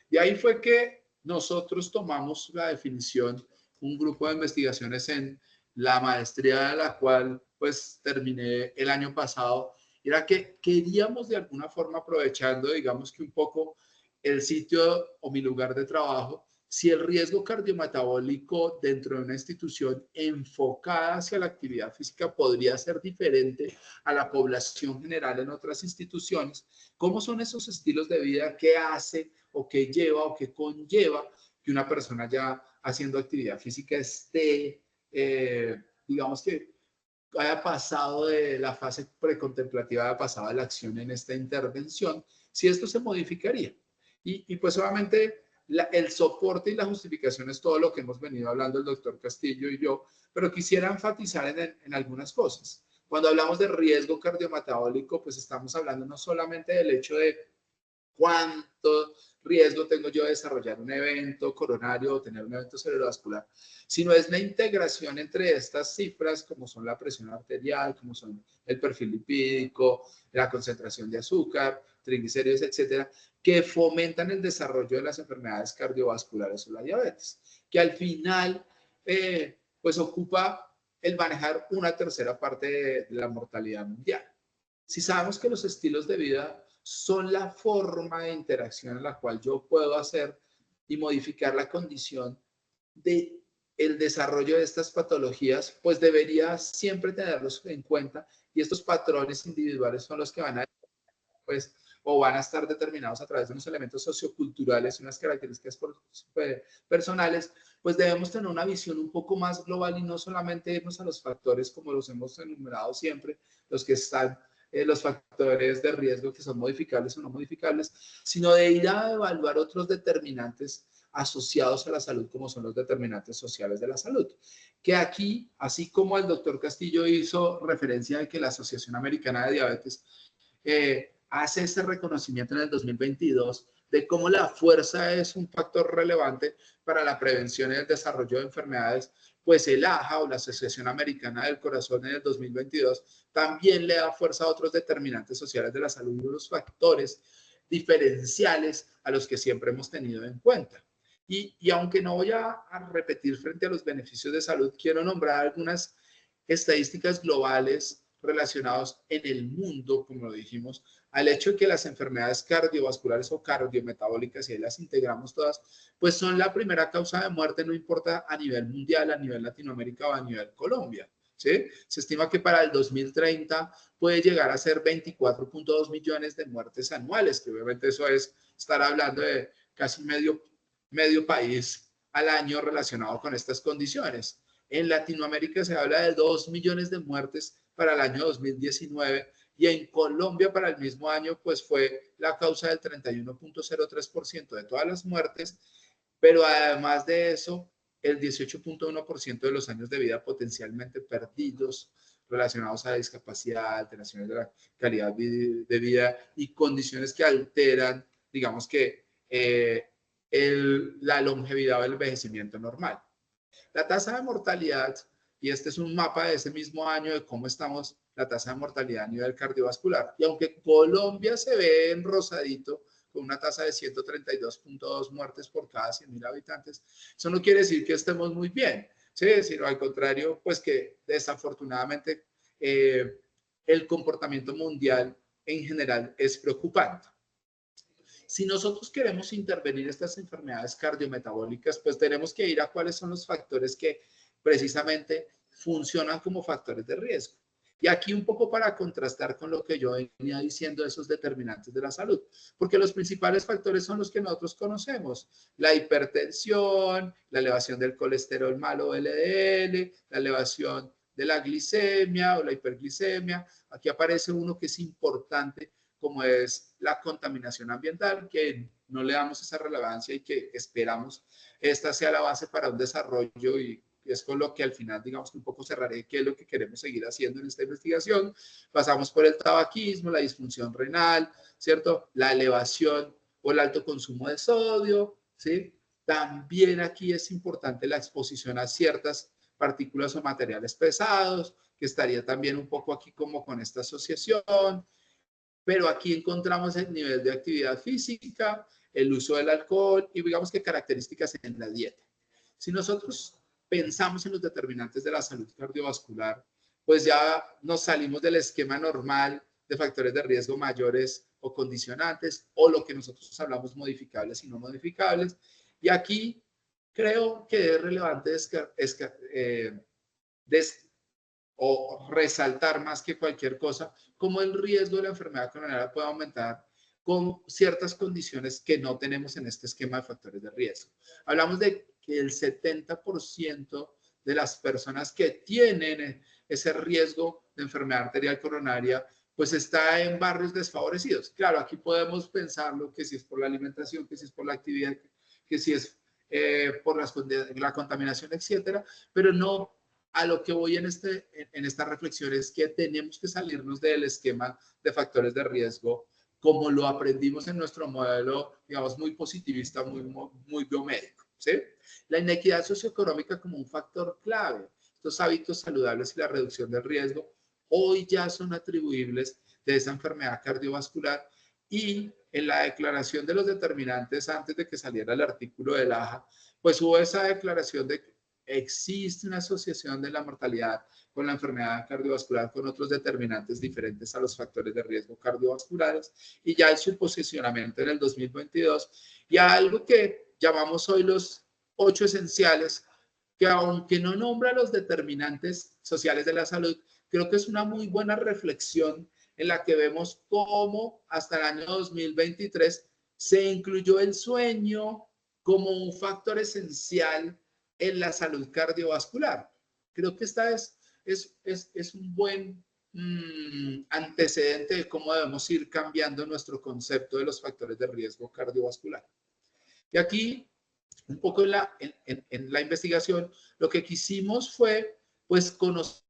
Y ahí fue que nosotros tomamos la definición, un grupo de investigaciones en la maestría de la cual pues terminé el año pasado, era que queríamos de alguna forma, aprovechando digamos que un poco el sitio o mi lugar de trabajo, si el riesgo cardiometabólico dentro de una institución enfocada hacia la actividad física podría ser diferente a la población general en otras instituciones, ¿cómo son esos estilos de vida? ¿Qué hace o qué lleva o qué conlleva que una persona ya haciendo actividad física esté, digamos que haya pasado de la fase precontemplativa, haya pasado a la acción en esta intervención? Si esto se modificaría. Y pues obviamente el soporte y la justificación es todo lo que hemos venido hablando el doctor Castillo y yo, pero quisiera enfatizar en algunas cosas. Cuando hablamos de riesgo cardiometabólico, pues estamos hablando no solamente del hecho de cuánto riesgo tengo yo de desarrollar un evento coronario o tener un evento cerebrovascular, sino es la integración entre estas cifras, como son la presión arterial, como son el perfil lipídico, la concentración de azúcar, triglicéridos, etcétera, que fomentan el desarrollo de las enfermedades cardiovasculares o la diabetes, que al final, pues ocupa el manejar una tercera parte de la mortalidad mundial. Si sabemos que los estilos de vida son la forma de interacción en la cual yo puedo hacer y modificar la condición de el desarrollo de estas patologías, pues debería siempre tenerlos en cuenta, y estos patrones individuales son los que van a, pues, o van a estar determinados a través de unos elementos socioculturales y unas características personales, pues debemos tener una visión un poco más global y no solamente irnos a los factores como los hemos enumerado siempre, los que están los factores de riesgo que son modificables o no modificables, sino de ir a evaluar otros determinantes asociados a la salud, como son los determinantes sociales de la salud. Que aquí, así como el doctor Castillo hizo referencia de que la Asociación Americana de Diabetes hace ese reconocimiento en el 2022 de cómo la fuerza es un factor relevante para la prevención y el desarrollo de enfermedades, pues el AHA o la Asociación Americana del Corazón en el 2022 también le da fuerza a otros determinantes sociales de la salud y unos factores diferenciales a los que siempre hemos tenido en cuenta. Y aunque no voy a repetir frente a los beneficios de salud, quiero nombrar algunas estadísticas globales relacionados en el mundo, como lo dijimos, al hecho de que las enfermedades cardiovasculares o cardiometabólicas, y ahí las integramos todas, pues son la primera causa de muerte, no importa a nivel mundial, a nivel Latinoamérica o a nivel Colombia. ¿Sí? Se estima que para el 2030 puede llegar a ser 24.2 millones de muertes anuales, que obviamente eso es estar hablando de casi medio país al año relacionado con estas condiciones. En Latinoamérica se habla de 2 millones de muertes para el año 2019 y en Colombia para el mismo año pues fue la causa del 31.03% de todas las muertes, pero además de eso el 18.1% de los años de vida potencialmente perdidos relacionados a la discapacidad, alteraciones de la calidad de vida y condiciones que alteran, digamos que la longevidad o el envejecimiento normal. La tasa de mortalidad, y este es un mapa de ese mismo año de cómo estamos, la tasa de mortalidad a nivel cardiovascular. Y aunque Colombia se ve en rosadito, con una tasa de 132.2 muertes por cada 100.000 habitantes, eso no quiere decir que estemos muy bien, ¿sí? Sino al contrario, pues que desafortunadamente el comportamiento mundial en general es preocupante. Si nosotros queremos intervenir estas enfermedades cardiometabólicas, pues tenemos que ir a cuáles son los factores que precisamente funcionan como factores de riesgo. Y aquí un poco para contrastar con lo que yo venía diciendo de esos determinantes de la salud, porque los principales factores son los que nosotros conocemos: la hipertensión, la elevación del colesterol malo LDL, la elevación de la glicemia o la hiperglicemia. Aquí aparece uno que es importante, como es la contaminación ambiental, que no le damos esa relevancia y que esperamos esta sea la base para un desarrollo, y es con lo que al final, digamos que un poco cerraré qué es lo que queremos seguir haciendo en esta investigación. Pasamos por el tabaquismo, la disfunción renal, ¿cierto? La elevación o el alto consumo de sodio, ¿sí? También aquí es importante la exposición a ciertas partículas o materiales pesados, que estaría también un poco aquí como con esta asociación. Pero aquí encontramos el nivel de actividad física, el uso del alcohol y digamos que características en la dieta. Si nosotros pensamos en los determinantes de la salud cardiovascular, pues ya nos salimos del esquema normal de factores de riesgo mayores o condicionantes, o lo que nosotros hablamos modificables y no modificables. Y aquí Creo que es relevante o resaltar más que cualquier cosa cómo el riesgo de la enfermedad coronaria puede aumentar con ciertas condiciones que no tenemos en este esquema de factores de riesgo. Hablamos de que el 70% de las personas que tienen ese riesgo de enfermedad arterial coronaria pues está en barrios desfavorecidos. Claro, aquí podemos pensarlo que si es por la alimentación, que si es por la actividad, que si es por la contaminación, etcétera, pero no a lo que voy en esta reflexión es que tenemos que salirnos del esquema de factores de riesgo como lo aprendimos en nuestro modelo, digamos, muy positivista, muy biomédico, ¿sí? La inequidad socioeconómica como un factor clave. Estos hábitos saludables y la reducción del riesgo hoy ya son atribuibles de esa enfermedad cardiovascular y en la declaración de los determinantes antes de que saliera el artículo del AJA, pues hubo esa declaración de que existe una asociación de la mortalidad con la enfermedad cardiovascular con otros determinantes diferentes a los factores de riesgo cardiovasculares y ya en su posicionamiento en el 2022 y algo que llamamos hoy los 8 esenciales que aunque no nombra los determinantes sociales de la salud, creo que es una muy buena reflexión en la que vemos cómo hasta el año 2023 se incluyó el sueño como un factor esencial en la salud cardiovascular. Creo que esta es un buen antecedente de cómo debemos ir cambiando nuestro concepto de los factores de riesgo cardiovascular. Y aquí, un poco en la investigación, lo que quisimos fue, pues, conocer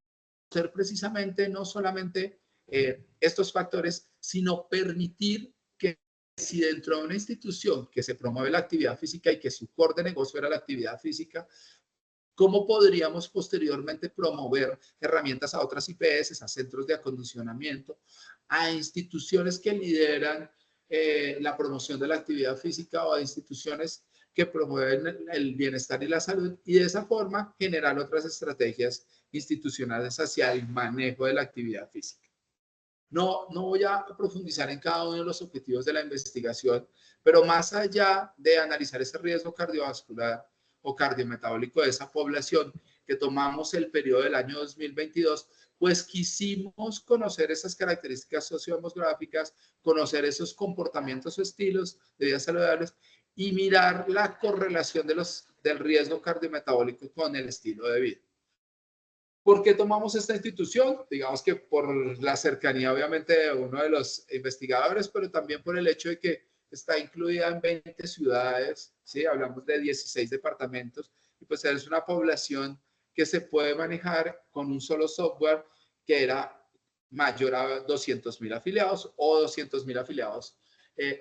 precisamente no solamente estos factores, sino permitir que si dentro de una institución que se promueve la actividad física y que su core de negocio era la actividad física, ¿cómo podríamos posteriormente promover herramientas a otras IPS, a centros de acondicionamiento, a instituciones que lideran la promoción de la actividad física o a instituciones que promueven el bienestar y la salud y de esa forma generar otras estrategias institucionales hacia el manejo de la actividad física? No voy a profundizar en cada uno de los objetivos de la investigación, pero más allá de analizar ese riesgo cardiovascular o cardiometabólico de esa población que tomamos el periodo del año 2022, pues quisimos conocer esas características sociodemográficas, conocer esos comportamientos o estilos de vida saludables y mirar la correlación del riesgo cardiometabólico con el estilo de vida. ¿Por qué tomamos esta institución? Digamos que por la cercanía, obviamente, de uno de los investigadores, pero también por el hecho de que está incluida en 20 ciudades, ¿sí? Hablamos de 16 departamentos, y pues es una población que se puede manejar con un solo software que era mayor a 200.000 afiliados o 200.000 afiliados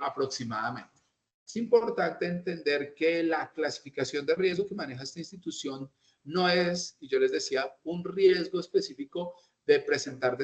aproximadamente. Es importante entender que la clasificación de riesgo que maneja esta institución no es, y yo les decía, un riesgo específico de presentar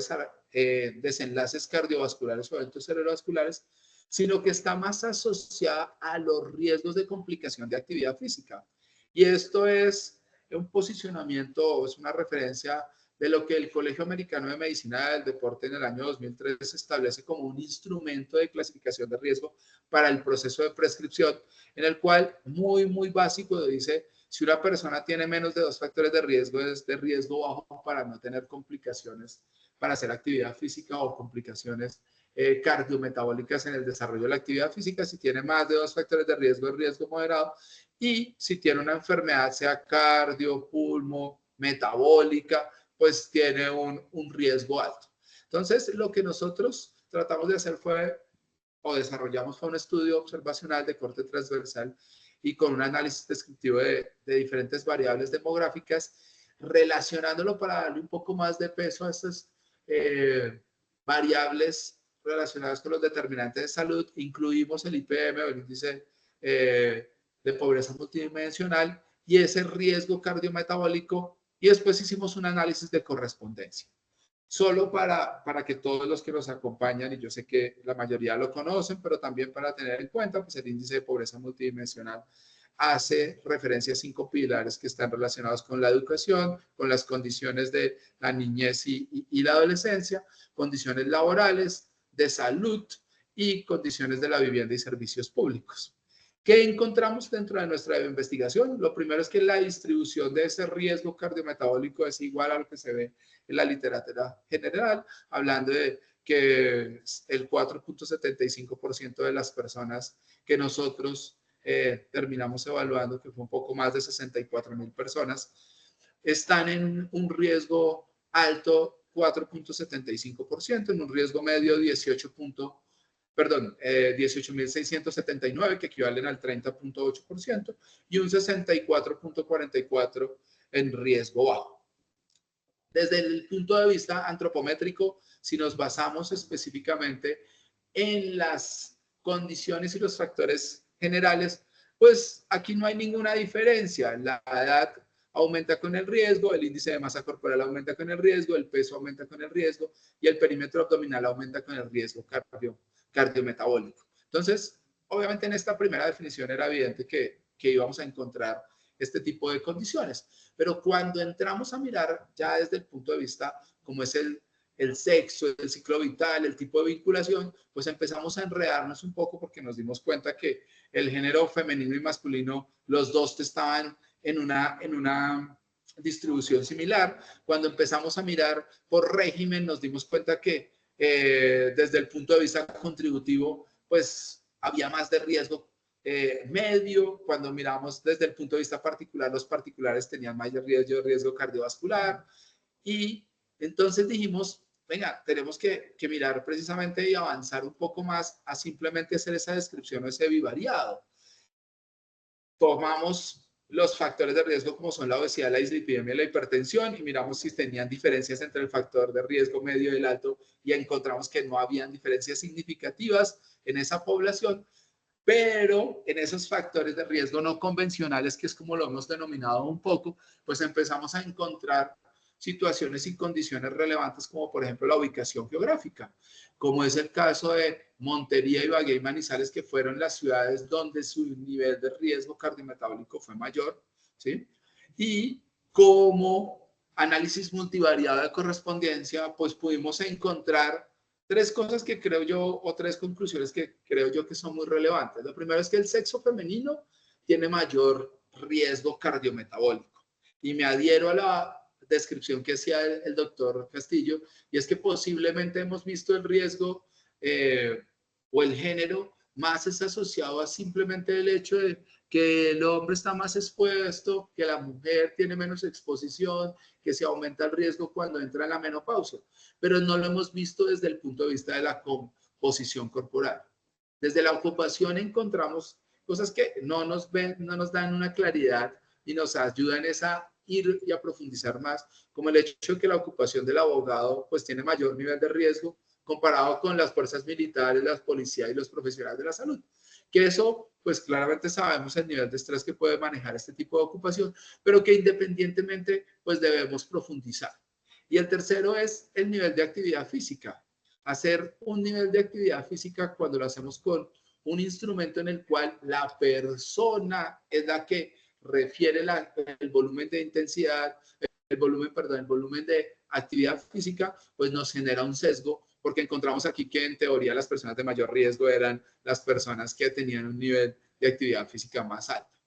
desenlaces cardiovasculares o eventos cerebrovasculares, sino que está más asociada a los riesgos de complicación de actividad física. Y esto es un posicionamiento, es una referencia de lo que el Colegio Americano de Medicina del Deporte en el año 2003 establece como un instrumento de clasificación de riesgo para el proceso de prescripción, en el cual muy básico dice, si una persona tiene menos de 2 factores de riesgo, es de riesgo bajo para no tener complicaciones para hacer actividad física o complicaciones cardiometabólicas en el desarrollo de la actividad física. Si tiene más de 2 factores de riesgo, es riesgo moderado. Y si tiene una enfermedad, sea cardio, pulmo, metabólica, pues tiene un riesgo alto. Entonces, lo que nosotros tratamos de hacer o desarrollamos fue un estudio observacional de corte transversal y con un análisis descriptivo de diferentes variables demográficas, relacionándolo para darle un poco más de peso a estas variables relacionadas con los determinantes de salud. Incluimos el IPM o el índice de pobreza multidimensional y ese riesgo cardiometabólico, y después hicimos un análisis de correspondencia. Solo para que todos los que nos acompañan, y yo sé que la mayoría lo conocen, pero también para tener en cuenta, pues el índice de pobreza multidimensional hace referencia a 5 pilares que están relacionados con la educación, con las condiciones de la niñez y la adolescencia, condiciones laborales, de salud y condiciones de la vivienda y servicios públicos. ¿Qué encontramos dentro de nuestra investigación? Lo primero es que la distribución de ese riesgo cardiometabólico es igual a lo que se ve en la literatura general, hablando de que el 4.75% de las personas que nosotros terminamos evaluando, que fue un poco más de 64,000 personas, están en un riesgo alto 4.75%, en un riesgo medio 18.679, que equivalen al 30.8%, y un 64.44% en riesgo bajo. Desde el punto de vista antropométrico, si nos basamos específicamente en las condiciones y los factores generales, pues aquí no hay ninguna diferencia. La edad aumenta con el riesgo, el índice de masa corporal aumenta con el riesgo, el peso aumenta con el riesgo y el perímetro abdominal aumenta con el riesgo cardiometabólico. Entonces, obviamente en esta primera definición era evidente que íbamos a encontrar este tipo de condiciones. Pero cuando entramos a mirar ya desde el punto de vista como es el sexo, el ciclo vital, el tipo de vinculación, pues empezamos a enredarnos un poco porque nos dimos cuenta que el género femenino y masculino, los dos estaban en una distribución similar. Cuando empezamos a mirar por régimen, nos dimos cuenta que desde el punto de vista contributivo, pues había más de riesgo medio. Cuando miramos desde el punto de vista particular, los particulares tenían mayor riesgo cardiovascular. Y entonces dijimos, venga, tenemos que mirar precisamente y avanzar un poco más a simplemente hacer esa descripción o ese bivariado. Tomamos los factores de riesgo como son la obesidad, la dislipidemia y la hipertensión y miramos si tenían diferencias entre el factor de riesgo medio y el alto y encontramos que no habían diferencias significativas en esa población, pero en esos factores de riesgo no convencionales, que es como lo hemos denominado un poco, pues empezamos a encontrar situaciones y condiciones relevantes como por ejemplo la ubicación geográfica, como es el caso de Montería, Ibagué y Manizales, que fueron las ciudades donde su nivel de riesgo cardiometabólico fue mayor, ¿sí? Y como análisis multivariado de correspondencia, pues pudimos encontrar tres cosas que creo yo, o tres conclusiones que creo yo que son muy relevantes. Lo primero es que el sexo femenino tiene mayor riesgo cardiometabólico. Y me adhiero a la descripción que hacía el doctor Castillo, y es que posiblemente hemos visto el riesgo o el género más es asociado a simplemente el hecho de que el hombre está más expuesto, que la mujer tiene menos exposición, que se aumenta el riesgo cuando entra en la menopausia, pero no lo hemos visto desde el punto de vista de la composición corporal. Desde la ocupación encontramos cosas que no nos dan una claridad y nos ayudan a ir y a profundizar más, como el hecho de que la ocupación del abogado pues tiene mayor nivel de riesgo comparado con las fuerzas militares, las policías y los profesionales de la salud. Que eso, pues claramente sabemos el nivel de estrés que puede manejar este tipo de ocupación, pero que independientemente, pues debemos profundizar. Y el tercero es el nivel de actividad física. Hacer un nivel de actividad física cuando lo hacemos con un instrumento en el cual la persona es la que refiere el volumen de intensidad, el volumen de actividad física, pues nos genera un sesgo, porque encontramos aquí que en teoría las personas de mayor riesgo eran las personas que tenían un nivel de actividad física más alto.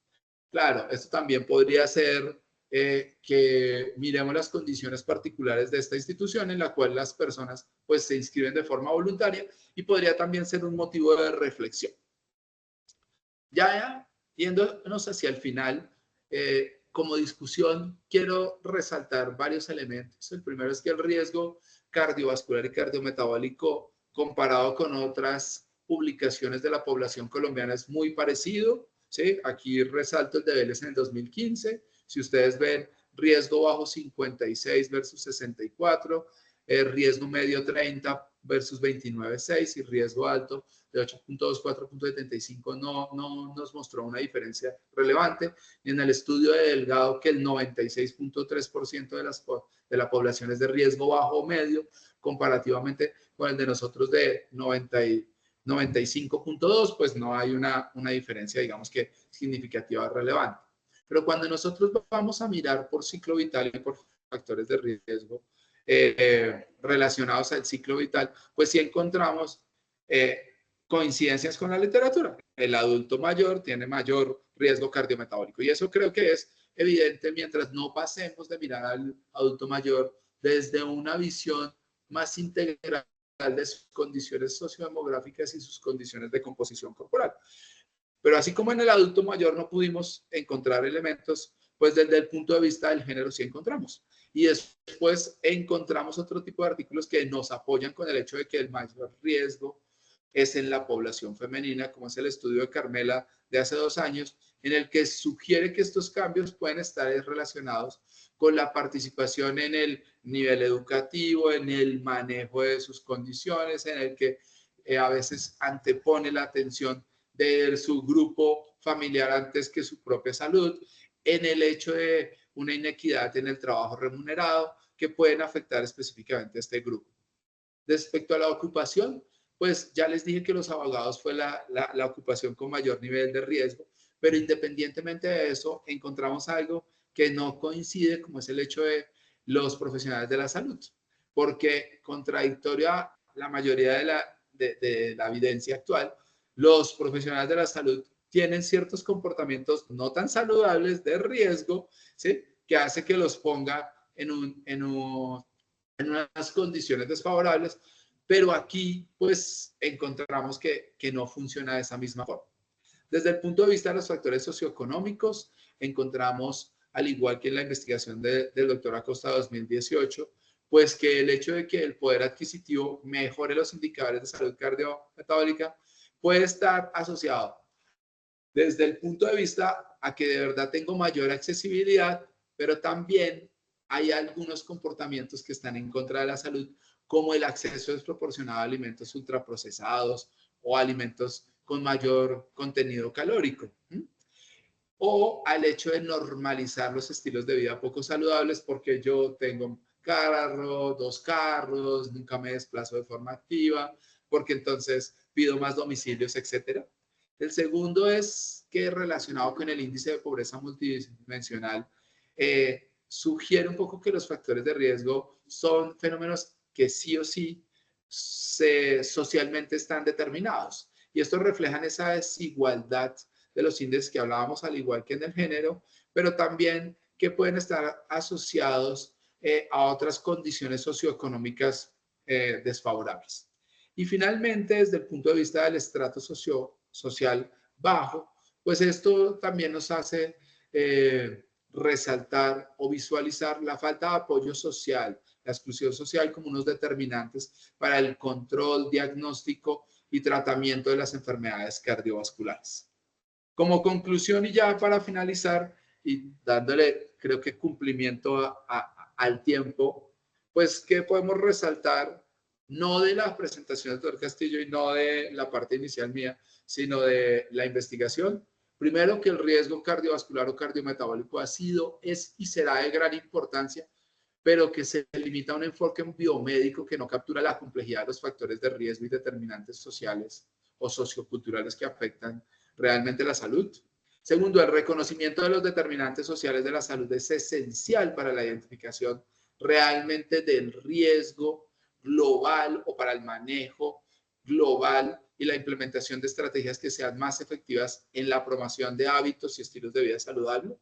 Claro, esto también podría ser que miremos las condiciones particulares de esta institución en la cual las personas pues se inscriben de forma voluntaria y podría también ser un motivo de reflexión. Ya yéndonos hacia el final, como discusión, quiero resaltar varios elementos. El primero es que el riesgo cardiovascular y cardiometabólico comparado con otras publicaciones de la población colombiana es muy parecido, ¿sí? Aquí resalto el de Vélez en el 2015. Si ustedes ven, riesgo bajo 56 versus 64, riesgo medio 30 versus 29.6 y riesgo alto de 8.2, 4.75 no nos mostró una diferencia relevante. Y en el estudio de Delgado, que el 96.3% de la población es de riesgo bajo o medio, comparativamente con el de nosotros de 95.2, pues no hay una diferencia, digamos que significativa relevante. Pero cuando nosotros vamos a mirar por ciclo vital y por factores de riesgo relacionados al ciclo vital, pues sí encontramos coincidencias con la literatura. El adulto mayor tiene mayor riesgo cardiometabólico y eso creo que es evidente mientras no pasemos de mirar al adulto mayor desde una visión más integral de sus condiciones sociodemográficas y sus condiciones de composición corporal. Pero así como en el adulto mayor no pudimos encontrar elementos, pues desde el punto de vista del género sí encontramos. Y después encontramos otro tipo de artículos que nos apoyan con el hecho de que el mayor riesgo es en la población femenina, como es el estudio de Carmela de hace 2 años, en el que sugiere que estos cambios pueden estar relacionados con la participación en el nivel educativo, en el manejo de sus condiciones, en el que a veces antepone la atención de su grupo familiar antes que su propia salud, en el hecho de una inequidad en el trabajo remunerado que pueden afectar específicamente a este grupo. Respecto a la ocupación, pues ya les dije que los abogados fue la ocupación con mayor nivel de riesgo, pero independientemente de eso, encontramos algo que no coincide, como es el hecho de los profesionales de la salud, porque contradictorio a la mayoría de la evidencia actual, los profesionales de la salud tienen ciertos comportamientos no tan saludables de riesgo, ¿sí? Que hace que los ponga en unas condiciones desfavorables, pero aquí pues encontramos que no funciona de esa misma forma. Desde el punto de vista de los factores socioeconómicos, encontramos, al igual que en la investigación del doctor Acosta 2018, pues que el hecho de que el poder adquisitivo mejore los indicadores de salud cardiometabólica puede estar asociado desde el punto de vista a que de verdad tengo mayor accesibilidad, pero también hay algunos comportamientos que están en contra de la salud, como el acceso desproporcionado a alimentos ultraprocesados o alimentos con mayor contenido calórico. O al hecho de normalizar los estilos de vida poco saludables porque yo tengo un carro, 2 carros, nunca me desplazo de forma activa, porque entonces pido más domicilios, etcétera. El segundo es que relacionado con el índice de pobreza multidimensional, sugiere un poco que los factores de riesgo son fenómenos que sí o sí socialmente están determinados. Y esto refleja esa desigualdad de los índices que hablábamos, al igual que en el género, pero también que pueden estar asociados a otras condiciones socioeconómicas desfavorables. Y finalmente, desde el punto de vista del estrato social bajo, pues esto también nos hace resaltar o visualizar la falta de apoyo social, la exclusión social como unos determinantes para el control, diagnóstico y tratamiento de las enfermedades cardiovasculares. Como conclusión y ya para finalizar y dándole, creo que cumplimiento al tiempo, pues que podemos resaltar no de la presentación del doctor Castillo y no de la parte inicial mía, sino de la investigación. Primero, que el riesgo cardiovascular o cardiometabólico ha sido, es y será de gran importancia, pero que se limita a un enfoque biomédico que no captura la complejidad de los factores de riesgo y determinantes sociales o socioculturales que afectan realmente la salud. Segundo, el reconocimiento de los determinantes sociales de la salud es esencial para la identificación realmente del riesgo global o para el manejo global y la implementación de estrategias que sean más efectivas en la promoción de hábitos y estilos de vida saludable.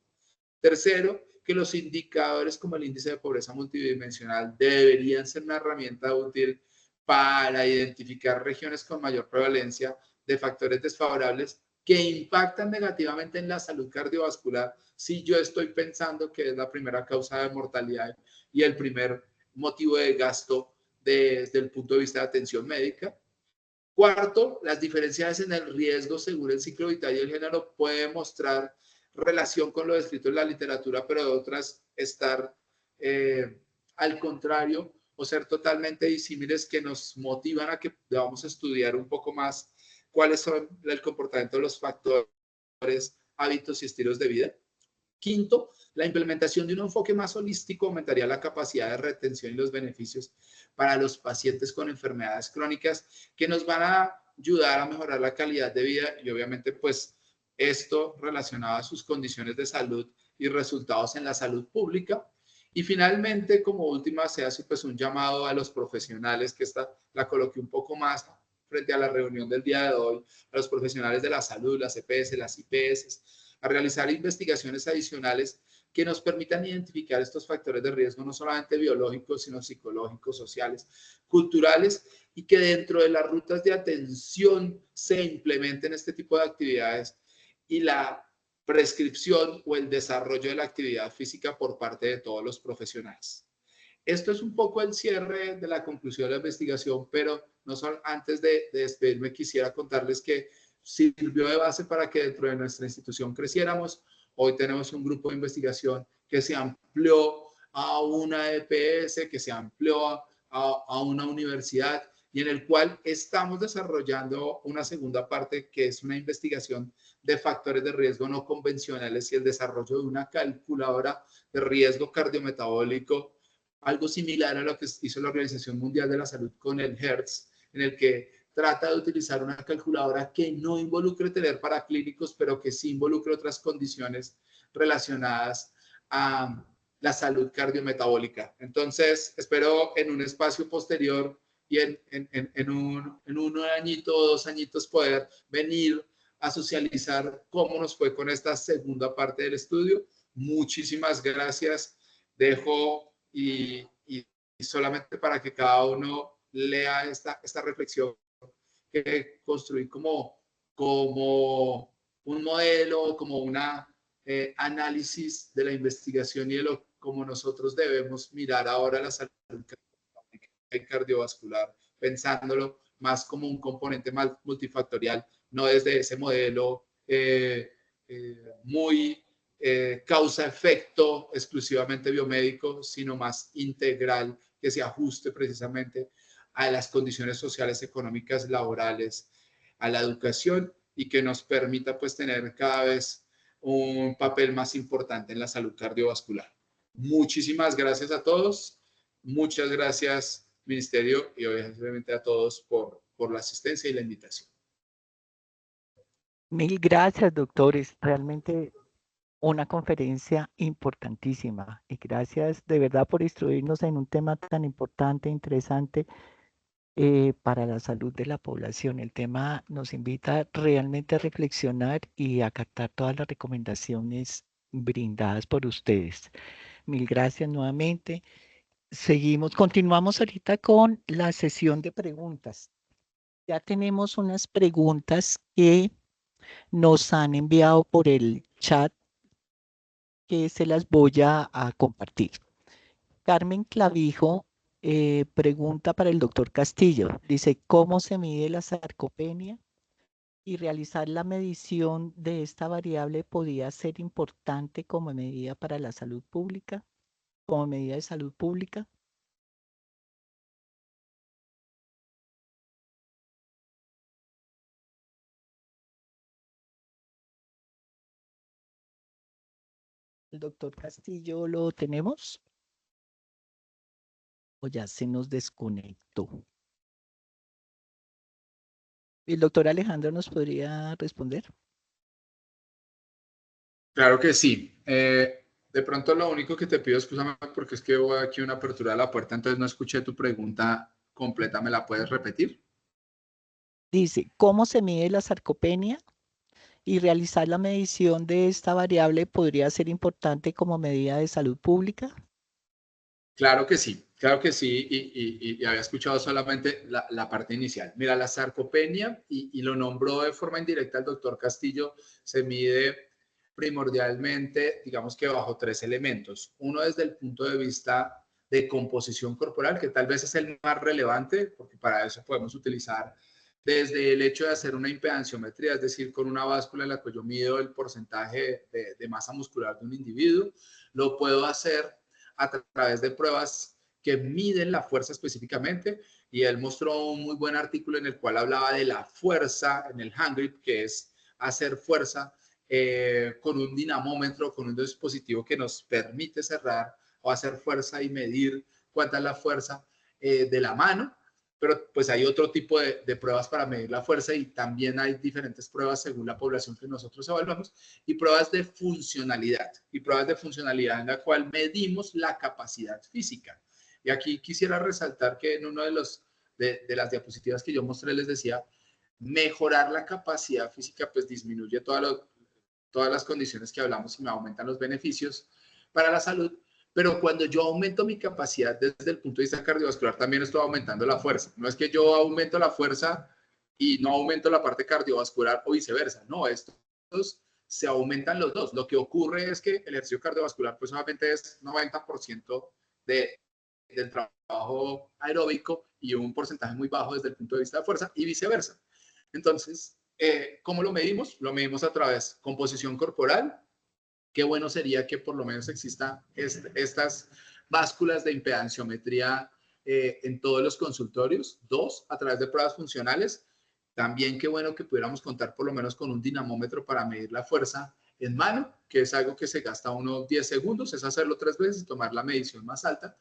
Tercero, que los indicadores como el índice de pobreza multidimensional deberían ser una herramienta útil para identificar regiones con mayor prevalencia de factores desfavorables que impactan negativamente en la salud cardiovascular si yo estoy pensando que es la primera causa de mortalidad y el primer motivo de gasto desde el punto de vista de atención médica. Cuarto, las diferencias en el riesgo según el ciclo vital y el género pueden mostrar relación con lo descrito en la literatura, pero de otras estar al contrario o ser totalmente disímiles que nos motivan a que debamos estudiar un poco más cuáles son el comportamiento de los factores, hábitos y estilos de vida. Quinto, la implementación de un enfoque más holístico aumentaría la capacidad de retención y los beneficios para los pacientes con enfermedades crónicas que nos van a ayudar a mejorar la calidad de vida y obviamente pues esto relacionado a sus condiciones de salud y resultados en la salud pública. Y finalmente, como última, se hace pues un llamado a los profesionales, que esta la coloqué un poco más frente a la reunión del día de hoy a los profesionales de la salud, las EPS, las IPS, a realizar investigaciones adicionales que nos permitan identificar estos factores de riesgo, no solamente biológicos, sino psicológicos, sociales, culturales, y que dentro de las rutas de atención se implementen este tipo de actividades y la prescripción o el desarrollo de la actividad física por parte de todos los profesionales. Esto es un poco el cierre de la conclusión de la investigación, pero no son, antes de despedirme quisiera contarles que sirvió de base para que dentro de nuestra institución creciéramos. Hoy tenemos un grupo de investigación que se amplió a una EPS, que se amplió a una universidad y en el cual estamos desarrollando una segunda parte que es una investigación de factores de riesgo no convencionales y el desarrollo de una calculadora de riesgo cardiometabólico, algo similar a lo que hizo la Organización Mundial de la Salud con el HERTZ, en el que trata de utilizar una calculadora que no involucre tener paraclínicos, pero que sí involucre otras condiciones relacionadas a la salud cardiometabólica. Entonces, espero en un espacio posterior y en un añito o 2 añitos poder venir a socializar cómo nos fue con esta segunda parte del estudio. Muchísimas gracias. Dejo y solamente para que cada uno lea esta reflexión que construí como un modelo, como una análisis de la investigación y de lo como nosotros debemos mirar ahora la salud cardiovascular, pensándolo más como un componente más multifactorial, no desde ese modelo muy causa-efecto exclusivamente biomédico, sino más integral, que se ajuste precisamente a las condiciones sociales, económicas, laborales, a la educación y que nos permita pues tener cada vez un papel más importante en la salud cardiovascular. Muchísimas gracias a todos. Muchas gracias, Ministerio, y obviamente a todos por la asistencia y la invitación. Mil gracias, doctores. Realmente una conferencia importantísima y gracias de verdad por instruirnos en un tema tan importante, interesante para la salud de la población. El tema nos invita realmente a reflexionar y a acatar todas las recomendaciones brindadas por ustedes. Mil gracias nuevamente. Continuamos ahorita con la sesión de preguntas. Ya tenemos unas preguntas que nos han enviado por el chat que se las voy a compartir. Carmen Clavijo pregunta para el doctor Castillo. Dice, ¿cómo se mide la sarcopenia? Y realizar la medición de esta variable podría ser importante como medida para la salud pública, como medida de salud pública. ¿El doctor Castillo lo tenemos? ¿O ya se nos desconectó? ¿El doctor Alejandro nos podría responder? Claro que sí. De pronto lo único que te pido, excúsame, porque es que voy aquí a una apertura de la puerta, entonces no escuché tu pregunta completa. ¿Me la puedes repetir? Dice, ¿cómo se mide la sarcopenia? Y realizar la medición de esta variable podría ser importante como medida de salud pública. Claro que sí, y había escuchado solamente la parte inicial. Mira, la sarcopenia, y lo nombró de forma indirecta el doctor Castillo, se mide primordialmente, digamos que bajo 3 elementos. Uno desde el punto de vista de composición corporal, que tal vez es el más relevante, porque para eso podemos utilizar desde el hecho de hacer una impedanciometría, es decir, con una báscula en la que yo mido el porcentaje de masa muscular de un individuo. Lo puedo hacer a través de pruebas que miden la fuerza específicamente, y él mostró un muy buen artículo en el cual hablaba de la fuerza en el hand grip, que es hacer fuerza con un dinamómetro, con un dispositivo que nos permite cerrar o hacer fuerza y medir cuánta es la fuerza de la mano. Pero pues hay otro tipo de pruebas para medir la fuerza, y también hay diferentes pruebas según la población que nosotros evaluamos, y pruebas de funcionalidad en la cual medimos la capacidad física. Y aquí quisiera resaltar que en uno de los de las diapositivas que yo mostré, les decía, mejorar la capacidad física pues disminuye todas las condiciones que hablamos y me aumentan los beneficios para la salud, pero cuando yo aumento mi capacidad desde el punto de vista cardiovascular, también estoy aumentando la fuerza. No es que yo aumento la fuerza y no aumento la parte cardiovascular o viceversa, no, estos se aumentan los dos. Lo que ocurre es que el ejercicio cardiovascular pues solamente es 90% del trabajo aeróbico y un porcentaje muy bajo desde el punto de vista de fuerza y viceversa. Entonces, ¿cómo lo medimos? Lo medimos a través de composición corporal. Qué bueno sería que por lo menos existan estas básculas de impedanciometría en todos los consultorios. 2, a través de pruebas funcionales. También qué bueno que pudiéramos contar por lo menos con un dinamómetro para medir la fuerza en mano, que es algo que se gasta unos 10 segundos, es hacerlo 3 veces y tomar la medición más alta.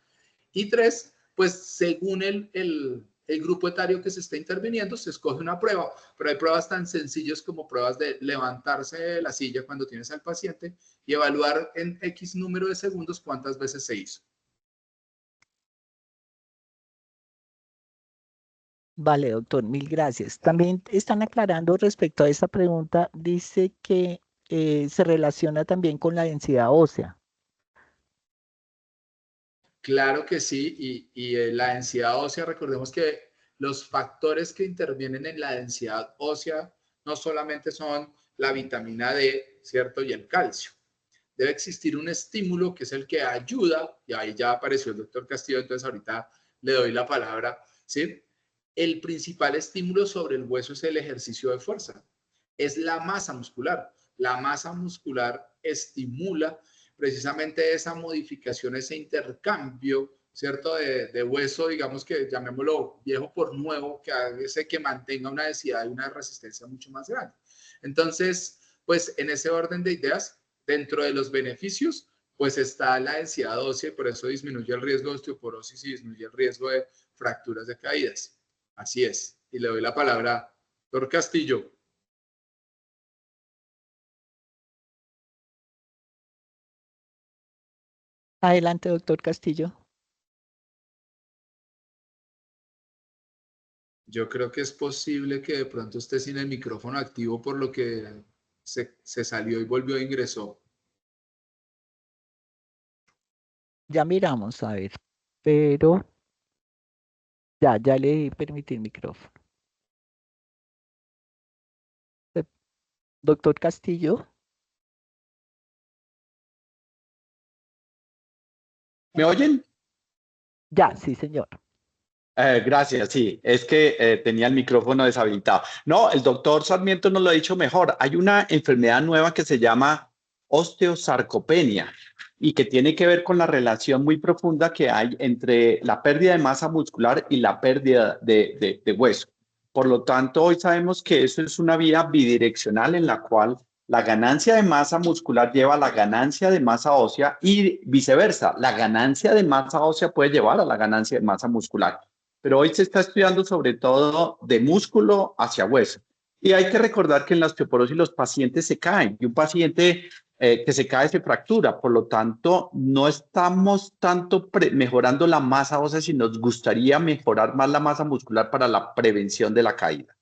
Y 3, pues según el grupo etario que se está interviniendo, se escoge una prueba, pero hay pruebas tan sencillas como pruebas de levantarse de la silla cuando tienes al paciente y evaluar en X número de segundos cuántas veces se hizo. Vale, doctor, mil gracias. También están aclarando respecto a esta pregunta, dice que se relaciona también con la densidad ósea. Claro que sí, y la densidad ósea, recordemos que los factores que intervienen en la densidad ósea no solamente son la vitamina D, ¿cierto? Y el calcio. Debe existir un estímulo que es el que ayuda, y ahí ya apareció el doctor Castillo, entonces ahorita le doy la palabra, ¿sí? El principal estímulo sobre el hueso es el ejercicio de fuerza, es la masa muscular. La masa muscular estimula precisamente esa modificación, ese intercambio, ¿cierto? De hueso, digamos que llamémoslo viejo por nuevo, que hace que mantenga una densidad y una resistencia mucho más grande. Entonces, pues en ese orden de ideas, dentro de los beneficios, pues está la densidad ósea y por eso disminuye el riesgo de osteoporosis y disminuye el riesgo de fracturas de caídas. Así es. Y le doy la palabra a doctor Castillo. Adelante, doctor Castillo. Yo creo que es posible que de pronto esté sin el micrófono activo por lo que se salió y volvió e ingresó. Ya miramos, a ver, pero ya le permití el micrófono. Doctor Castillo. ¿Me oyen? Ya, sí, señor. Gracias, sí, es que tenía el micrófono deshabilitado. No, el doctor Sarmiento nos lo ha dicho mejor. Hay una enfermedad nueva que se llama osteosarcopenia y que tiene que ver con la relación muy profunda que hay entre la pérdida de masa muscular y la pérdida de hueso. Por lo tanto, hoy sabemos que eso es una vía bidireccional en la cual la ganancia de masa muscular lleva a la ganancia de masa ósea y viceversa. La ganancia de masa ósea puede llevar a la ganancia de masa muscular. Pero hoy se está estudiando sobre todo de músculo hacia hueso. Y hay que recordar que en la osteoporosis los pacientes se caen y un paciente que se cae se fractura. Por lo tanto, no estamos tanto mejorando la masa ósea, sino nos gustaría mejorar más la masa muscular para la prevención de la caída.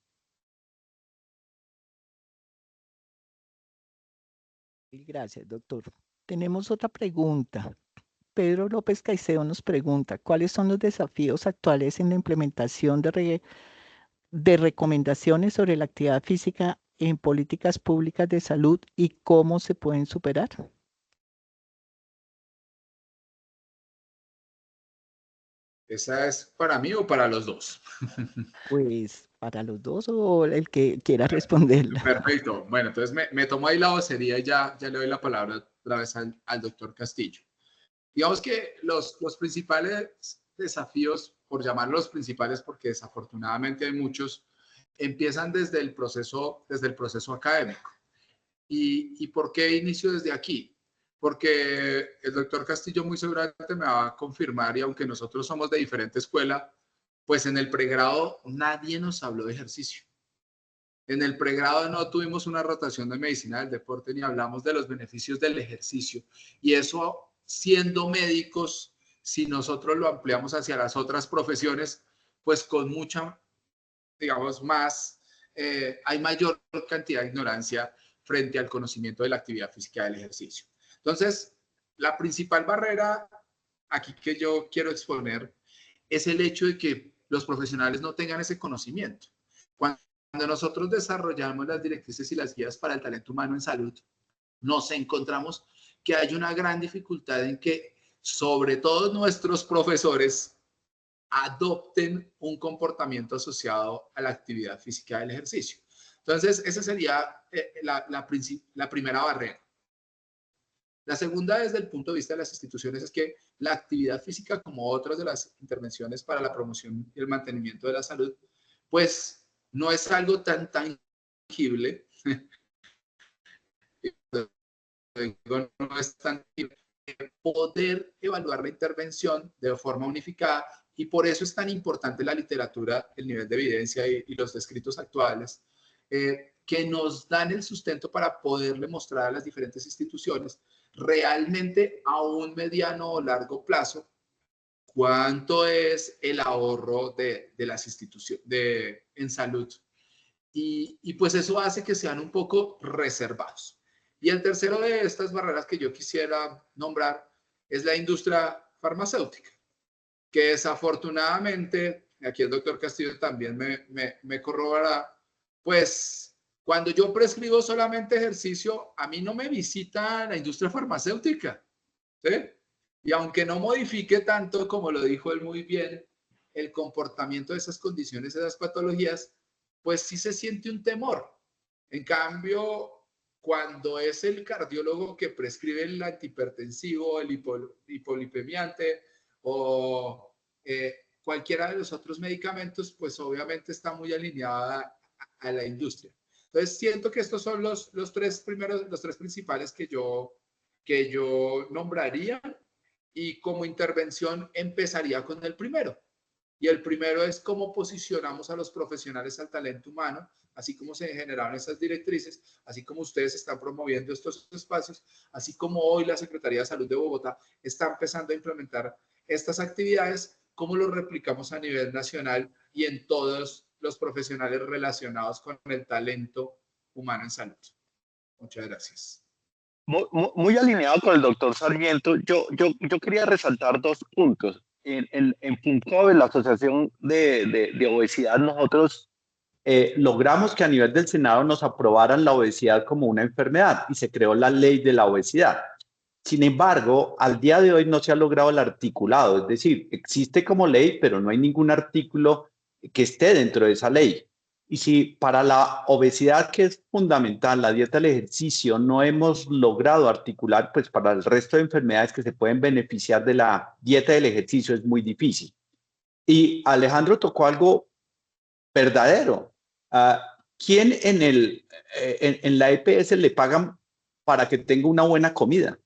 Gracias, doctor. Tenemos otra pregunta. Pedro López Caicedo nos pregunta, ¿cuáles son los desafíos actuales en la implementación de recomendaciones sobre la actividad física en políticas públicas de salud y cómo se pueden superar? ¿Esa es para mí o para los dos? Pues para los dos o el que quiera responderla. Perfecto. Bueno, entonces me tomo ahí la vocería y ya le doy la palabra otra vez al doctor Castillo. Digamos que los principales desafíos, por llamarlos principales porque desafortunadamente hay muchos, empiezan desde el proceso académico. ¿Y por qué inicio desde aquí? Porque el doctor Castillo muy seguramente me va a confirmar, y aunque nosotros somos de diferente escuela, pues en el pregrado nadie nos habló de ejercicio. En el pregrado no tuvimos una rotación de medicina del deporte ni hablamos de los beneficios del ejercicio. Y eso, siendo médicos, si nosotros lo ampliamos hacia las otras profesiones, pues con mucha, digamos, más, hay mayor cantidad de ignorancia frente al conocimiento de la actividad física del ejercicio. Entonces, la principal barrera aquí que yo quiero exponer es el hecho de que los profesionales no tengan ese conocimiento. Cuando nosotros desarrollamos las directrices y las guías para el talento humano en salud, nos encontramos que hay una gran dificultad en que, sobre todo nuestros profesores, adopten un comportamiento asociado a la actividad física del ejercicio. Entonces, esa sería la primera barrera. La segunda, desde el punto de vista de las instituciones, es que la actividad física, como otras de las intervenciones para la promoción y el mantenimiento de la salud, pues no es algo tan tangible. No es tan tangible poder evaluar la intervención de forma unificada, y por eso es tan importante la literatura, el nivel de evidencia y los escritos actuales, que nos dan el sustento para poderle mostrar a las diferentes instituciones realmente a un mediano o largo plazo cuánto es el ahorro de las instituciones en salud. Y pues eso hace que sean un poco reservados. Y el tercero de estas barreras que yo quisiera nombrar es la industria farmacéutica, que desafortunadamente, aquí el doctor Castillo también me corroborará, pues cuando yo prescribo solamente ejercicio, a mí no me visita la industria farmacéutica, ¿sí? Y aunque no modifique tanto, como lo dijo él muy bien, el comportamiento de esas condiciones, esas patologías, pues sí se siente un temor. En cambio, cuando es el cardiólogo que prescribe el antihipertensivo, el hipolipemiante o cualquiera de los otros medicamentos, pues obviamente está muy alineada a la industria. Entonces, siento que estos son los tres principales que yo nombraría, y como intervención empezaría con el primero. Y el primero es cómo posicionamos a los profesionales al talento humano, así como se generaron esas directrices, así como ustedes están promoviendo estos espacios, así como hoy la Secretaría de Salud de Bogotá está empezando a implementar estas actividades, cómo lo replicamos a nivel nacional y en todos los profesionales relacionados con el talento humano en salud. Muchas gracias. Muy alineado con el doctor Sarmiento, yo quería resaltar dos puntos. En FUNCOVE, la Asociación de Obesidad, nosotros logramos que a nivel del Senado nos aprobaran la obesidad como una enfermedad y se creó la ley de la obesidad. Sin embargo, al día de hoy no se ha logrado el articulado, es decir, existe como ley, pero no hay ningún artículo que esté dentro de esa ley. Y si para la obesidad, que es fundamental, la dieta, el ejercicio, no hemos logrado articular, pues para el resto de enfermedades que se pueden beneficiar de la dieta y del ejercicio es muy difícil. Y Alejandro tocó algo verdadero. ¿Quién en la EPS le pagan para que tenga una buena comida?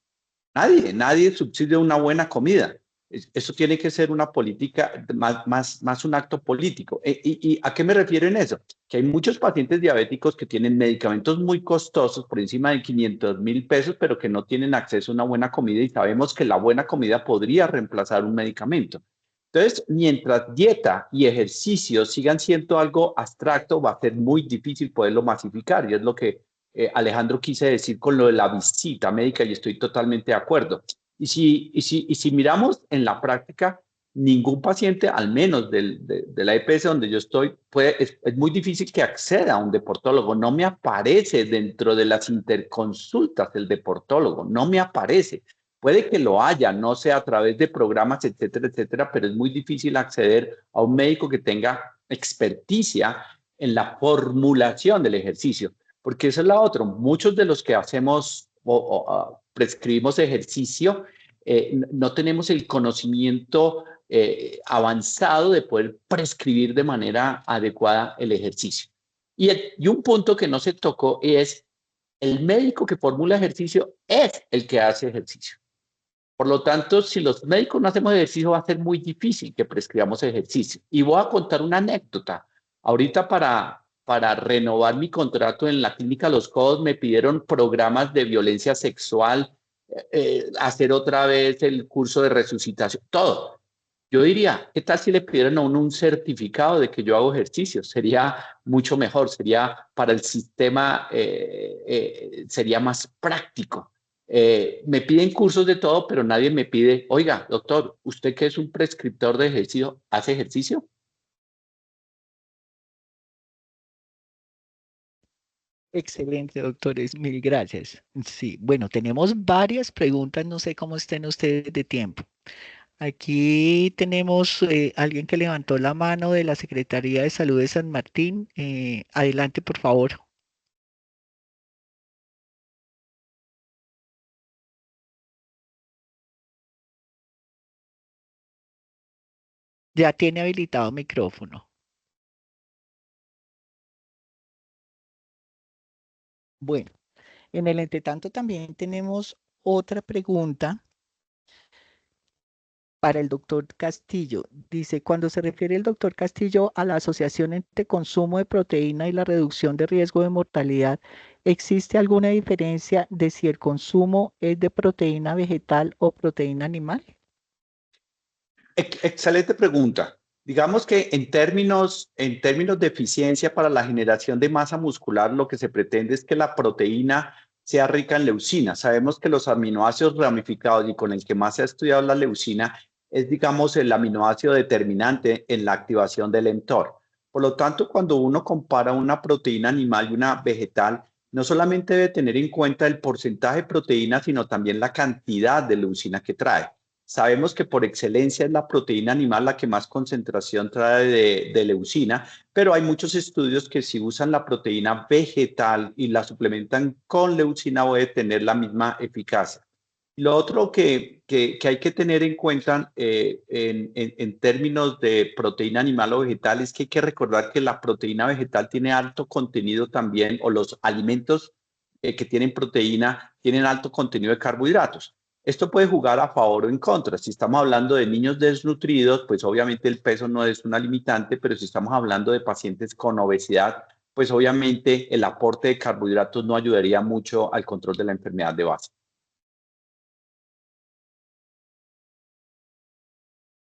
Nadie subsidia una buena comida. Eso tiene que ser una política, más un acto político. ¿Y a qué me refiero en eso? Que hay muchos pacientes diabéticos que tienen medicamentos muy costosos, por encima de 500.000 pesos, pero que no tienen acceso a una buena comida, y sabemos que la buena comida podría reemplazar un medicamento. Entonces, mientras dieta y ejercicio sigan siendo algo abstracto, va a ser muy difícil poderlo masificar, y es lo que Alejandro quise decir con lo de la visita médica, y estoy totalmente de acuerdo. Y si miramos en la práctica, ningún paciente, al menos de la EPS donde yo estoy, es muy difícil que acceda a un deportólogo. No me aparece dentro de las interconsultas el deportólogo, no me aparece. Puede que lo haya, no sé, a través de programas, etcétera, etcétera, pero es muy difícil acceder a un médico que tenga experticia en la formulación del ejercicio. Porque esa es la otra. Muchos de los que hacemos o prescribimos ejercicio, no tenemos el conocimiento avanzado de poder prescribir de manera adecuada el ejercicio. Y un punto que no se tocó es el médico que formula ejercicio es el que hace ejercicio. Por lo tanto, si los médicos no hacemos ejercicio, va a ser muy difícil que prescribamos ejercicio. Y voy a contar una anécdota. Ahorita para renovar mi contrato en la clínica Los Codos me pidieron programas de violencia sexual, hacer otra vez el curso de resucitación, todo. Yo diría, ¿qué tal si le pidieran a uno un certificado de que yo hago ejercicio? Sería mucho mejor, sería para el sistema, sería más práctico. Me piden cursos de todo, pero nadie me pide, oiga, doctor, usted que es un prescriptor de ejercicio, ¿hace ejercicio? Excelente, doctores, mil gracias. Sí, bueno, tenemos varias preguntas, no sé cómo estén ustedes de tiempo. Aquí tenemos alguien que levantó la mano de la Secretaría de Salud de San Martín. Adelante, por favor. Ya tiene habilitado micrófono. Bueno, en el entretanto también tenemos otra pregunta para el doctor Castillo. Dice, cuando se refiere el doctor Castillo a la asociación entre consumo de proteína y la reducción de riesgo de mortalidad, ¿existe alguna diferencia de si el consumo es de proteína vegetal o proteína animal? Excelente pregunta. Digamos que en términos de eficiencia para la generación de masa muscular, lo que se pretende es que la proteína sea rica en leucina. Sabemos que los aminoácidos ramificados y con el que más se ha estudiado la leucina es, digamos, el aminoácido determinante en la activación del mTOR. Por lo tanto, cuando uno compara una proteína animal y una vegetal, no solamente debe tener en cuenta el porcentaje de proteína, sino también la cantidad de leucina que trae. Sabemos que por excelencia es la proteína animal la que más concentración trae de leucina, pero hay muchos estudios que si usan la proteína vegetal y la suplementan con leucina puede tener la misma eficacia. Lo otro que hay que tener en cuenta en términos de proteína animal o vegetal es que hay que recordar que la proteína vegetal tiene alto contenido también, o los alimentos que tienen proteína tienen alto contenido de carbohidratos. Esto puede jugar a favor o en contra. Si estamos hablando de niños desnutridos, pues obviamente el peso no es una limitante, pero si estamos hablando de pacientes con obesidad, pues obviamente el aporte de carbohidratos no ayudaría mucho al control de la enfermedad de base.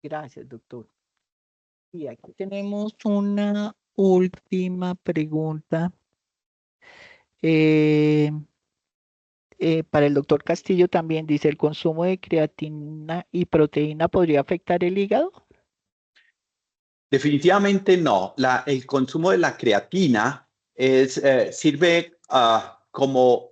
Gracias, doctor. Y aquí tenemos una última pregunta eh, para el doctor Castillo también. Dice, ¿el consumo de creatina y proteína podría afectar el hígado? Definitivamente no. El consumo de la creatina sirve como,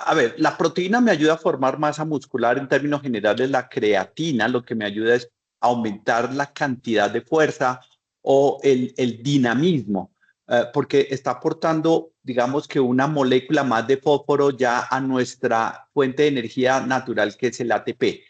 a ver, la proteína me ayuda a formar masa muscular en términos generales. La creatina lo que me ayuda es aumentar la cantidad de fuerza o el dinamismo, porque está aportando, digamos que una molécula más de fósforo ya a nuestra fuente de energía natural que es el ATP.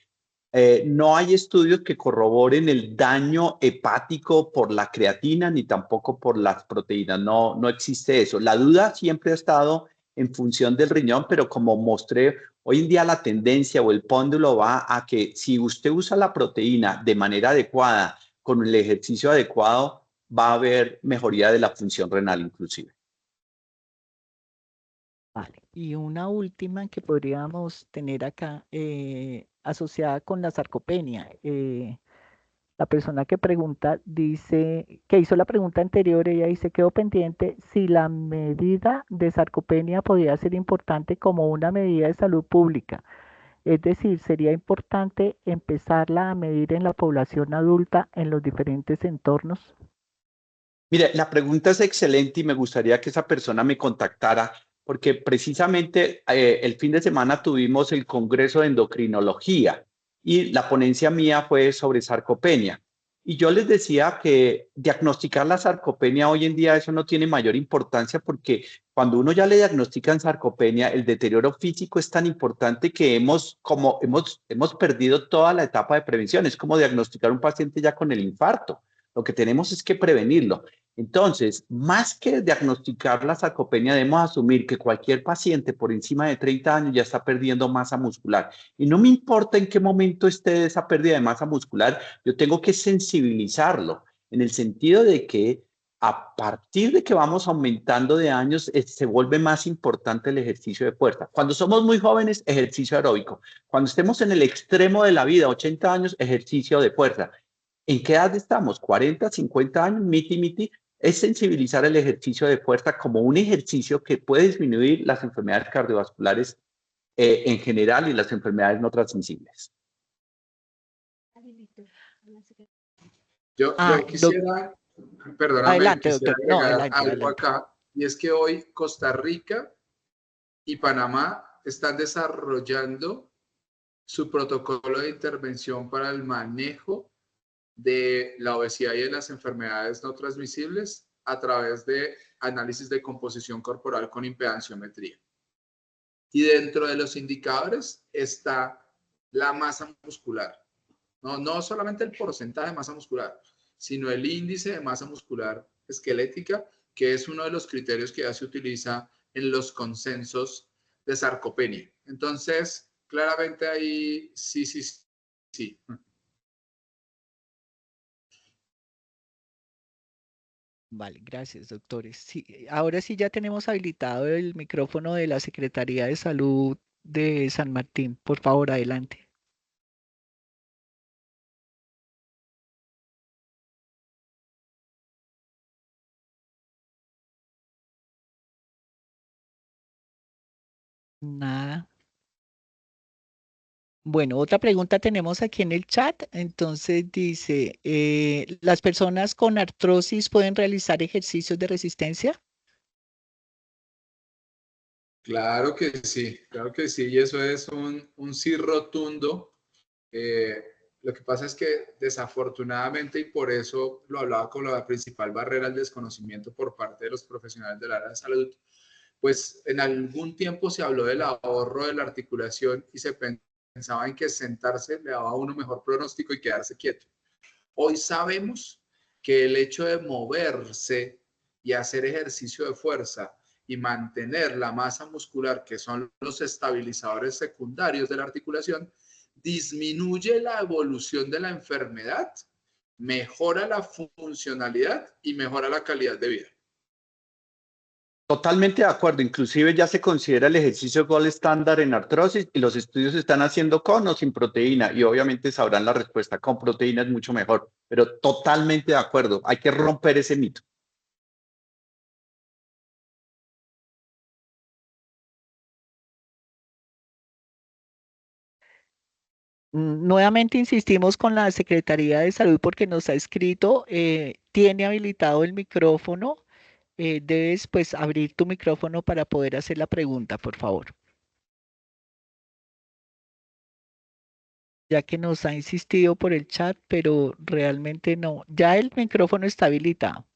No hay estudios que corroboren el daño hepático por la creatina ni tampoco por las proteínas. No, no existe eso. La duda siempre ha estado en función del riñón, pero como mostré, hoy en día la tendencia o el péndulo va a que si usted usa la proteína de manera adecuada, con el ejercicio adecuado, va a haber mejoría de la función renal inclusive. Vale. Y una última que podríamos tener acá asociada con la sarcopenia. La persona que pregunta dice, que hizo la pregunta anterior, ella dice, quedó pendiente si la medida de sarcopenia podría ser importante como una medida de salud pública. Es decir, sería importante empezarla a medir en la población adulta en los diferentes entornos. Mire, la pregunta es excelente y me gustaría que esa persona me contactara porque precisamente el fin de semana tuvimos el Congreso de Endocrinología y la ponencia mía fue sobre sarcopenia. Y yo les decía que diagnosticar la sarcopenia hoy en día eso no tiene mayor importancia porque cuando uno ya le diagnostican sarcopenia, el deterioro físico es tan importante que hemos perdido toda la etapa de prevención. Es como diagnosticar un paciente ya con el infarto. Lo que tenemos es que prevenirlo. Entonces, más que diagnosticar la sarcopenia, debemos asumir que cualquier paciente por encima de 30 años ya está perdiendo masa muscular. Y no me importa en qué momento esté esa pérdida de masa muscular, yo tengo que sensibilizarlo en el sentido de que a partir de que vamos aumentando de años, se vuelve más importante el ejercicio de fuerza. Cuando somos muy jóvenes, ejercicio aeróbico. Cuando estemos en el extremo de la vida, 80 años, ejercicio de fuerza. ¿En qué edad estamos? ¿40, 50 años? Miti. Es sensibilizar el ejercicio de fuerza como un ejercicio que puede disminuir las enfermedades cardiovasculares en general y las enfermedades no transmisibles. Yo quisiera, perdóname, Adelante, quisiera doctor. No, agregar adelante, algo adelante. acá, y es que hoy Costa Rica y Panamá están desarrollando su protocolo de intervención para el manejo de la obesidad y de las enfermedades no transmisibles a través de análisis de composición corporal con impedanciometría. Y dentro de los indicadores está la masa muscular. No solamente el porcentaje de masa muscular, sino el índice de masa muscular esquelética, que es uno de los criterios que ya se utiliza en los consensos de sarcopenia. Entonces, claramente ahí sí. Vale, gracias, doctores. Sí, ahora sí ya tenemos habilitado el micrófono de la Secretaría de Salud de San Martín. Por favor, adelante. Nada. Bueno, otra pregunta tenemos aquí en el chat. Entonces dice, ¿las personas con artrosis pueden realizar ejercicios de resistencia? Claro que sí, y eso es un sí rotundo. Lo que pasa es que desafortunadamente, y por eso lo hablaba como la principal barrera al desconocimiento por parte de los profesionales del área de salud, pues en algún tiempo se habló del ahorro de la articulación y se pensaba en que sentarse le daba a uno mejor pronóstico y quedarse quieto. Hoy sabemos que el hecho de moverse y hacer ejercicio de fuerza y mantener la masa muscular, que son los estabilizadores secundarios de la articulación, disminuye la evolución de la enfermedad, mejora la funcionalidad y mejora la calidad de vida. Totalmente de acuerdo, inclusive ya se considera el ejercicio gold estándar en artrosis y los estudios se están haciendo con o sin proteína y obviamente sabrán la respuesta, con proteína es mucho mejor, pero totalmente de acuerdo, hay que romper ese mito. Nuevamente insistimos con la Secretaría de Salud porque nos ha escrito, tiene habilitado el micrófono. Debes pues abrir tu micrófono para poder hacer la pregunta, por favor. Ya que nos ha insistido por el chat, pero realmente no. Ya el micrófono está habilitado.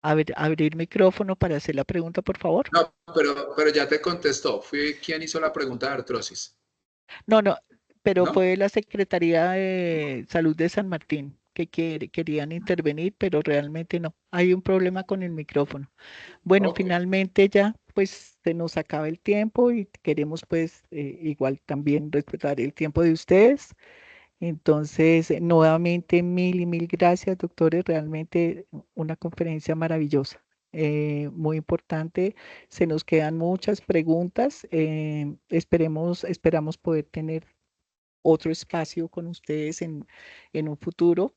Abrir micrófono para hacer la pregunta, por favor. No, pero ya te contestó. Fui quien hizo la pregunta de artrosis. No, pero ¿No? fue la Secretaría de Salud de San Martín que querían intervenir, pero realmente no. Hay un problema con el micrófono. Bueno, Okay. finalmente ya pues se nos acaba el tiempo y queremos pues igual también respetar el tiempo de ustedes. Entonces, nuevamente mil y mil gracias, doctores. Realmente una conferencia maravillosa, muy importante. Se nos quedan muchas preguntas. Esperamos poder tener otro espacio con ustedes en un futuro.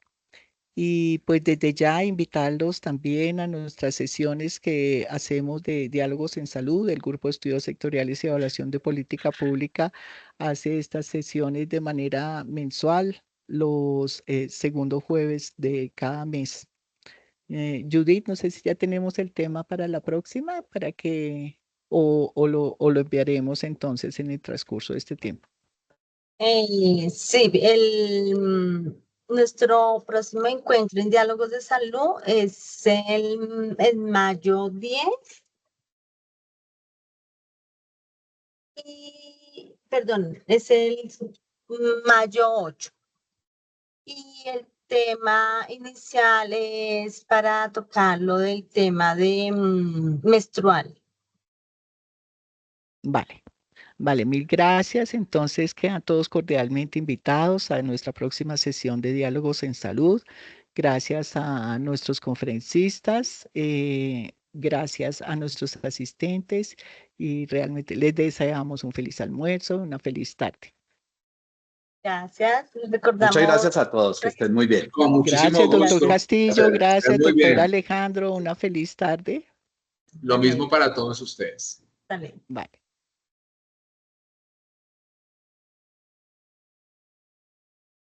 Y pues desde ya invitarlos también a nuestras sesiones que hacemos de diálogos en salud. El Grupo de Estudios Sectoriales y Evaluación de Política Pública hace estas sesiones de manera mensual, los segundos jueves de cada mes. Judith, no sé si ya tenemos el tema para la próxima, o lo enviaremos entonces en el transcurso de este tiempo. Sí, nuestro próximo encuentro en Diálogos de Salud es en mayo 10 y, perdón, es el mayo 8. Y el tema inicial es para tocar lo del tema de menstrual. Vale, mil gracias. Entonces quedan todos cordialmente invitados a nuestra próxima sesión de Diálogos en Salud. Gracias a nuestros conferencistas, gracias a nuestros asistentes y realmente les deseamos un feliz almuerzo, una feliz tarde. Gracias. Recordamos. Muchas gracias a todos, que estén muy bien. Con muchísimo Gracias, doctor gusto. Castillo. Estén Gracias, muy doctor bien. Alejandro. Una feliz tarde. Lo mismo para todos ustedes. Dale. Vale.